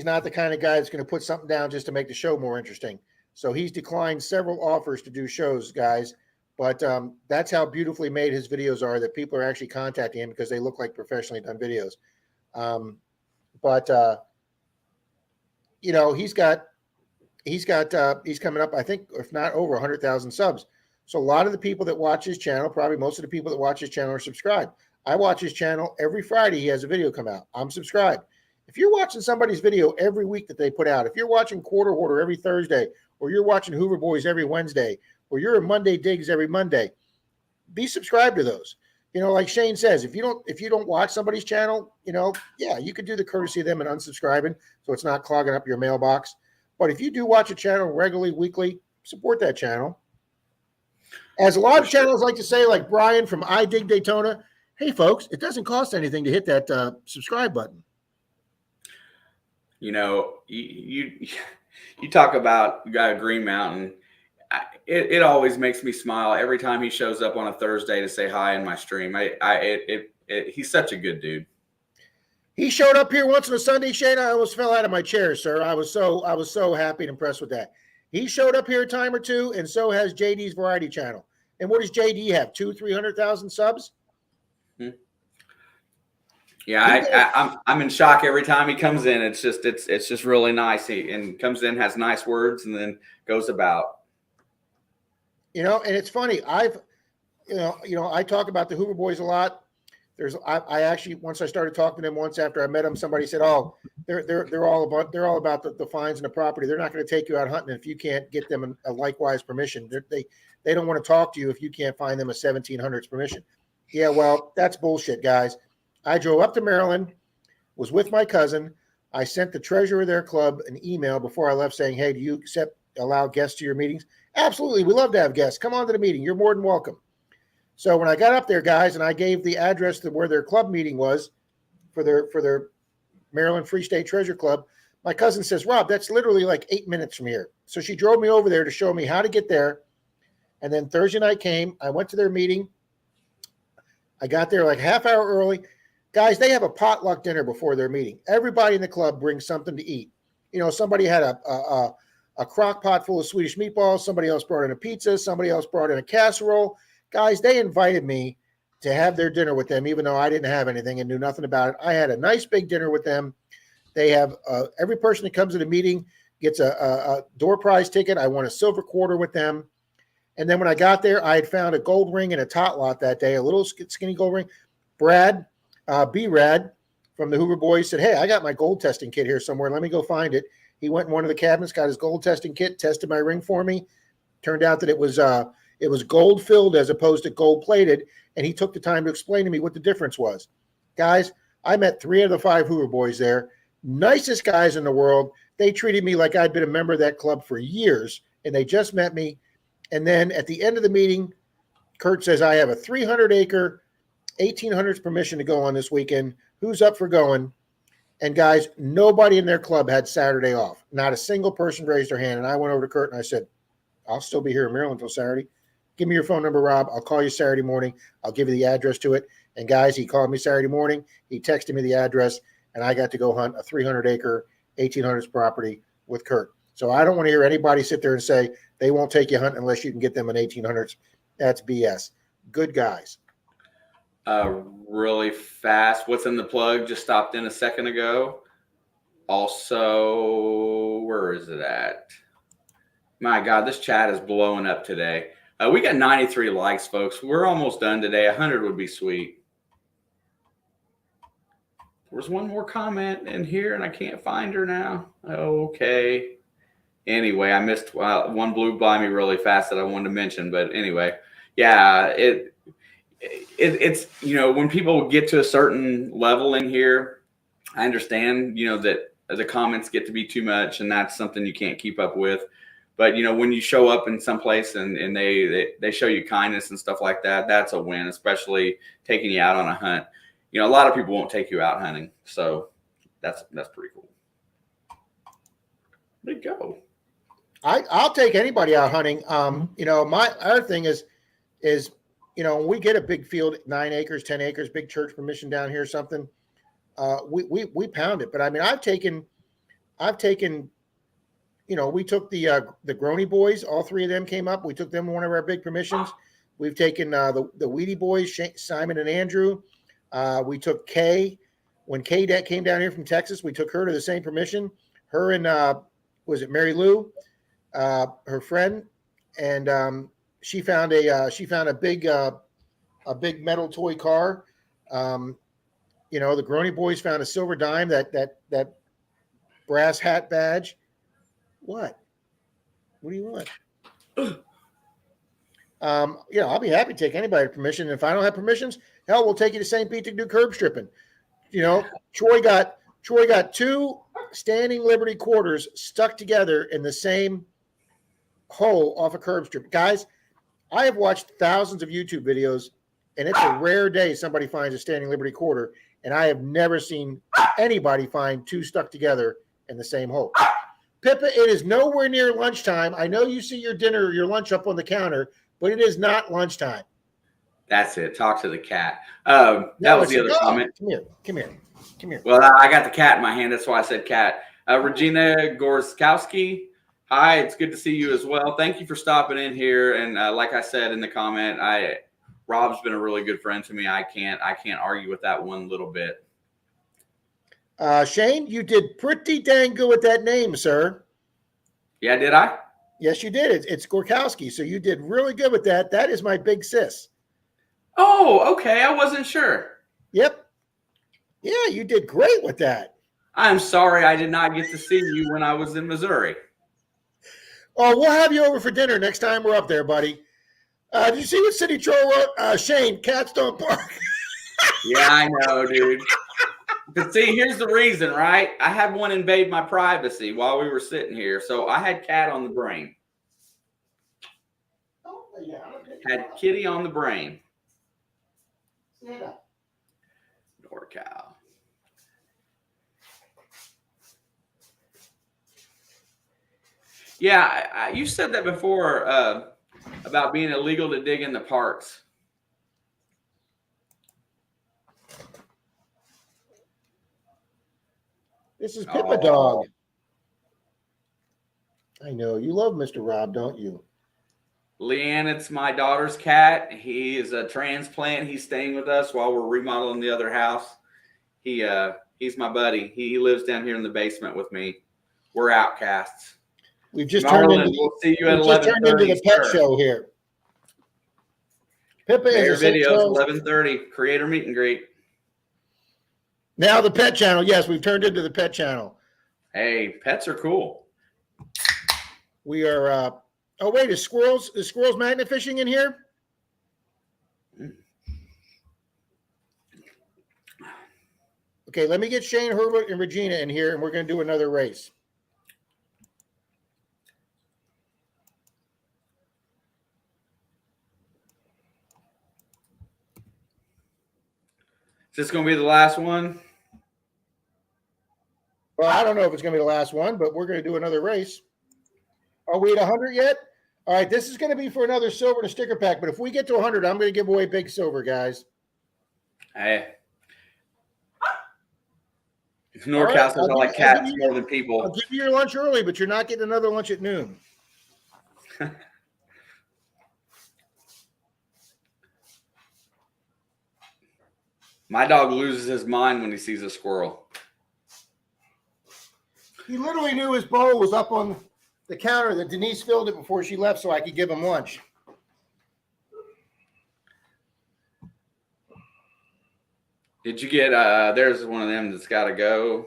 not the kind of guy that's going to put something down just to make the show more interesting. So he's declined several offers to do shows, guys. But that's how beautifully made his videos are, that people are actually contacting him because they look like professionally done videos. He's coming up, I think, if not over 100,000 subs. So a lot of the people that watch his channel, probably most of the people that watch his channel are subscribed. I watch his channel every Friday. He has a video come out. I'm subscribed. If you're watching somebody's video every week that they put out, if you're watching Quarter Hoarder every Thursday, or you're watching Hoover Boys every Wednesday, or you're in Monday Digs every Monday, be subscribed to those. Like Shane says, if you don't watch somebody's channel, yeah, you could do the courtesy of them and unsubscribing so it's not clogging up your mailbox. But if you do watch a channel regularly, weekly, support that channel. As a lot of channels like to say, like Brian from I Dig Daytona, hey folks, it doesn't cost anything to hit that subscribe button. You talk about Green Mountain. It always makes me smile every time he shows up on a Thursday to say hi in my stream. He's such a good dude. He showed up here once on a Sunday, Shane. I almost fell out of my chair, sir. I was so happy and impressed with that. He showed up here a time or two, and so has JD's Variety Channel. And what does JD have? 200,000-300,000 subs? Yeah, I'm in shock every time he comes in. It's just really nice. He comes in, has nice words, and then goes about. And it's funny. I talk about the Hoover Boys a lot. I actually, once I started talking to them once after I met them, somebody said, "Oh, they're all about the fines and the property. They're not going to take you out hunting if you can't get them a likewise permission. They don't want to talk to you if you can't find them a 1700s permission." Yeah, well, that's bullshit, guys. I drove up to Maryland, was with my cousin. I sent the treasurer of their club an email before I left saying, "Hey, do you allow guests to your meetings?" "Absolutely, we love to have guests. Come on to the meeting. You're more than welcome." So when I got up there, guys, and I gave the address to where their club meeting was for their Maryland Free State Treasure Club, my cousin says, "Rob, that's literally like 8 minutes from here." So she drove me over there to show me how to get there. And then Thursday night came. I went to their meeting. I got there like half hour early. Guys, they have a potluck dinner before their meeting. Everybody in the club brings something to eat. Somebody had a crock pot full of Swedish meatballs. Somebody else brought in a pizza. Somebody else brought in a casserole. Guys, they invited me to have their dinner with them, even though I didn't have anything and knew nothing about it. I had a nice big dinner with them. They have every person that comes to the meeting gets a door prize ticket. I won a silver quarter with them. And then when I got there, I had found a gold ring in a tot lot that day, a little skinny gold ring. Brad, B-Rad from the Hoover Boys said, "Hey, I got my gold testing kit here somewhere. Let me go find it." He went in one of the cabinets, got his gold testing kit, tested my ring for me. Turned out that it was gold filled as opposed to gold plated, and he took the time to explain to me what the difference was. Guys, I met 3 of the 5 Hoover Boys there. Nicest guys in the world. They treated me like I'd been a member of that club for years, and they just met me. And then at the end of the meeting, Kurt says, "I have a 300-acre 1800s permission to go on this weekend. Who's up for going?" And guys, nobody in their club had Saturday off. Not a single person raised their hand. And I went over to Kurt and I said, "I'll still be here in Maryland until Saturday. Give me your phone number, Rob. I'll call you Saturday morning. I'll give you the address to it." And guys, he called me Saturday morning. He texted me the address, and I got to go hunt a 300-acre 1800s property with Kurt. So I don't want to hear anybody sit there and say they won't take you hunting unless you can get them an 1800s. That's BS. Good guys. Really fast. What's in the plug? Just stopped in a second ago. Also, where is it at? My God, this chat is blowing up today. We got 93 likes, folks. We're almost done today. 100 would be sweet. There's one more comment in here, and I can't find her now. Okay. Anyway, I missed one blew by me really fast that I wanted to mention. But anyway, yeah, it's when people get to a certain level in here, I understand that the comments get to be too much, and that's something you can't keep up with. But when you show up in some place and they show you kindness and stuff like that, that's a win, especially taking you out on a hunt. A lot of people won't take you out hunting, so that's pretty cool. Where'd it go? I'll take anybody out hunting. My other thing is when we get a big field, 9 acres, 10 acres, big church permission down here, something, we pound it. But I mean, I've taken, we took the Groney boys, all 3 of them came up. We took them one of our big permissions. We've taken the Weedy boys, Simon and Andrew. We took Kay. When Kay came down here from Texas, we took her to the same permission. Her and was it Mary Lou, her friend, and she found a big metal toy car. The Groney boys found a silver dime, that brass hat badge. What do you want? I'll be happy to take anybody's permission. If I don't have permissions, hell, we'll take you to St. Pete to do curb stripping. Troy got 2 standing Liberty quarters stuck together in the same hole off a curb strip. Guys, I have watched thousands of YouTube videos, and it's a rare day somebody finds a standing Liberty quarter, and I have never seen anybody find 2 stuck together in the same hole. Pippa, it is nowhere near lunchtime. I know you see your dinner or your lunch up on the counter, but it is not lunchtime. That's it. Talk to the cat. That was the other comment. Come here. Well, I got the cat in my hand. That's why I said cat. Regina Gorskowski. Hi, it's good to see you as well. Thank you for stopping in here. And like I said in the comment, Rob's been a really good friend to me. I can't argue with that one little bit. Shane, you did pretty dang good with that name, sir. Yeah, did I? Yes, you did. It's Gorkowski. So you did really good with that. That is my big sis. Oh, okay. I wasn't sure. Yep. Yeah, you did great with that. I'm sorry I did not get to see you when I was in Missouri. Oh, we'll have you over for dinner next time we're up there, buddy. Did you see what City Troll wrote? Shane, cats don't bark. Yeah, I know, dude. But see, here's the reason, right? I had one invade my privacy while we were sitting here, so I had cat on the brain. Had kitty on the brain. NorCal. Yeah, you said that before about being illegal to dig in the parks. This is Pippa Dog. I know. You love Mr. Rob, don't you? Leanne, it's my daughter's cat. He is a transplant. He's staying with us while we're remodeling the other house. He's my buddy. He lives down here in the basement with me. We're outcasts. We've just Marlon, turned into, we'll see you at we've just turned into 11:30. the pet show here. Pippa Mayor is a videos 11:30. Creator meet and greet. Now the pet channel. Yes, we've turned into the pet channel. Hey, pets are cool. We are. Oh wait, is squirrels magnet fishing in here? Okay, let me get Shane, Herbert, and Regina in here, and we're going to do another race. Is this going to be the last one? Well, I don't know if it's going to be the last one, but we're going to do another race. Are we at 100 yet? All right, this is going to be for another silver and a sticker pack, but if we get to 100, I'm going to give away big silver, guys. Hey. NorCal I like cats more than people. I'll give you your lunch early, but you're not getting another lunch at noon. My dog loses his mind when he sees a squirrel. He literally knew his bowl was up on the counter that Denise filled it before she left so I could give him lunch. Did you get, there's one of them that's got to go.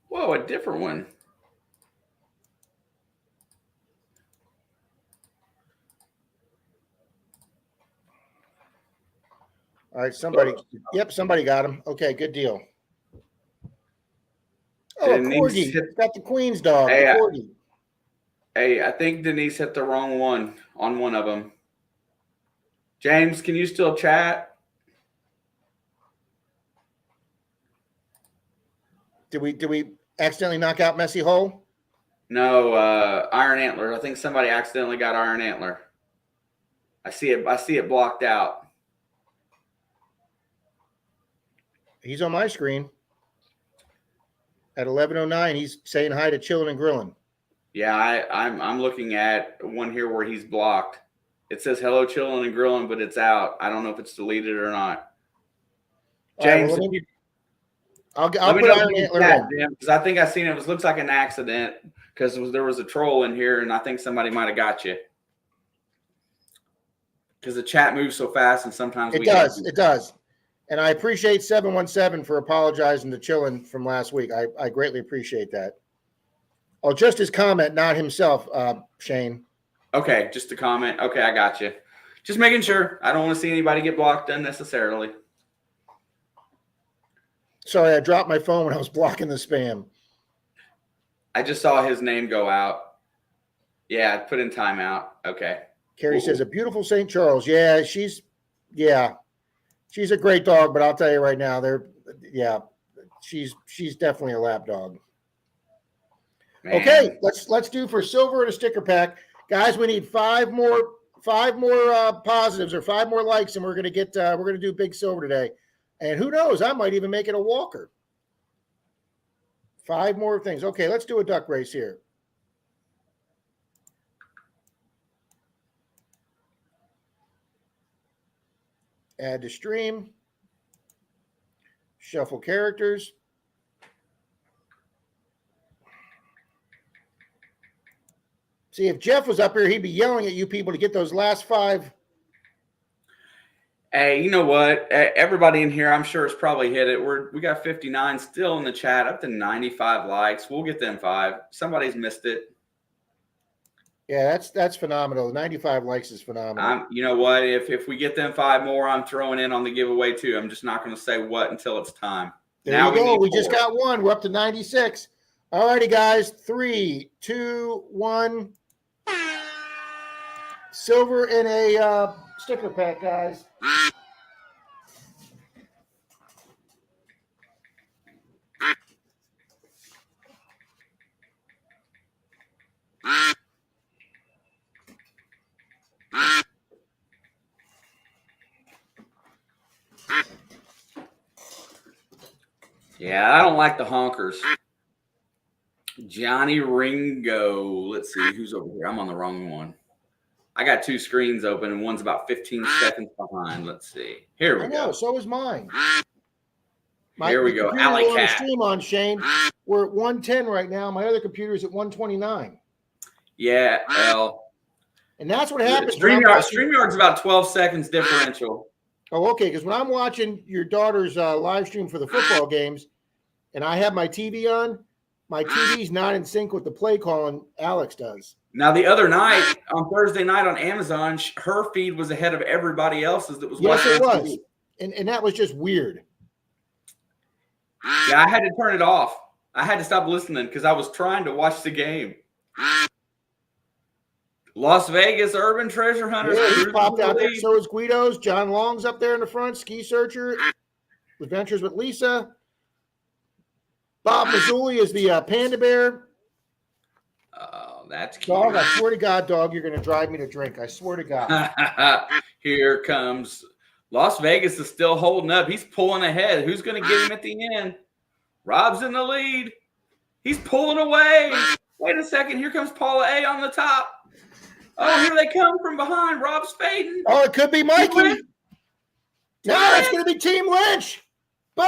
Whoa, a different one. All right, somebody. Yep, somebody got him. Okay, good deal. Oh, a corgi. It's got the Queen's dog, hey, the corgi. Hey, I think Denise hit the wrong one on one of them. James, can you still chat? Did we accidentally knock out Messy Hole? No, Iron Antler. I think somebody accidentally got Iron Antler. I see it blocked out. He's on my screen. At 11:09, he's saying hi to Chillin' and Grillin'. Yeah, I'm looking at one here where he's blocked. It says hello, Chillin' and Grillin', but it's out. I don't know if it's deleted or not. James, right, well, I'll put Iron Antler in. Because I think I seen it. It looks like an accident because there was a troll in here, and I think somebody might have got you. Because the chat moves so fast, and sometimes it does. And I appreciate 717 for apologizing to Chillin' from last week. I greatly appreciate that. Oh, just his comment, not himself, Shane. Okay, just a comment. Okay, I got you. Just making sure. I don't want to see anybody get blocked unnecessarily. Sorry, I dropped my phone when I was blocking the spam. I just saw his name go out. Yeah, put in timeout. Okay. Carrie says, a beautiful St. Charles. Yeah, she's a great dog, but I'll tell you right now, she's definitely a lap dog. Man. Okay, let's do for silver and a sticker pack, guys. We need five more positives or 5 more likes, and we're gonna do big silver today. And who knows, I might even make it a walker. 5 more things. Okay, let's do a duck race here. Add to stream. Shuffle characters. See, if Jeff was up here, he'd be yelling at you people to get those last 5. Hey, you know what? Everybody in here, I'm sure, has probably hit it. We got 59 still in the chat, up to 95 likes. We'll get them 5. Somebody's missed it. Yeah, that's phenomenal. 95 likes is phenomenal. You know what? If we get them 5 more, I'm throwing in on the giveaway too. I'm just not going to say what until it's time. There you go. We just got 1. We're up to 96. All righty, guys. 3, 2, 1. Silver in a sticker pack, guys. Yeah, I don't like the honkers. Johnny Ringo. Let's see who's over here. I'm on the wrong one. I got 2 screens open and one's about 15 seconds behind. Let's see. Here we go. So is mine. Here we go. Alley Cat. Stream on, Shane. We're at 110 right now. My other computer is at 129. Yeah, well. And that's what happens. StreamYard's about 12 seconds differential. Oh, okay. Because when I'm watching your daughter's live stream for the football games and I have my TV on, my TV's not in sync with the play calling Alex does. Now, the other night, on Thursday night on Amazon, her feed was ahead of everybody else's that was watching. Yes, it was. And that was just weird. Yeah, I had to turn it off. I had to stop listening because I was trying to watch the game. Las Vegas Urban Treasure Hunters. Yeah, he popped out there. So is Guido's. John Long's up there in the front. Ski Searcher. Adventures with Lisa. Bob Mazzulli is the Panda Bear. Oh, that's cute. Dog, I swear to God, dog, you're going to drive me to drink. I swear to God. Here comes Las Vegas is still holding up. He's pulling ahead. Who's going to get him at the end? Rob's in the lead. He's pulling away. Wait a second. Here comes Paula A on the top. Oh, here they come from behind. Rob's fading. Oh, it could be Mikey. No, it's going to be Team Lynch. Boom.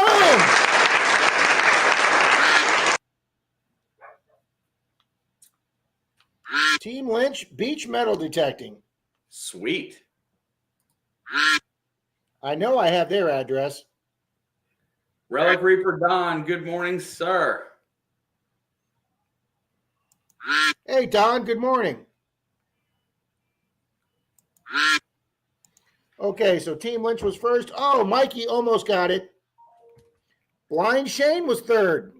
Team Lynch, beach metal detecting. Sweet. I know I have their address. Relic Reaper Don, good morning, sir. Hey, Don, good morning. Okay, so Team Lynch was first. Oh, Mikey almost got it. Blind Shane was third.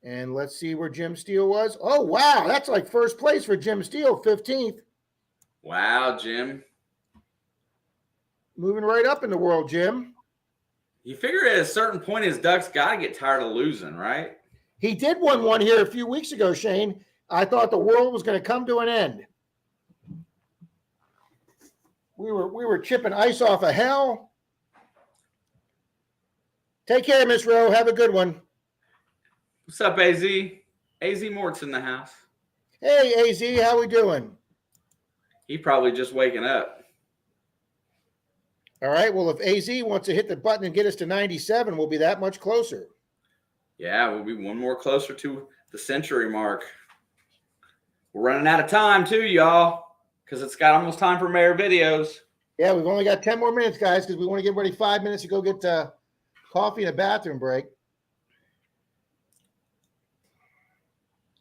And let's see where Jim Steele was. Oh, wow. That's like first place for Jim Steele, 15th. Wow, Jim. Moving right up in the world, Jim. You figure at a certain point his duck's got to get tired of losing, right? He did win one here a few weeks ago, Shane. I thought the world was going to come to an end. We were chipping ice off of hell. Take care, Miss Rowe. Have a good one. What's up, AZ? AZ Mort's in the house. Hey, AZ, how we doing? He probably just waking up. All right. Well, if AZ wants to hit the button and get us to 97, we'll be that much closer. Yeah, we'll be one more closer to the century mark. We're running out of time, too, y'all, because it's got almost time for Mayor videos. Yeah, we've only got 10 more minutes, guys, because we want to get ready 5 minutes to go get coffee and a bathroom break.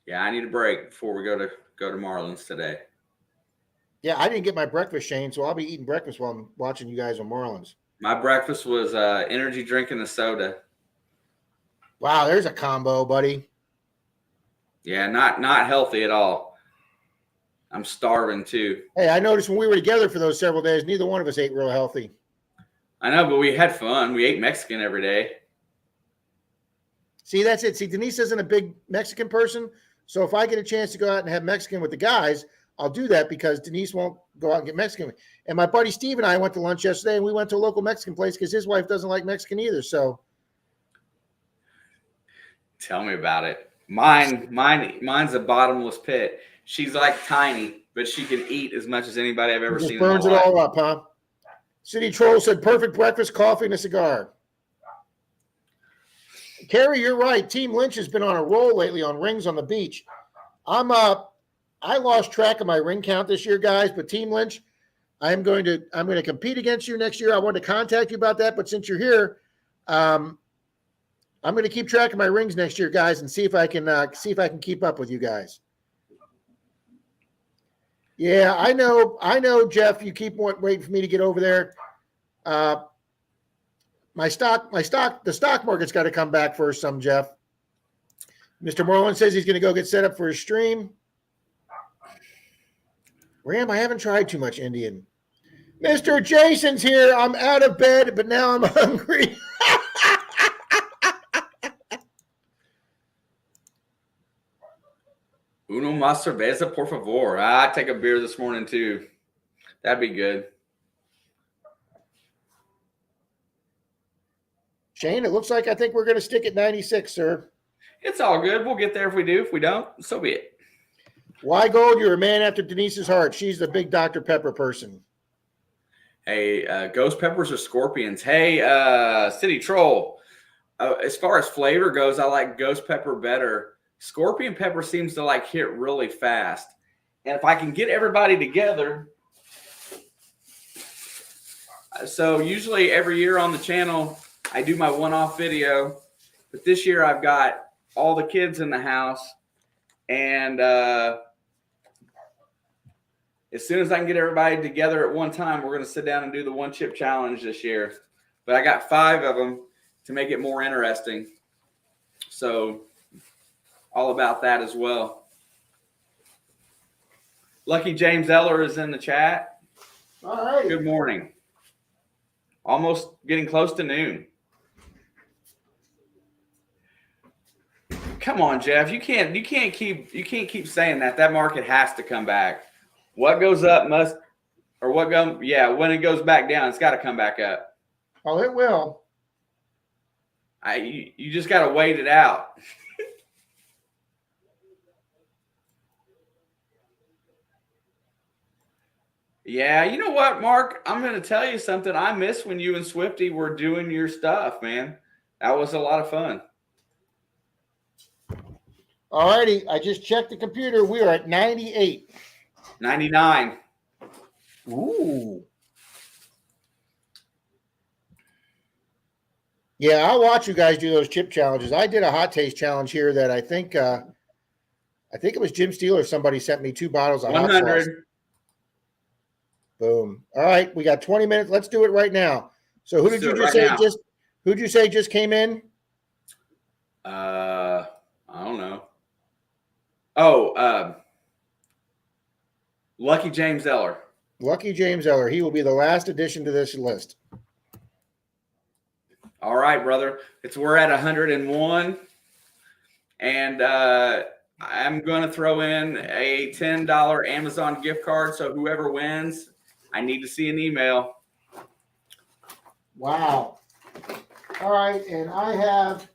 Yeah, I need a break before we go to Marlins today. Yeah, I didn't get my breakfast, Shane, so I'll be eating breakfast while I'm watching you guys on Marlins. My breakfast was energy drink and a soda. Wow, there's a combo, buddy. Yeah, not healthy at all. I'm starving too. Hey, I noticed when we were together for those several days, neither one of us ate real healthy. I know, but we had fun. We ate Mexican every day. See, that's it. See, Denise isn't a big Mexican person, so if I get a chance to go out and have Mexican with the guys, I'll do that because Denise won't go out and get Mexican. And my buddy Steve and I went to lunch yesterday, and we went to a local Mexican place because his wife doesn't like Mexican either. So, tell me about it. Mine's a bottomless pit. She's like tiny. but she can eat as much as anybody I've ever Just seen. burns it all up, huh? City Troll said perfect breakfast, coffee, and a cigar. Carrie, you're right. Team Lynch has been on a roll lately on rings on the beach. I lost track of my ring count this year, guys, but Team Lynch, I'm going to compete against you next year. I wanted to contact you about that, but since you're here, I'm going to keep track of my rings next year, guys, and see if I can keep up with you guys. Yeah, I know, Jeff. You keep waiting for me to get over there. The stock market's got to come back first, Jeff. Mr. Moreland says he's going to go get set up for his stream. Ram, I haven't tried too much Indian. Mr. Jason's here. I'm out of bed, but now I'm hungry. Uno más cerveza, por favor. I take a beer this morning too. That'd be good. Shane, it looks like I think we're going to stick at 96, sir. It's all good. We'll get there if we do. If we don't, so be it. Why Gold? You're a man after Denise's heart. She's the big Dr. Pepper person. Hey, ghost peppers or scorpions? Hey, City Troll. As far as flavor goes, I like ghost pepper better. Scorpion pepper seems to like hit really fast. And if I can get everybody together, so usually every year on the channel, I do my one-off video. But this year I've got all the kids in the house. And as soon as I can get everybody together at one time, we're going to sit down and do the one chip challenge this year. But I got 5 of them to make it more interesting. So all about that as well. Lucky James Eller is in the chat. All right. Good morning. Almost getting close to noon. Come on, Jeff. You can't keep saying that. That market has to come back. What goes up must, or what go? Yeah, when it goes back down, it's got to come back up. Oh, it will. You just got to wait it out. Yeah, you know what, Mark? I'm going to tell you something. I miss when you and Swifty were doing your stuff, man. That was a lot of fun. All righty. I just checked the computer. We are at 98. 99. Ooh. Yeah, I'll watch you guys do those chip challenges. I did a hot taste challenge here that I think it was Jim Steele or somebody sent me 2 bottles of 100. hot sauce. Boom. All right, we got 20 minutes. Let's do it right now. So who'd you say just came in? I don't know. Oh, Lucky James Eller. Lucky James Eller. He will be the last addition to this list. All right, brother. We're at 101. And I'm going to throw in a $10 Amazon gift card. So whoever wins, I need to see an email. Wow. All right. And I have.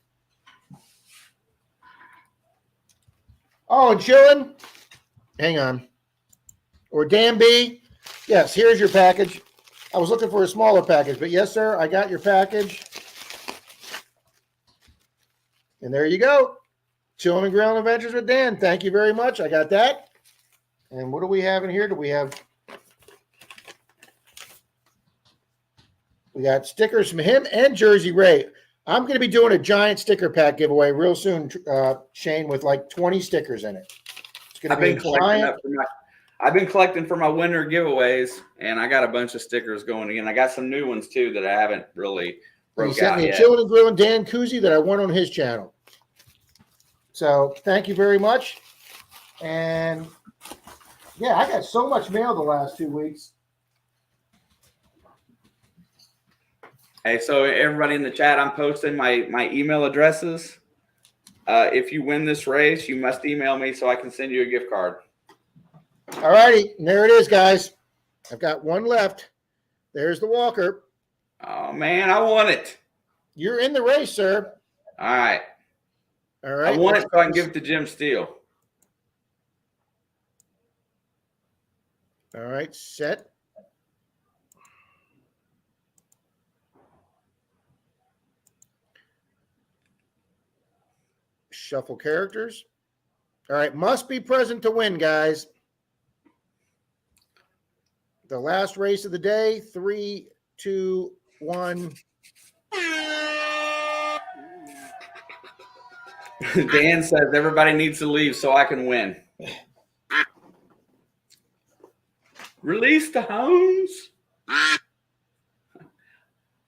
Oh, and chillin'. Hang on. Or Dan B. Yes, here's your package. I was looking for a smaller package, but yes, sir, I got your package. And there you go. Chillin' and Grillin' Adventures with Dan. Thank you very much. I got that. And what do we have in here? We got stickers from him and Jersey Ray. I'm going to be doing a giant sticker pack giveaway real soon, Shane, with like 20 stickers in it. It's going to be giant. I've been collecting for my winter giveaways, and I got a bunch of stickers going again. I got some new ones too that I haven't really broke out yet. He sent me a Chillin' and Grillin' Dan koozie that I won on his channel. So thank you very much. And yeah, I got so much mail the last 2 weeks. Hey, so everybody in the chat, I'm posting my email addresses. If you win this race, you must email me so I can send you a gift card. All righty. And there it is, guys. I've got one left. There's the Walker. Oh, man, I won it. You're in the race, sir. All right. All right. I won it so I can give it to Jim Steele. All right, set. Shuffle characters. All right, must be present to win, guys. The last race of the day. 3, 2, 1. Dan says everybody needs to leave so I can win. Release the hounds.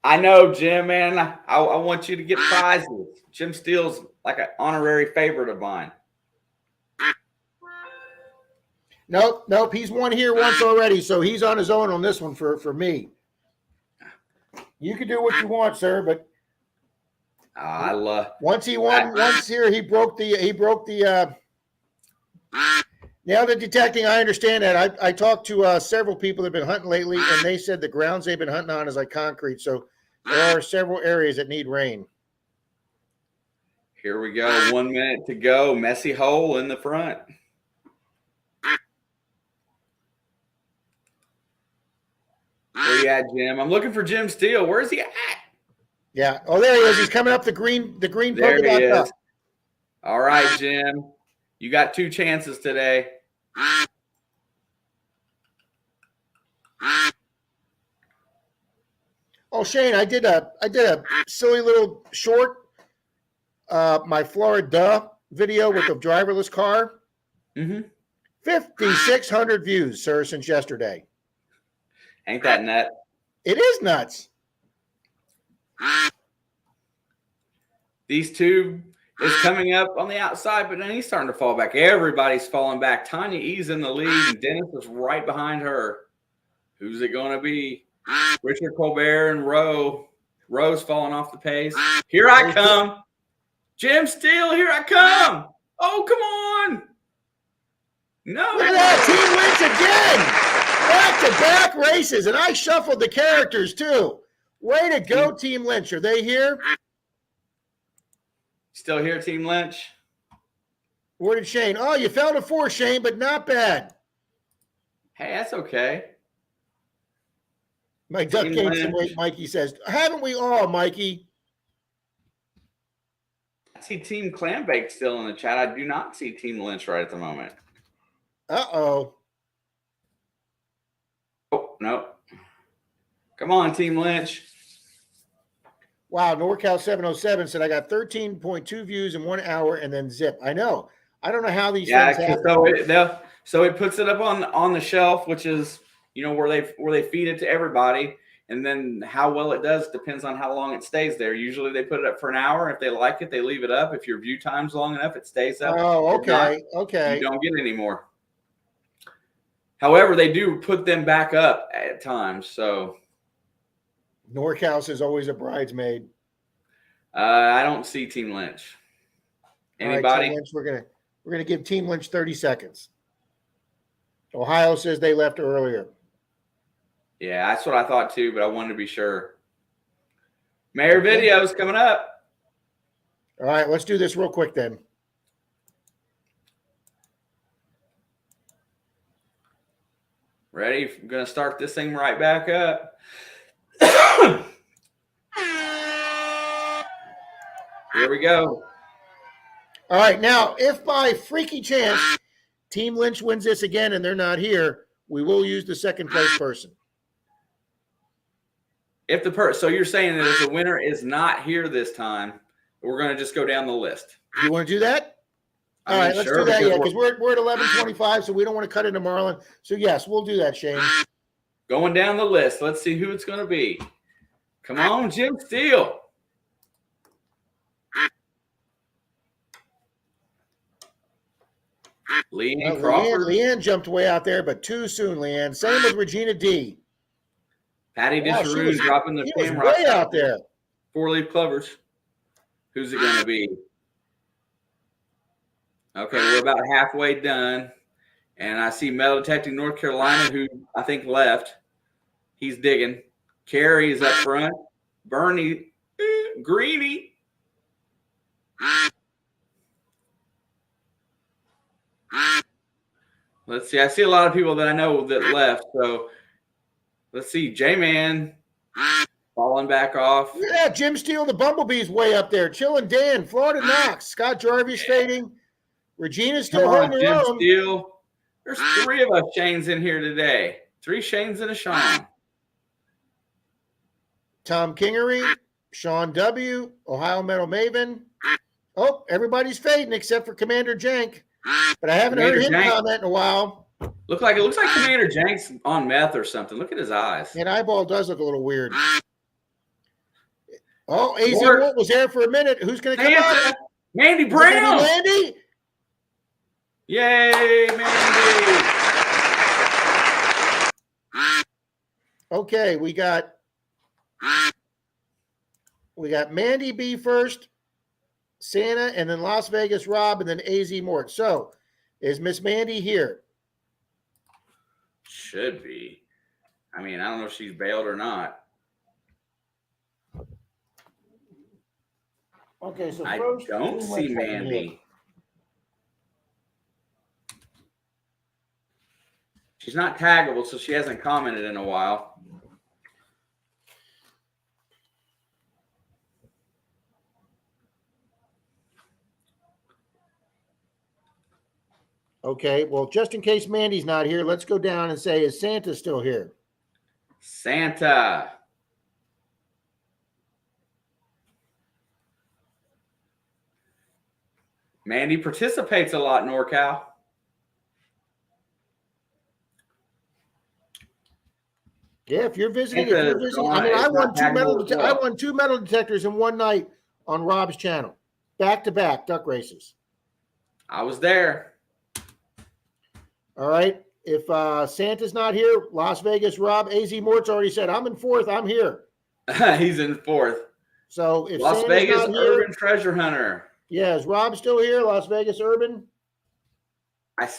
I know, Jim, man. I want you to get prizes. Jim Steele's like an honorary favorite of mine. Nope. He's won here once already, so he's on his own on this one for me. You can do what you want, sir, but I love. Once he won once here, he broke the. Now the detecting, I understand that. I talked to several people that have been hunting lately, and they said the grounds they've been hunting on is like concrete. So there are several areas that need rain. Here we go. 1 minute to go. Messy hole in the front. Where you at, Jim? I'm looking for Jim Steele. Where's he at? Yeah. Oh, there he is. He's coming up the green There polka he dot. is. All right, Jim. You got 2 chances today. Oh, Shane, I did a silly little short, my Florida video with the driverless car. 5,600 views, sir, since yesterday. Ain't that nut? It is nuts. These two is coming up on the outside, but then he's starting to fall back. Everybody's falling back. Tanya E's in the lead, and Dennis is right behind her. Who's it going to be? Richard Colbert and Rowe. Rowe's falling off the pace. Here I come. Jim Steele, here I come. Oh, come on. No. Look at that. Team Lynch again. Back-to-back races, and I shuffled the characters, too. Way to go, Team Lynch. Are they here? Still here, Team Lynch? Where did Shane? Oh, you fell to 4, Shane, but not bad. Hey, that's okay. My duck gained some weight, Mikey says. Haven't we all, Mikey? I see Team Clambake still in the chat. I do not see Team Lynch right at the moment. Uh-oh. Oh, no. Come on, Team Lynch. Wow, NorCal 707 said I got 13.2 views in 1 hour and then zip. I know. I don't know how these things happen. So it puts it up on the shelf, which is, you know, where they feed it to everybody. And then how well it does depends on how long it stays there. Usually they put it up for an hour. If they like it, they leave it up. If your view time's long enough, it stays up. Oh, okay. Okay. You don't get any more. However, they do put them back up at times. So NorCal is always a bridesmaid. I don't see Team Lynch. Anybody? All right, Team Lynch, we're gonna give Team Lynch 30 seconds. Ohio says they left earlier. Yeah, that's what I thought too, but I wanted to be sure. Mayor videos coming up. All right, let's do this real quick then. Ready? I'm going to start this thing right back up. Here we go. All right, now, if by freaky chance Team Lynch wins this again and they're not here, we will use the second place person. If so you're saying that if the winner is not here this time, we're going to just go down the list. You want to do that? All right, let's do that, because we're at 11:25, so we don't want to cut into Marlin. So, yes, we'll do that, Shane. Going down the list. Let's see who it's going to be. Come on, Jim Steele. Leanne Crawford. Leanne jumped way out there, but too soon, Leanne. Same with Regina D. Patty Disharoon dropping the camera way out there. 4-leaf clovers. Who's it going to be? Okay, we're about halfway done. And I see Metal Detecting North Carolina, who I think left. He's digging. Carrie is up front. Bernie, Greeny. Let's see. I see a lot of people that I know that left. So let's see. J-Man falling back off. Yeah, Jim Steele, the Bumblebee's way up there. Chillin' Dan, Florida Knox, Scott Jarvis fading. Regina's still Come holding on, her Jim own. Steele. There's 3 of us Shanes in here today. 3 Shanes and a Sean. Tom Kingery, Sean W., Ohio Metal Maven. Oh, everybody's fading except for Commander Jank. But I haven't heard him comment in a while. It looks like Commander Jank's on meth or something. Look at his eyes. That eyeball does look a little weird. Oh, AZ Walt was there for a minute. Who's going to come up? Mandy Brown. Mandy? Yay, Mandy. Okay, we got Mandy B first, Santa, and then Las Vegas Rob, and then AZ Mort. So, is Miss Mandy here? Should be. I mean, I don't know if she's bailed or not. Okay, so I first, don't see Mandy. She's not taggable, so she hasn't commented in a while. Okay, well, just in case Mandy's not here, let's go down and say, is Santa still here? Santa. Mandy participates a lot, NorCal. Yeah, if you're visiting, I mean, I won two metal detectors in one night on Rob's channel, back-to-back duck races. I was there. All right. If Santa's not here, Las Vegas Rob, AZ Mort's already said, I'm in 4th. I'm here. He's in 4th. So if Las Santa's Vegas not here, Urban Treasure Hunter. Yeah, is Rob still here? Las Vegas Urban?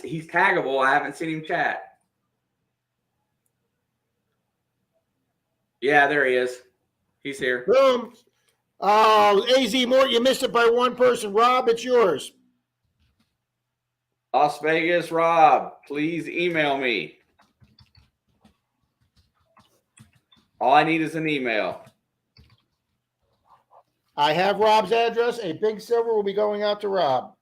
He's taggable. I haven't seen him chat. Yeah, there he is. He's here. Boom. Oh, AZ Mort, you missed it by one person. Rob, it's yours. Las Vegas Rob, please email me. All I need is an email. I have Rob's address. A big silver will be going out to Rob.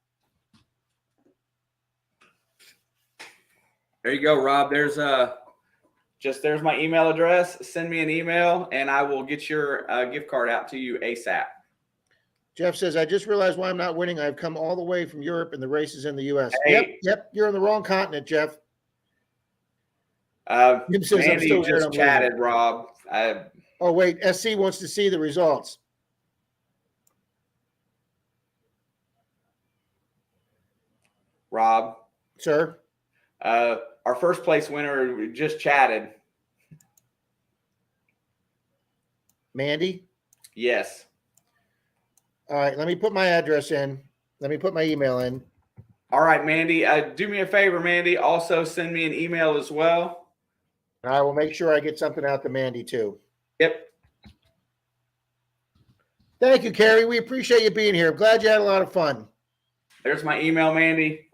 There you go, Rob. There's my email address. Send me an email, and I will get your gift card out to you ASAP. Jeff says, I just realized why I'm not winning. I've come all the way from Europe and the races in the U.S. Hey. Yep. You're on the wrong continent, Jeff. Mandy just chatted, Rob. Oh, wait. SC wants to see the results. Rob. Sir? Our first place winner just chatted. Mandy? Yes. All right, let me put my address in. Let me put my email in. All right, Mandy. Do me a favor, Mandy. Also send me an email as well. I will make sure I get something out to Mandy, too. Yep. Thank you, Carrie. We appreciate you being here. I'm glad you had a lot of fun. There's my email, Mandy.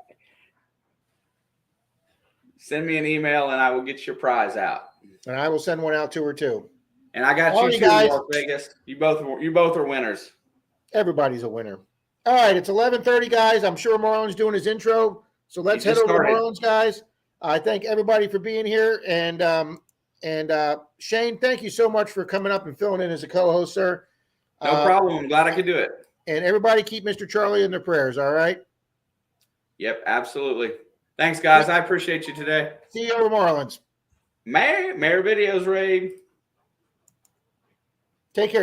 Send me an email, and I will get your prize out. And I will send one out to her, too. And I got you too, Las Vegas. You both are winners. Everybody's a winner. All right, it's 11:30, guys. I'm sure Marlon's doing his intro, so let's head over to Marlon's, guys. I thank everybody for being here, and Shane, thank you so much for coming up and filling in as a co-host, sir. No problem. I'm glad I could do it. And everybody keep Mr. Charlie in their prayers, all right? Yep, absolutely. Thanks, guys. I appreciate you today. See you over Marlon's. Mayor Videos raid. Take care.